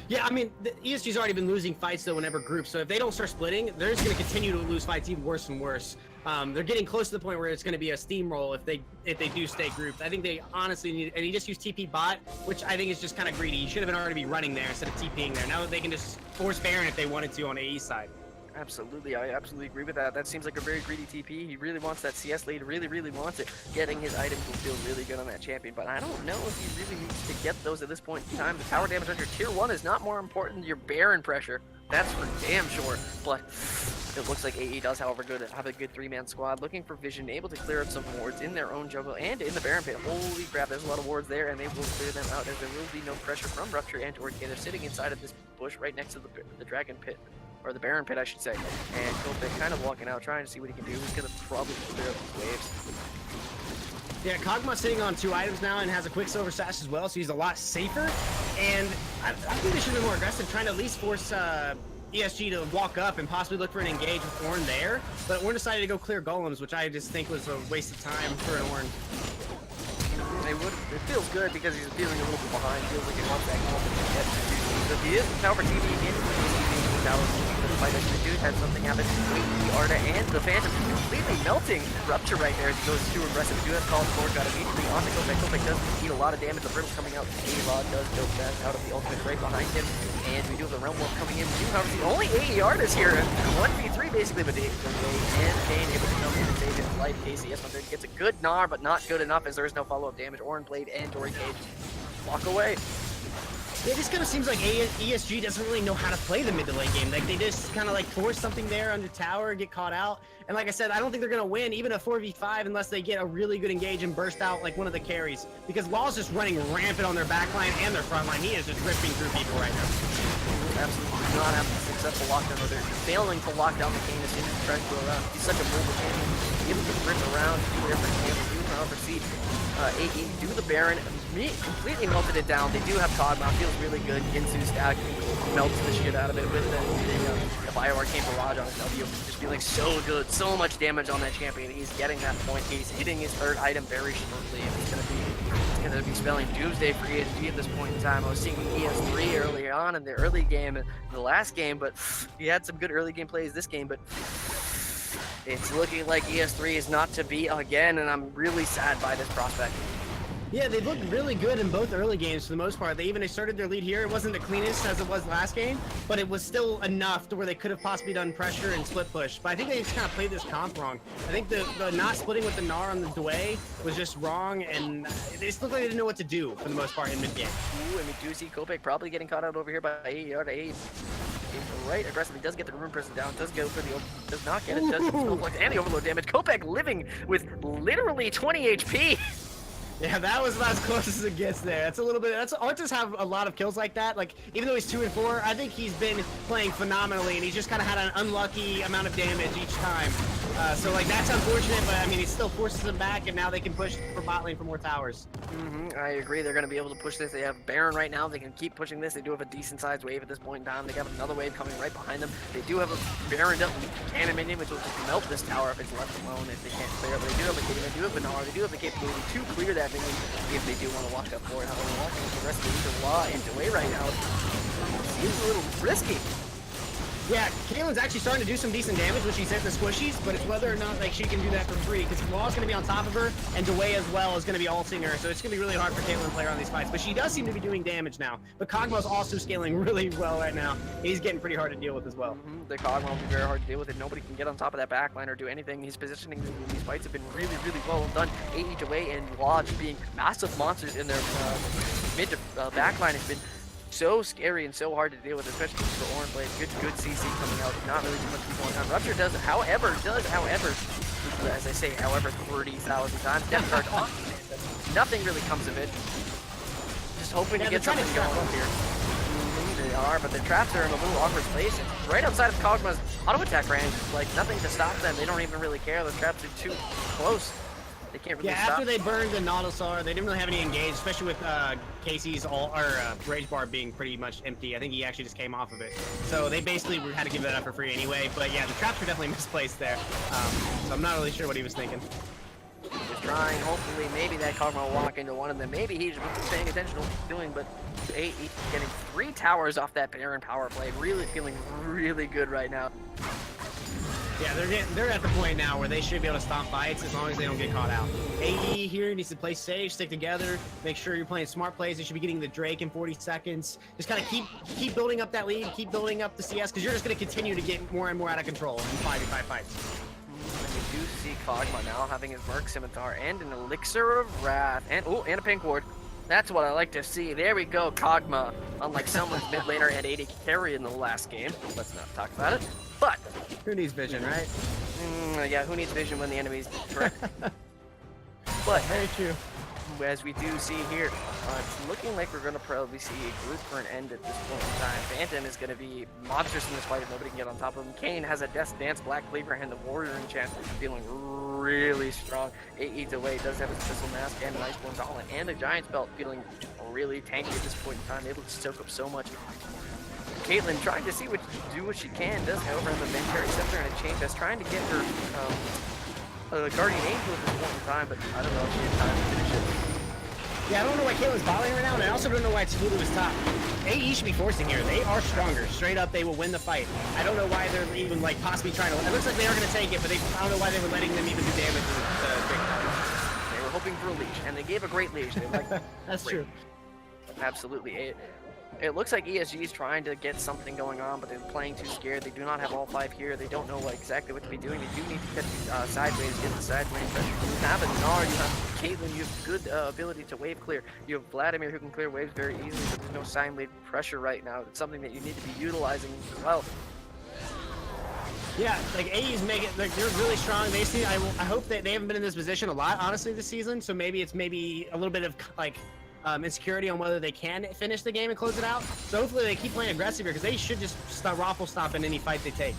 Yeah, I mean, the ESG's already been losing fights though whenever grouped, so if they don't start splitting, they're just going to continue to lose fights even worse and worse. They're getting close to the point where it's going to be a steamroll if they do stay grouped. I think they honestly need, and he just used TP bot, which I think is just kind of greedy. He should have already be running there instead of TPing there. Now they can just force Baron if they wanted to on AE side. Absolutely, I absolutely agree with that. That seems like a very greedy TP. He really wants that CS lead, really, really wants it. Getting his items will feel really good on that champion, but I don't know if he really needs to get those at this point in time. The tower damage on your tier 1 is not more important than your Baron pressure. That's for damn sure, but it looks like AE does, however, have a good 3-man squad. Looking for Vision, able to clear up some wards in their own jungle and in the Baron pit. Holy crap, there's a lot of wards there, and they will clear them out as there will be no pressure from Rupture and George K. They're sitting inside of this bush right next to the Dragon pit. Or the Baron pit, I should say. And Kopek kind of walking out, trying to see what he can do. He's going to probably clear up these waves. Yeah, Kog'Maw's sitting on 2 items now and has a Quicksilver Sash as well, so he's a lot safer. And I think they should have been more aggressive, trying to at least force ESG to walk up and possibly look for an engage with Ornn there. But Ornn decided to go clear golems, which I just think was a waste of time for an Ornn. It feels good because he's feeling a little bit behind. Feels like he wants that golem to get to. If he is, however, TV in the tower, the fight actually do have something happen. The Arda and the Phantom completely melting Rupture right there as he goes too aggressive. Do have called forward, got immediately on the Kopek. Kopek does eat a lot of damage. The Brittle coming out. A-Law does go fast out of the ultimate right behind him. And we do have the Realm Wolf coming in. We do, however, the only AE Ardas here. 1v3 basically, but Dave and Kane able to come in and save his life. KCS gets a good Gnar, but not good enough as there is no follow-up damage. Orange Blade and Dory Cage walk away. It just kind of seems like ESG doesn't really know how to play the mid to late game. Like they just kind of like force something there under tower, get caught out. And like I said, I don't think they're gonna win even a 4v5 unless they get a really good engage and burst out like one of the carries. Because Law's just running rampant on their backline and their front line. He is just ripping through people right now. Absolutely do not have a successful lockdown, or they're failing to lock down the Kane as soon as he tries to go around. He's such a mobile champion. Able to sprint around, do everything able to do, however, see AE do the Baron, completely melted it down. They do have Kog'Maw, feels really good. Ginsu stack melts the shit out of it with the Bioarcane Barrage on his W. Just feeling so good, so much damage on that champion. He's getting that point. He's hitting his third item very shortly, and it's gonna be spelling doomsday for ESG at this point in time. I was seeing ES3 earlier on in the early game, in the last game, but he had some good early game plays this game, but it's looking like ES3 is not to be again, and I'm really sad by this prospect. Yeah, they looked really good in both early games for the most part. They even asserted their lead here. It wasn't the cleanest as it was last game, but it was still enough to where they could have possibly done pressure and split push. But I think they just kind of played this comp wrong. I think the not splitting with the Gnar on the Dway was just wrong, and they just looked like they didn't know what to do for the most part in mid game. Ooh, and we do see Kopek probably getting caught out over here by AE. right aggressively. Does get the room person down. Does go for the does not get it. Does snowflux and the overload damage. Kopech living with literally 20 HP. Yeah, that was about as close as it gets there. That's a little bit. That's Artis have a lot of kills like that. Like even though he's 2 and 4, I think he's been playing phenomenally, and he's just kind of had an unlucky amount of damage each time. So like that's unfortunate, but I mean he still forces them back, and now they can push for bot lane for more towers. I agree. They're going to be able to push this. They have Baron right now. They can keep pushing this. They do have a decent sized wave at this point in time. They have another wave coming right behind them. They do have a Baron cannon minion, which will just melt this tower if it's left alone. If they can't clear it, but they do have a Caitlyn, they do have Benar, they do have the capability to clear that minion if they do want to walk up for it. However, walking with the rest of the law into way right now seems a little risky. Yeah, Caitlyn's actually starting to do some decent damage when she's hit the squishies, but it's whether or not like she can do that for free, because Law's going to be on top of her, and DeWay as well is going to be ulting her, so it's going to be really hard for Caitlyn to play her on these fights. But she does seem to be doing damage now. But Kog'Maw's also scaling really well right now. He's getting pretty hard to deal with as well. The Kog'Maw will be very hard to deal with it. Nobody can get on top of that backline or do anything. His positioning in these fights have been really, really well done. AE, DeWay, and Law just being massive monsters in their mid to backline has been so scary and so hard to deal with, especially for Orange Blade. Good CC coming out. Not really too much going on. Rupture does, however, as I say, however, 30,000 times. Death Guard on. Nothing really comes of it. Just hoping to get something going up here. They are, but the traps are in a little awkward place. It's right outside of Kog'Maw's auto attack range. Like nothing to stop them. They don't even really care. The traps are too close. They can't really stop. After they burned the Nautilus, they didn't really have any engage, especially with Casey's Rage Bar being pretty much empty. I think he actually just came off of it. So they basically had to give that up for free anyway. But yeah, the traps were definitely misplaced there. So I'm not really sure what he was thinking. Just trying, hopefully, maybe that Kog'Maw will walk into one of them. Maybe he's paying attention to what he's doing, but AE getting 3 towers off that Baron power play. Really feeling really good right now. Yeah, they're at the point now where they should be able to stop fights as long as they don't get caught out. AE here needs to play safe, stick together, make sure you're playing smart plays. They should be getting the Drake in 40 seconds. Just kind of keep building up that lead, keep building up the CS, because you're just going to continue to get more and more out of control in 5v5 fights. And we do see Kog'Maw now having his Merc Scimitar and an Elixir of Wrath, and and a Pink Ward. That's what I like to see. There we go, Kog'Maw. Unlike someone's mid laner and AD carry in the last game. Let's not talk about it. But who needs vision, right? Yeah, who needs vision when the enemy's correct? But very true. As we do see here, it's looking like we're going to probably see a group for an end at this point in time. Phantom is going to be monstrous in this fight if nobody can get on top of him. Kane has a Death Dance, Black Cleaver, and the Warrior enchant, feeling really strong. AE DeWay does have his Crystal Mask and an Iceborne Gauntlet and a Giant's Belt, feeling really tanky at this point in time, able to soak up so much. Caitlyn trying to see do what she can, does however have a Vengary Scepter and a Chain Fest, trying to get her Guardian Angel at this point in time, but I don't know if she has time to finish it. Yeah, I don't know why Caitlyn's bottling right now, and I also don't know why Tulu is top. AE should be forcing here. They are stronger. Straight up, they will win the fight. I don't know why they're even like possibly trying to. It looks like they are going to take it, but I don't know why they were letting them even do damage to They were hoping for a leash, and they gave a great leash. They like That's true. Absolutely. It looks like ESG is trying to get something going on, but they're playing too scared. They do not have all 5 here. They don't know exactly what to be doing. They do need to catch sideways, get the sideways pressure. You have a Nard, you have Caitlyn, you have good ability to wave clear. You have Vladimir who can clear waves very easily, but there's no sine wave pressure right now. It's something that you need to be utilizing as well. Yeah, like AE's making, like they're really strong. They see, I hope that they haven't been in this position a lot, honestly, this season. So maybe it's a little bit of like insecurity on whether they can finish the game and close it out. So hopefully they keep playing aggressive here, because they should just raffle stop in any fight they take.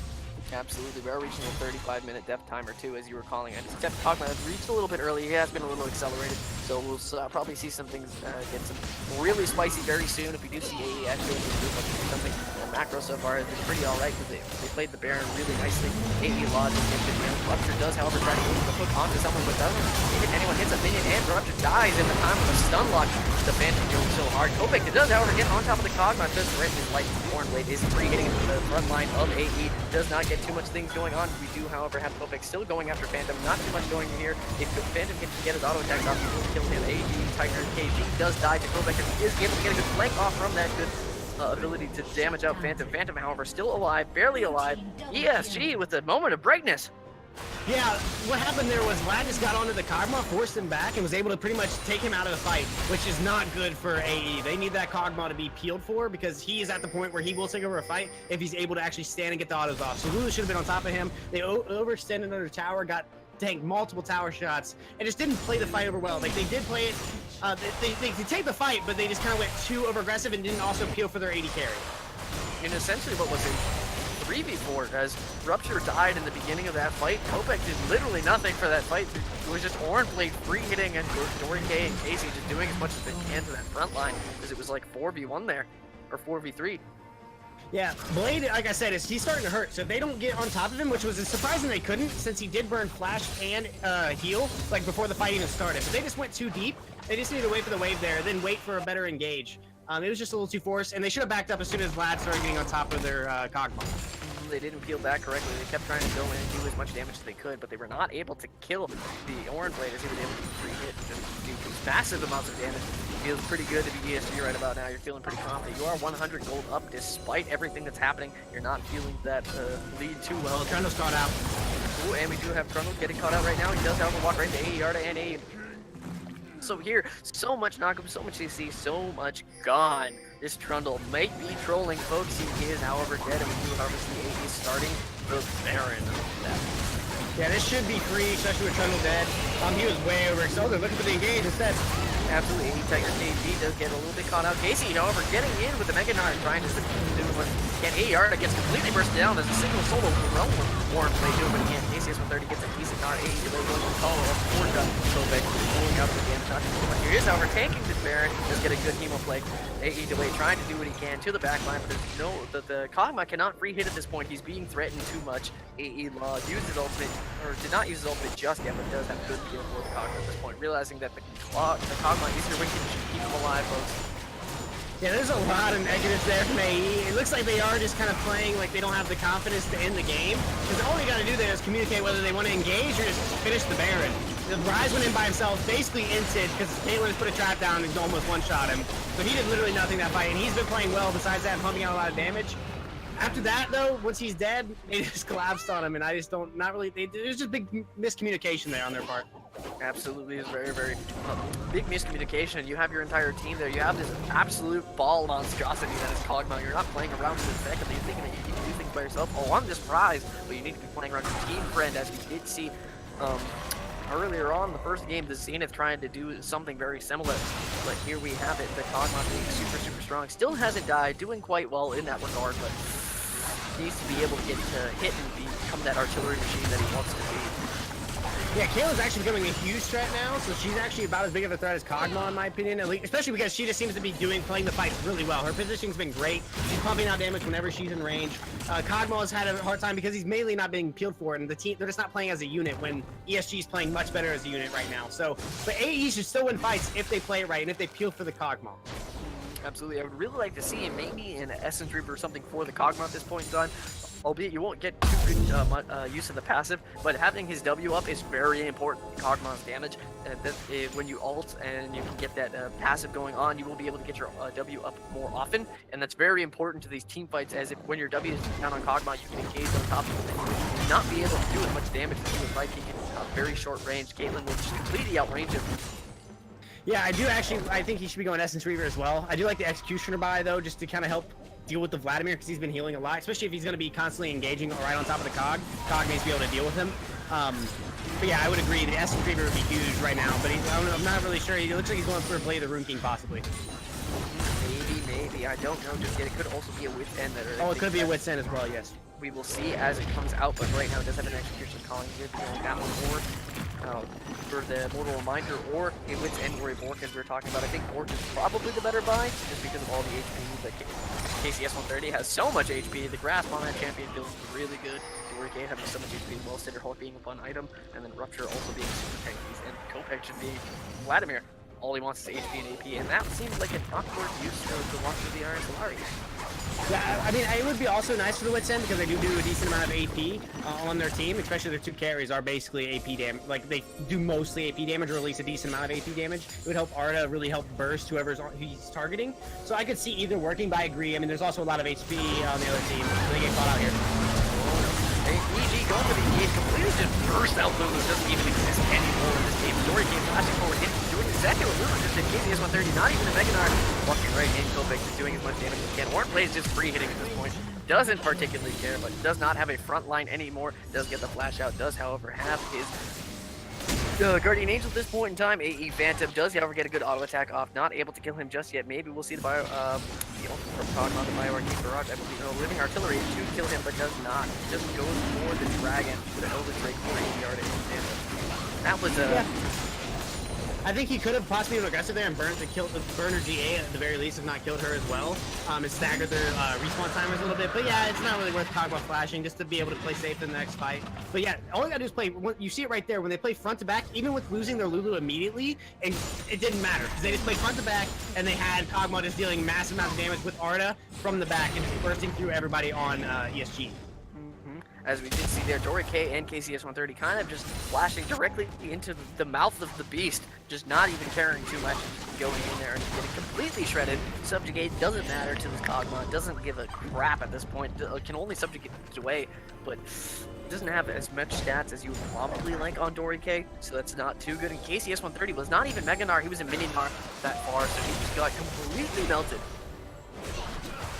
Absolutely, we are reaching a 35-minute death timer too, as you were calling it. Except Kog'Maw has reached a little bit early. He has been a little accelerated, so we'll probably see some things get some really spicy very soon. If we do see AE actually do something, macro so far has been pretty alright, because they played the Baron really nicely. AE Lodge and Rupture does, however, try to move the hook onto someone, but doesn't hit anyone. Hits a minion, and Rupture dies in the time of a stun lock. The Phantom going so hard. Kopech does, however, get on top of the Kog'Maw. Does threaten his life. Blade is free, hitting into the front line of AE. Does not get too much things going on. We do, however, have Kopech still going after Phantom. Not too much going here. If Phantom can get his auto attacks off, he will kill him. AE, Tiger, KG does die to Kopech, and he is able to get a good flank off from that good ability to damage out Phantom. Phantom, however, still alive, barely alive. ESG with a moment of brightness. Yeah, what happened there was Vlad just got onto the Kog'Maw, forced him back, and was able to pretty much take him out of the fight, which is not good for AE. They need that Kog'Maw to be peeled for, because he is at the point where he will take over a fight if he's able to actually stand and get the autos off. So Lulu should have been on top of him. They overextended under tower, got tanked multiple tower shots, and just didn't play the fight over well. Like, they did play it, they take the fight, but they just kind of went too over aggressive and didn't also peel for their AD carry. And essentially what was it? 3v4 as Rupture died in the beginning of that fight. Kopech did literally nothing for that fight. It was just Orange Blade free hitting and Dory K and Casey just doing as much as they can to that front line, because it was like 4v1 there, or 4v3. Yeah, Blade, like I said, he's starting to hurt. So if they don't get on top of him, which was surprising they couldn't, since he did burn flash and heal like before the fight even started. But they just went too deep. They just needed to wait for the wave there, then wait for a better engage. It was just a little too forced, and they should have backed up as soon as Vlad started getting on top of their Kog'Maw. They didn't peel back correctly. They kept trying to go in and do as much damage as they could, but they were not able to kill the Orange Blade as he was able to free hit and do massive amounts of damage. Feels pretty good to be ESG right about now. You're feeling pretty confident. You are 100 gold up despite everything that's happening. You're not feeling that lead too well. Trundle's caught out. Ooh, and we do have Trundle getting caught out right now. He does, however, walk right into AE Yarda and AE. So here, so much knockup, so much CC, so much gone. This Trundle might be trolling folks. He is, however, dead, and we do harvest the AE starting the Baron. Yeah, this should be free, especially with Trundle dead. He was way over. So they're looking for the engage instead. Absolutely, Tiger KG does get a little bit caught out. Casey, however, getting in with the Mega Knight, trying to do one. Again, AR gets completely burst down as a single solo run with Warren play doing, but again, Casey S130 gets a decent nod. AE delay going to call up for Kopech, pulling out the damage shot. Here is, however, tanking this Baron. Does get a good hemo play. AE delay trying to do what he can to the backline, but there's no, the Kog'Maw cannot free hit at this point. He's being threatened too much. AE Law used his ultimate, or did not use his ultimate just yet, but does have good feel for the Kog'Maw at this point, realizing that the Kog'Maw needs to keep him alive, folks. Yeah, there's a lot of negatives there from AE. It looks like they are just kind of playing like they don't have the confidence to end the game. Because all you got to do there is communicate whether they want to engage or just finish the Baron. The Rise went in by himself, basically inted, because Caitlyn has put a trap down and almost one-shot him. So he did literally nothing that fight, and he's been playing well besides that, pumping out a lot of damage. After that, though, once he's dead, they just collapsed on him, and I just don't, not really, there's just big miscommunication there on their part. Absolutely, is very, very big miscommunication. You have your entire team there. You have this absolute ball monstrosity that is Kog'Maw. You're not playing around with it effectively. You're thinking that you can do things by yourself. Oh, I'm this prize, but you need to be playing around your team friend, as we did see earlier on in the first game, the Zenith trying to do something very similar. But here we have it, the Kog'Maw being super, super strong. Still hasn't died, doing quite well in that regard, but needs to be able to get hit and become that artillery machine that he wants to be. Yeah, Kayla's actually becoming a huge threat now, so she's actually about as big of a threat as Kog'Maw in my opinion, at least, especially because she just seems to be playing the fights really well. Her positioning's been great. She's pumping out damage whenever she's in range. Kog'Maw has had a hard time because he's mainly not being peeled for it, and the team, they're just not playing as a unit when ESG is playing much better as a unit right now. So, but AE should still win fights if they play it right and if they peel for the Kog'Maw. Absolutely, I would really like to see maybe an Essence Reaper or something for the Kog'Maw at this point in time. Albeit you won't get too good use of the passive, but having his W up is very important for Kog'Maw's damage. When you ult and you can get that passive going on, you will be able to get your W up more often, and that's very important to these team fights, as if when your W is down on Kog'Maw, you can engage on top of him and not be able to do as much damage as he would like. He can very short range. Caitlyn will just completely outrange him. Yeah, I think he should be going Essence Reaver as well. I do like the Executioner buy though, just to kind of help deal with the Vladimir, because he's been healing a lot, especially if he's going to be constantly engaging right on top of the Cog. Cog needs to be able to deal with him. But yeah, I would agree. The Essence Reaver would be huge right now, but I'm not really sure. It looks like he's going for a play of the Rune King, possibly. Maybe. I don't know. Just yet. It could also be a Wit's End. Oh, it could be a Wit's End as well, yes. We will see as it comes out, but right now it does have an Execution calling here. That one, or for the Mortal Reminder, or a Wit's End or a Bork, as we were talking about. I think Bork is probably the better buy, just because of all the HP that KCS 130 has so much HP. The grasp on that champion feels really good. Dory having so much HP as well. Cinder Hulk being a fun item, and then Rupture also being super tanky, and Kopech should be Vladimir. All he wants is HP and AP, and that seems like an awkward use of the launch of the Iron Solari. Yeah, I mean, it would be also nice for the Wit's End because they do a decent amount of AP on their team, especially their two carries are basically AP damage. Like, they do mostly AP damage, or at least a decent amount of AP damage. It would help Arda really help burst who he's targeting. So I could see either working, but I agree. I mean, there's also a lot of HP on the other team. They get caught out here. EG going for the engage, completely just burst out Lulu, doesn't even exist anymore in this game. Dory came flashing forward, doing exactly what Lulu just did. KCS 130, not even a Meganar. Walking right in, Kovac just doing as much damage as he can. Warren plays just free hitting at this point. Doesn't particularly care, but does not have a front line anymore. Does get the flash out, does however have his Guardian Angel at this point in time. AE Phantom does however get a good auto attack off. Not able to kill him just yet. Maybe we'll see the bio, from talking about the Bio Arcade Barrage. I believe Living Artillery should kill him, but does not. Just goes for the Dragon with an Elder Drake for 80 yard Phantom. That was a. I think he could have possibly been aggressive there and burned her GA at the very least, if not killed her as well. It staggered their respawn timers a little bit, but yeah, it's not really worth talking about flashing just to be able to play safe in the next fight. But yeah, all you gotta do is play. You see it right there when they play front to back, even with losing their Lulu immediately, and it didn't matter because they just played front to back and they had Kog'Maw just dealing massive amounts of damage with Arda from the back and just bursting through everybody on ESG. As we did see there, Dory K and KCS 130 kind of just flashing directly into the mouth of the beast, just not even caring too much, going in there and getting completely shredded. Subjugate doesn't matter to this Kog'Maw, doesn't give a crap at this point, can only subjugate away, but doesn't have as much stats as you would probably like on Dory K, so that's not too good. And KCS 130 was not even Meganar, he was a Mininar that far, so he just got completely melted.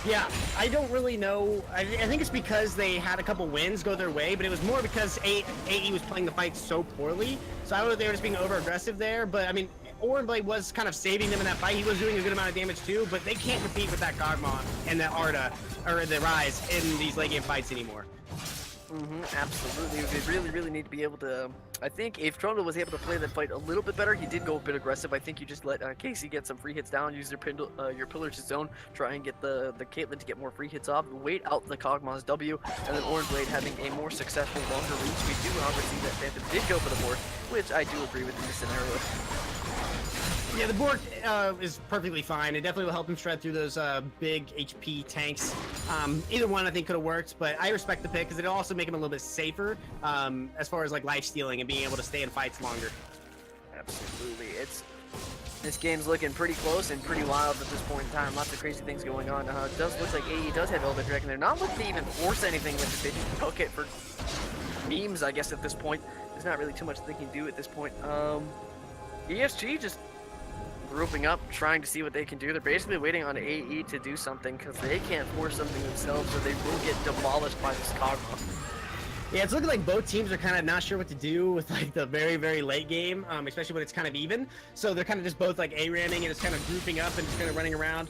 Yeah, I don't really know. I think it's because they had a couple wins go their way, but it was more because AE was playing the fight so poorly. So I don't know if they were just being over-aggressive there, but I mean, Orenblade was kind of saving them in that fight. He was doing a good amount of damage too, but they can't compete with that Kog'Maw and the Arda, or the Rise in these late game fights anymore. Absolutely. They really need to be able to. I think if Trundle was able to play that fight a little bit better, he did go a bit aggressive. I think you just let Casey get some free hits down, use your Pillar to zone, try and get the Caitlyn to get more free hits off, wait out the Kog'Maw's W, and then Orenblade having a more successful, longer reach. We do however see that Phantom did go for the board, which I do agree with in this scenario. Yeah, the board is perfectly fine. It definitely will help him shred through those big HP tanks. Either one I think could have worked, but I respect the pick because it'll also make him a little bit safer as far as like life stealing and being able to stay in fights longer. Absolutely. This game's looking pretty close and pretty wild at this point in time. Lots of crazy things going on. It does look like AE does have Elder Dragon. They're not looking to even force anything with it. They just took it for memes, I guess, at this point. There's not really too much they can do at this point. ESG just grouping up, trying to see what they can do. They're basically waiting on AE to do something because they can't force something themselves, or they will get demolished by this Kog'Maw. Yeah, it's looking like both teams are kind of not sure what to do with like the very, very late game, especially when it's kind of even. So they're kind of just both like A-ramming and just kind of grouping up and just kind of running around.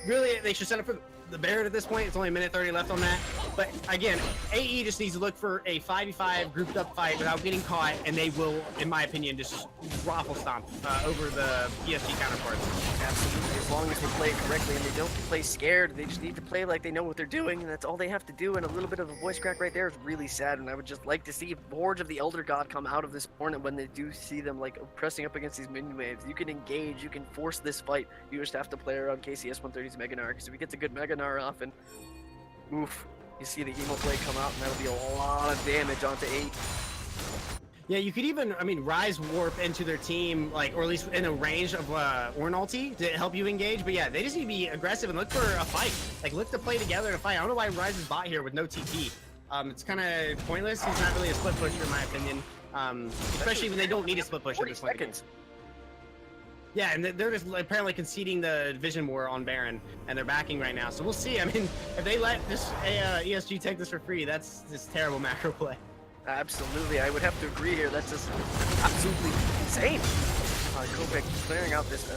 Really, they should set up for the Baron at this point. It's only a minute 30 left on that. But again, AE just needs to look for a 5v5 grouped up fight without getting caught, and they will, in my opinion, just raffle stomp over the ESG counterparts. Absolutely. As long as they play correctly and they don't play scared, they just need to play like they know what they're doing, and that's all they have to do. And a little bit of a voice crack right there is really sad, and I would just like to see Forge of the Elder God come out of this tournament when they do see them like pressing up against these minion waves. You can engage, you can force this fight. You just have to play around KCS 130's Meganar, because if he gets a good Meganar off, and oof, you see the emo play come out, and that'll be a lot of damage onto 8. Yeah, you could even, Rise warp into their team, like, or at least in a range of Ornn ulti to help you engage. But yeah, they just need to be aggressive and look for a fight. Like, look to play together in a fight. I don't know why Rise is bot here with no TP. It's kind of pointless. He's not really a split pusher in my opinion, especially when they don't need a split pusher. 40 seconds. Yeah, and they're just apparently conceding the Vision War on Baron, and they're backing right now. So we'll see. I mean, if they let this ESG take this for free, that's just terrible macro play. Absolutely, I would have to agree here. That's just absolutely insane. Kovac clearing out this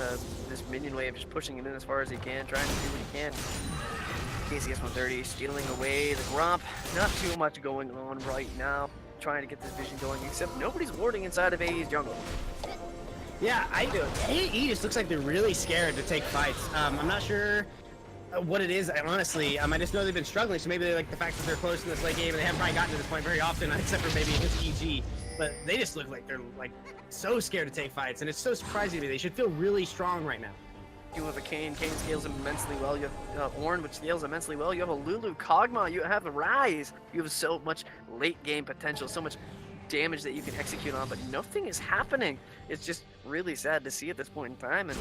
minion wave, just pushing it in as far as he can, trying to do what he can. KCS 130 stealing away the Gromp. Not too much going on right now. Trying to get this vision going, except nobody's warding inside of AE's jungle. Yeah, AE just looks like they're really scared to take fights. I'm not sure what it is, honestly. I just know they've been struggling, so maybe they like the fact that they're close in this late game and they haven't probably gotten to this point very often, except for maybe against EG. But they just look like they're like so scared to take fights, and it's so surprising to me. They should feel really strong right now. You have a Kane scales immensely well. You have Ornn, which scales immensely well. You have a Lulu, Kog'Maw, you have a Rise. You have so much late game potential, so much damage that you can execute on, but nothing is happening. It's just really sad to see at this point in time, and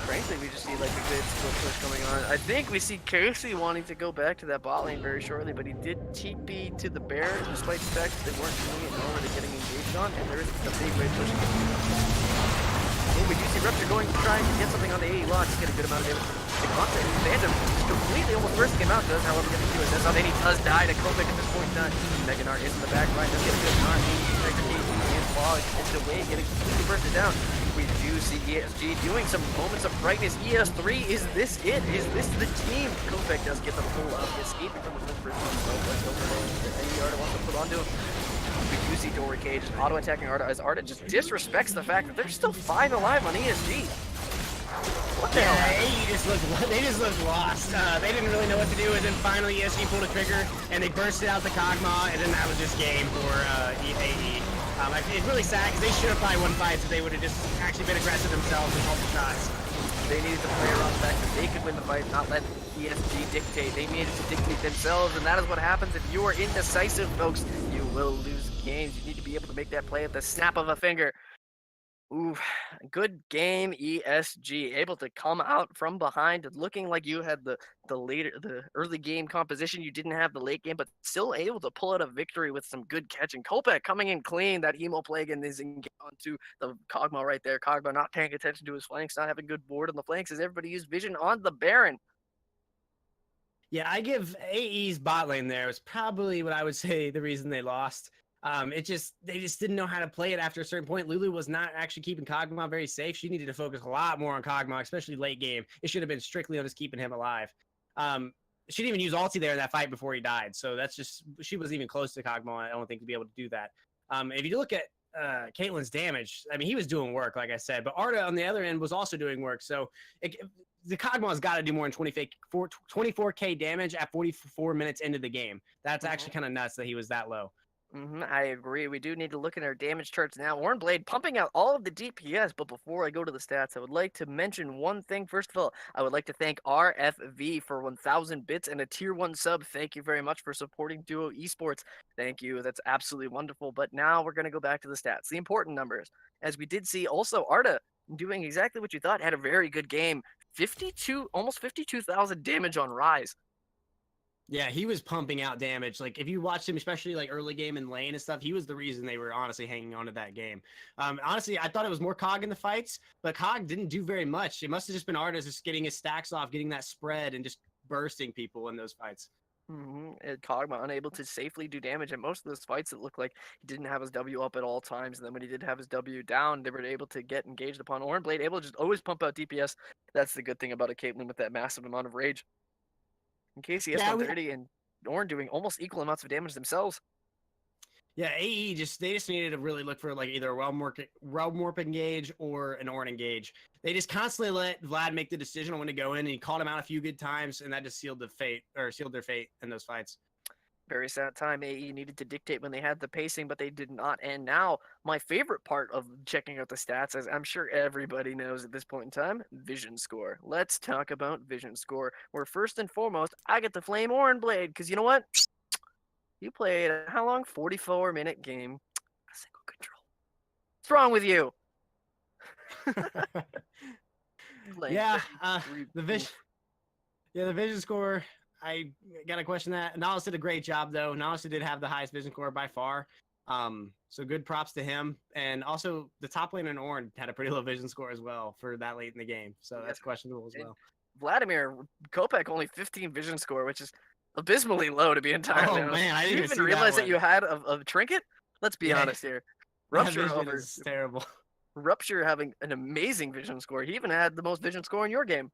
frankly, we just see like a good split push coming on. I think we see Casey wanting to go back to that bot lane very shortly, but he did TP to the Baron despite the fact that they weren't doing it nor were they getting engaged on, and there is a big red push. Oh, we do see Rupture going to try and get something on the AE lock to get a good amount of damage. The concept, Phantom completely almost bursting him out, does however get to do it. That's how he does die to Kopek at this point in time. Meganar is in the back line, does get a good time. And Fog is away, getting completely bursted down. We do see ESG doing some moments of brightness. ES3, is this it? Is this the team? Kopek does get the pull up, escaping from the first one. So let's go for the Arda wants to put onto him. We do see Dory Cage auto-attacking Arda as Arda just disrespects the fact that they're still 5 alive on ESG. What the hell? They just looked lost. They didn't really know what to do, and then finally ESG pulled a trigger, and they bursted out the Kog'Maw, and then that was just game for AE. It's really sad because they should have probably won fights if they would have just actually been aggressive themselves and called the shots. They needed to play around the fact that they could win the fight, not let ESG dictate. They needed to dictate themselves, and that is what happens if you are indecisive, folks. You will lose games. You need to be able to make that play at the snap of a finger. Ooh, good game, ESG. Able to come out from behind, looking like you had the early game composition. You didn't have the late game, but still able to pull out a victory with some good catching. Kopek coming in clean. That emo plague and is onto the Kog'Maw right there. Kog'Maw not paying attention to his flanks, not having good board on the flanks as everybody used vision on the Baron. Yeah, I give AE's bot lane there was probably what I would say the reason they lost. They just didn't know how to play it after a certain point. Lulu was not actually keeping Kog'Maw very safe. She needed to focus a lot more on Kog'Maw, especially late game. It should have been strictly on just keeping him alive. She didn't even use ulti there in that fight before he died. So that's just, she wasn't even close to Kog'Maw, I don't think, to be able to do that. If you look at Caitlyn's damage, I mean, he was doing work, like I said, but Arda on the other end was also doing work. So the Kog'Maw's got to do more than 24k damage at 44 minutes into the game. That's actually kind of nuts that he was that low. I agree. We do need to look at our damage charts now. Warnblade pumping out all of the DPS, but before I go to the stats, I would like to mention one thing. First of all, I would like to thank RFV for 1,000 bits and a tier 1 sub. Thank you very much for supporting Duo Esports. Thank you. That's absolutely wonderful. But now we're going to go back to the stats, the important numbers. As we did see also Arda doing exactly what you thought, had a very good game. Almost 52,000 damage on Rise. Yeah, he was pumping out damage. Like, if you watched him, especially like early game in lane and stuff, he was the reason they were honestly hanging on to that game. Honestly, I thought it was more Cog in the fights, but Cog didn't do very much. It must have just been Arda just getting his stacks off, getting that spread, and just bursting people in those fights. Kog'Maw unable to safely do damage in most of those fights. It looked like he didn't have his W up at all times, and then when he did have his W down, they were able to get engaged upon Warnblade, able to just always pump out DPS. That's the good thing about a Caitlyn with that massive amount of rage. In case he has 130 and Ornn doing almost equal amounts of damage themselves. Yeah, AE they just needed to really look for like either a Realm Warp engage or an Ornn engage. They just constantly let Vlad make the decision on when to go in, and he called him out a few good times, and that just sealed their fate in those fights. Very sad time. AE needed to dictate when they had the pacing, but they did not. And now, my favorite part of checking out the stats, as I'm sure everybody knows at this point in time, vision score. Let's talk about vision score. Where first and foremost, I get to flame Warnblade, because you know what? You played how long? 44-minute game. A single control. What's wrong with you? The vision score. I gotta question that. Nautilus did a great job, though. Nautilus did have the highest vision score by far. So good props to him. And also, the top lane in Ornn had a pretty low vision score as well for that late in the game. So that's questionable as well. Vladimir Kopek only 15 vision score, which is abysmally low, to be entirely honest. Man, I didn't even realize that you had a trinket. Let's be honest here. Rupture is terrible. Rupture having an amazing vision score. He even had the most vision score in your game.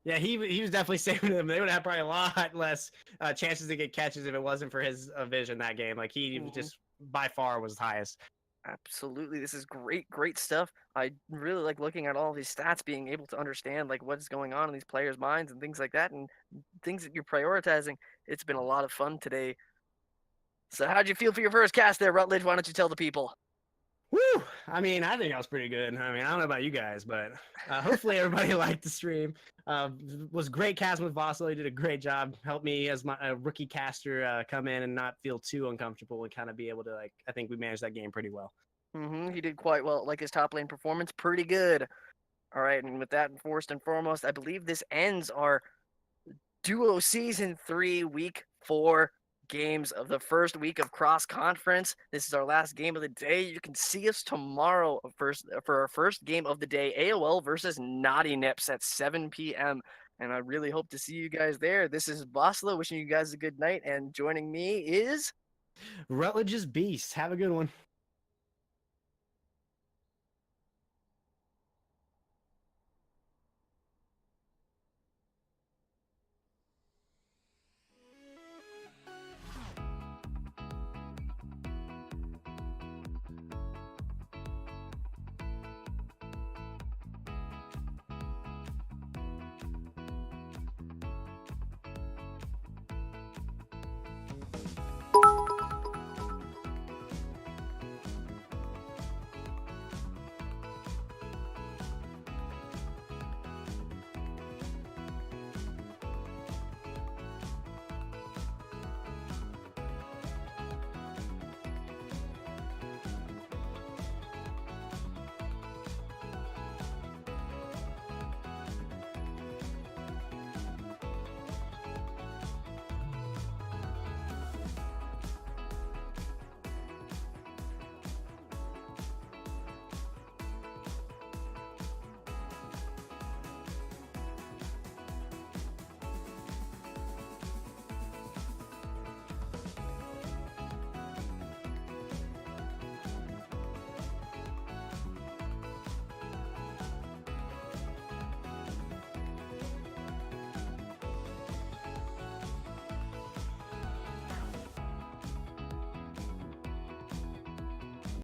Yeah, he was definitely saving them. They would have probably a lot less chances to get catches if it wasn't for his vision that game. Like, he just by far was highest. Absolutely. This is great stuff. I really like looking at all these stats, being able to understand like what's going on in these players' minds and things like that, and things that you're prioritizing. It's been a lot of fun today. So how'd you feel for your first cast there, Rutledge? Why don't you tell the people? Woo! I mean, I think I was pretty good. I mean, I don't know about you guys, but hopefully everybody liked the stream. Was great casting with Vassal. He did a great job. Helped me as my rookie caster come in and not feel too uncomfortable and kind of be able to, like, I think we managed that game pretty well. He did quite well. Like his top lane performance, pretty good. All right, and with that, first and foremost, I believe this ends our Duo Season 3 Week 4 games of the first week of cross conference. This is our last game of the day. You can see us tomorrow for our first game of the day, AOL versus Naughty Nips at 7 p.m. And I really hope to see you guys there. This is Bosla wishing you guys a good night, and joining me is Rutledge's Beast. Have a good one.